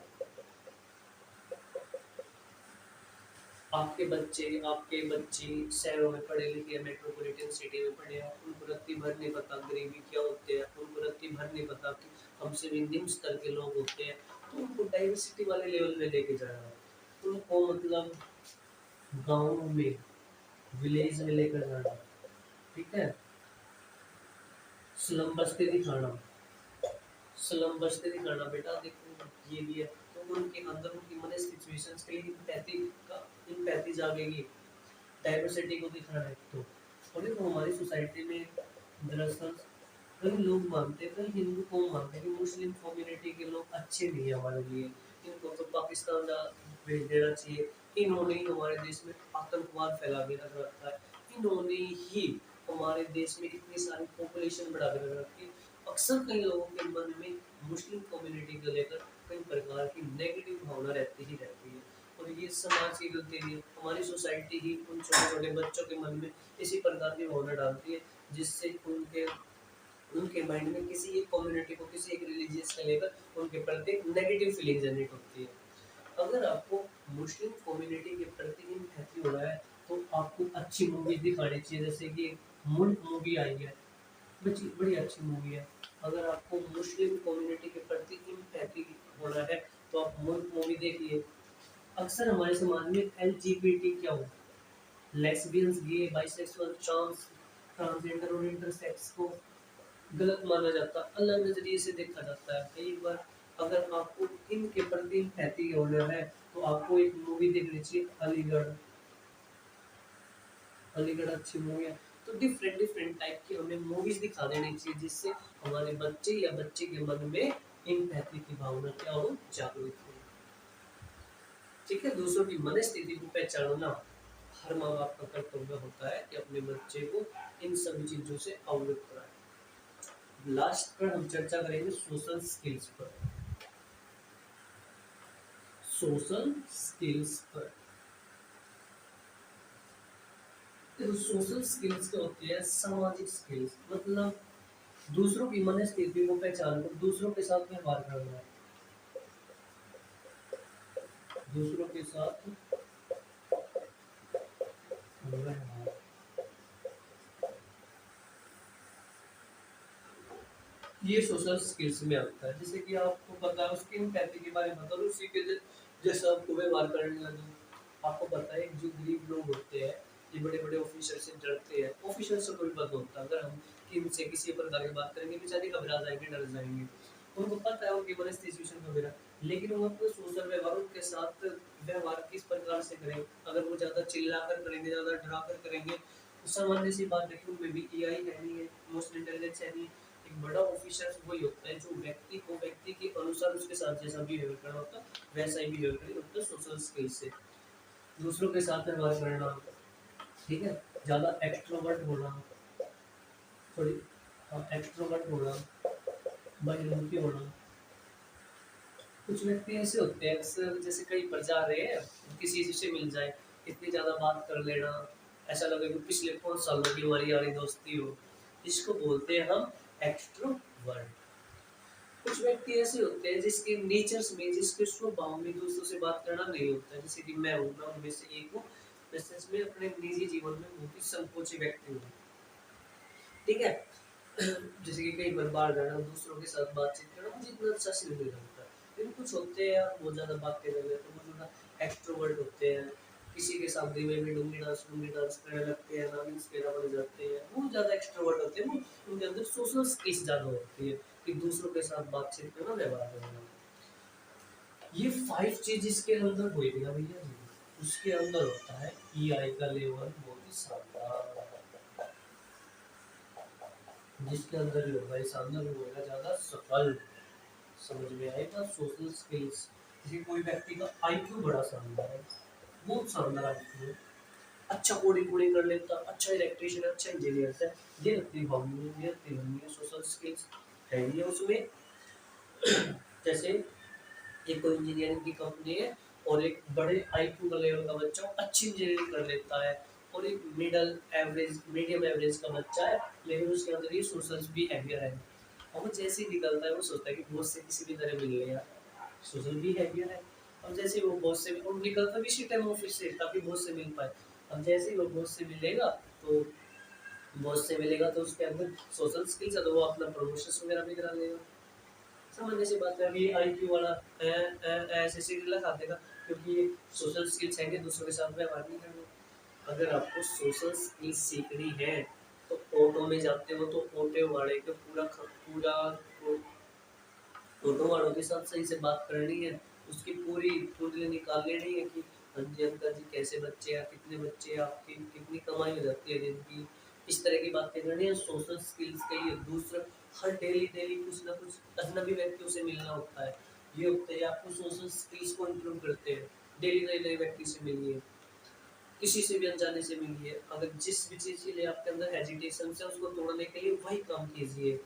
आपके बच्चे शहरों में पढ़े लिखे, मेट्रोपॉलिटन सिटी में पढ़े हैं, उनको रत्ती भर नहीं पता गरीबी क्या होते हैं, उनको रत्ती भर नहीं पता कि हमसे भी निम्न स्तर के लोग होते हैं। तो उनको डाइवर्सिटी वाले लेवल में लेके जाना है, उनको मतलब गाँव में, विलेज में लेकर जाना, ठीक है। स्लम बस्ती दिखाना, स्लम बस्ती दिखाना, बेटा देखो ये भी है। तो उनके अंदर उनकी मनी सिचुएशंस के लिए एम्पैथी जागेगी। डाइवर्सिटी को दिखाना है तो। और देखो हमारी सोसाइटी में दरअसल कई लोग मानते हैं, कई हिंदू कौम मानते हैं कि मुस्लिम कम्युनिटी के लोग अच्छे नहीं है हमारे लिए, इनको तो पाकिस्तान भेज देना चाहिए, इन्होंने ही हमारे देश में आतंकवाद फैला के रख रखा है, इन्होंने ही हमारे देश में इतनी सारी पॉपुलेशन बढ़ा के रख रखी है। अक्सर कई लोगों के मन में मुस्लिम कम्युनिटी को लेकर कई प्रकार की नेगेटिव भावना रहती ही रहती है। और ये समाज की गलती नहीं है, हमारी सोसाइटी ही उन छोटे छोटे बच्चों के मन में इसी प्रकार की भावना डालती है, जिससे उनके उनके माइंड में किसी एक कम्युनिटी को, किसी एक रिलीजियस को लेकर उनके प्रति नेगेटिव फीलिंग जनरेट होती है। अगर आपको मुस्लिम कम्युनिटी के प्रति एम्पैथी हो रहा है तो आपको अच्छी मूवी दिखानी चाहिए, जैसे कि मुल्क मूवी आई है, बड़ी अच्छी मूवी है। अगर आपको मुस्लिम कम्युनिटी के प्रति एम्पैथी हो रहा है तो आप मुल्क मूवी देखिए। अक्सर हमारे समाज में एलजीबीटी क्या हो, लेस्बियंस, गे, बाइसेक्सुअल, ट्रांसजेंडर और इंटरसेक्स को गलत माना जाता, अलग नजरिए से देखा जाता है। कई बार अगर आपको इनके प्रति एम्पैथी होना है तो आपको एक मूवी देखनी चाहिए, अलीगढ़। अलीगढ़ अच्छी मूवी है। तो डिफरेंट डिफरेंट टाइप की हमें मूवीज दिखा देनी चाहिए, जिससे हमारे बच्चे या बच्चे के मन में एम्पैथी की भावना क्या हो, जागृत हो, ठीक है। दूसरों की मनस्थिति को पहचानना हर माँ बाप का कर्तव्य होता है कि अपने बच्चे को इन सभी चीजों से अवगत कराए। लास्ट पर हम चर्चा करेंगे सोशल स्किल्स पर, सोशल स्किल्स पर। देखो सोशल स्किल्स क्या होती है? सामाजिक स्किल्स, मतलब दूसरों की मनस्थिति को पहचान कर दूसरों के साथ व्यवहार करना, दूसरों के साथ व्यवहार, ये सोशल स्किल्स में आता है। जैसे कि आपको पता है उसकी एम्पैथी के बारे में बता, उसी के जैसे आपको व्यवहार करने लगे। आपको पता है जो गरीब लोग होते हैं ये बड़े-बड़े ऑफिसर से डरते हैं। ऑफिसर से कोई बात होता है, अगर हम इनसे किसी प्रकार की बात करेंगे, बेचारे घबरा जाएँगे, डर जाएँगे। उनको पता है उनकी मनस्थिति सिचुएशन वगैरह, लेकिन हम अपने सोशल व्यवहार उनके साथ व्यवहार किस प्रकार से करें? अगर वो ज़्यादा चिल्लाकर करेंगे, ज़्यादा डराकर करेंगे, तो सामान्य सी बात है कि उनमें भी एआई है नहीं है, इमोशनल इंटेलिजेंस है नहीं। एक बड़ा ऑफिसर वही होता है जो व्यक्ति के अनुसार उसके साथ जैसा बिहेवियर करना होता है, वैसा ही बिहेवियर करे, होता है सोशल स्किल्स से। दूसरों के साथ व्यवहार करना, ठीक है? ज़्यादा एक्सट्रोवर्ट होना, थोड़ी एक्सट्रोवर्ट होना, बहिर्मुखी होना। कुछ व्यक्ति ऐसे होते हैं अक्सर, जैसे कहीं पर जा रहे हैं, किसी से मिल जाए, इतनी ज़्यादा बात कर लेना, ऐसा लगे कि पिछले 5 सालों की हमारी यारी दोस्ती हो। इसको बोलते हैं हम एक्सट्रोवर्ट। कुछ व्यक्ति ऐसे होते हैं जिसके नेचर्स में, जिसके स्वभाव में दूसरों से बात करना नहीं होता है, जैसे कि मैं हूँ, मैं उनमें से एक हूँ। मैं सच में अपने निजी जीवन में बहुत ही संकोची व्यक्ति हूँ, ठीक है? जैसे कि कई बार बाहर जाना, दूसरों के साथ बातचीत करना मुझे इतना अच्छा से नहीं लगता। लेकिन कुछ होते हैं यार, बहुत ज़्यादा बातें कर लेते हैं, वो थोड़ा एक्सट्रोवर्ट होते हैं। किसी के साथ भी में डूंगी डांस करने लगते हैं, नागिन वगैरह बन जाते हैं। वो ज़्यादा एक्सट्रोवर्ट होते हैं, वो उनके अंदर सोशल स्किल्स ज़्यादा होती है कि दूसरों के साथ बातचीत करना, व्यवहार करना। ये 5 चीज़ इसके अंदर होएगी ना भैया जी, उसके अंदर होता है ईआई का लेवल बहुत ही शानदार। जिसके अंदर ही होगा, इस अंदर ही होगा ज़्यादा सफल। समझ में आएगा सोशल स्किल्स। किसी कोई व्यक्ति का आईक्यू बड़ा शानदार है, बहुत शानदार आईक्यू है, अच्छा कोडिंग कोडिंग कर लेता, अच्छा इलेक्ट्रिशियन, अच्छा इंजीनियर है, ये लगती हॉबी है, ये लगती है सोशल स्किल्स है ये उसमें। जैसे एक कोई इंजीनियरिंग की कंपनी है और एक बड़े आईक्यू का लेवल का बच्चा अच्छी इंजीनियरिंग कर लेता है, और एक मीडियम एवरेज का बच्चा है, लेकिन उसके अंदर ये सोशल बिहेवियर है। और वो जैसे ही निकलता है, वो सोचता है कि बॉस से किसी भी तरह मिल ले यार, सोशल बिहेवियर है। अब जैसे ही वो बॉस से वो निकलता भी इसी टाइम ऑफिस से, ताकि बॉस से मिल पाए। अब जैसे ही वो बॉस से मिलेगा, तो बॉस से मिलेगा तो उसके अंदर सोशल स्किल्स है, तो वो अपना प्रमोशन वगैरह भी करा लेगा। समझने सी बात है। अभी आईक्यू वाला ऐसे सीरियल लगा देगा, क्योंकि ये सोशल स्किल्स है कि दूसरों के साथ व्यवहार नहीं करना। अगर आपको सोशल स्किल्स सीखनी है, तो ऑटो में जाते हो तो ऑटो वाले के पूरा ऑटो वालों के साथ सही से बात करनी है, उसकी पूरी पूरी निकाल लेनी है कि हाँ जी अंकल जी, कैसे बच्चे हैं, कितने बच्चे हैं आपकी, कितनी कमाई हो जाती है दिन की। इस तरह की बातें करनी है सोशल स्किल्स के लिए। दूसरा, हर डेली डेली कुछ ना कुछ अजनबी व्यक्तियों से मिलना होता है, ये होता है आपको सोशल स्किल्स को इम्प्रूव करते हैं। डेली नए नए व्यक्ति से मिलिए, किसी से भी अनजाने से मिलिए। अगर जिस भी चीज़ के लिए आपके अंदर हेजिटेशन है, उसको तोड़ने के लिए वही काम कीजिए।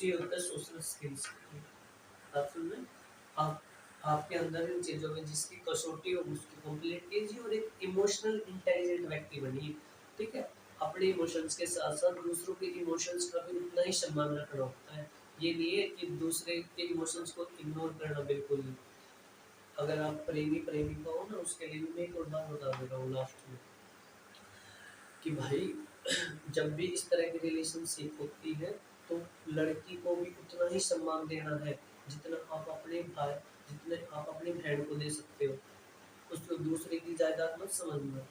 ये होता है सोशल स्किल्स। आप सुन रहे हैं? आप आपके अंदर इन चीज़ों में जिसकी कसौटी हो, उसकी कंप्लीट कीजिए और एक इमोशनल इंटेलिजेंट व्यक्ति बनिए, ठीक है? अपने इमोशंस के साथ साथ दूसरों के इमोशंस का भी उतना ही सम्मान रखना होता है। ये नहीं है कि दूसरे के इमोशंस को इग्नोर करना, बिल्कुल नहीं। अगर आप प्रेमी प्रेमिका हो ना, उसके लिए भी मैं एक और बात बता दे रहा हूँ लास्ट में, कि भाई जब भी इस तरह की रिलेशनशिप होती है, तो लड़की को भी उतना ही सम्मान देना है जितना आप अपने भाई, जितने आप अपनी बहन को दे सकते हो। उसको दूसरे की जायदाद मत समझना,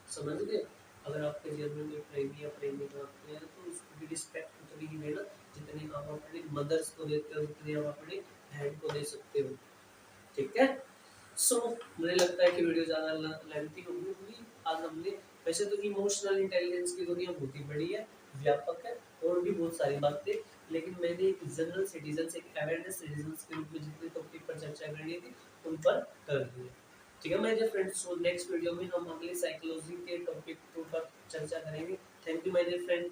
समझ गए? अगर आपके जीवन में कोई प्रेमी या प्रेमिका आते हैं, तो उसको भी रिस्पेक्ट उतनी ही देना जितनी आप अपने मदर्स को देते हो, जितनी आप अपनी बहन को दे सकते हो, ठीक है? सो मुझे लगता है कि वीडियो ज़्यादा लेंथी होगी। आज हमने, वैसे तो इमोशनल इंटेलिजेंस की दुनिया बहुत ही बड़ी है, व्यापक है, और भी बहुत सारी बातें, लेकिन मैंने एक जनरल सिटीजन, एक अवेयरनेस सिटीजन के रूप में जितने टॉपिक पर चर्चा करनी थी, उन पर कर दी। ठीक है मेरे फ्रेंड्स, सो नेक्स्ट वीडियो में हम अगले साइकोलॉजी के टॉपिक पर चर्चा करेंगे। Thank you my dear friend.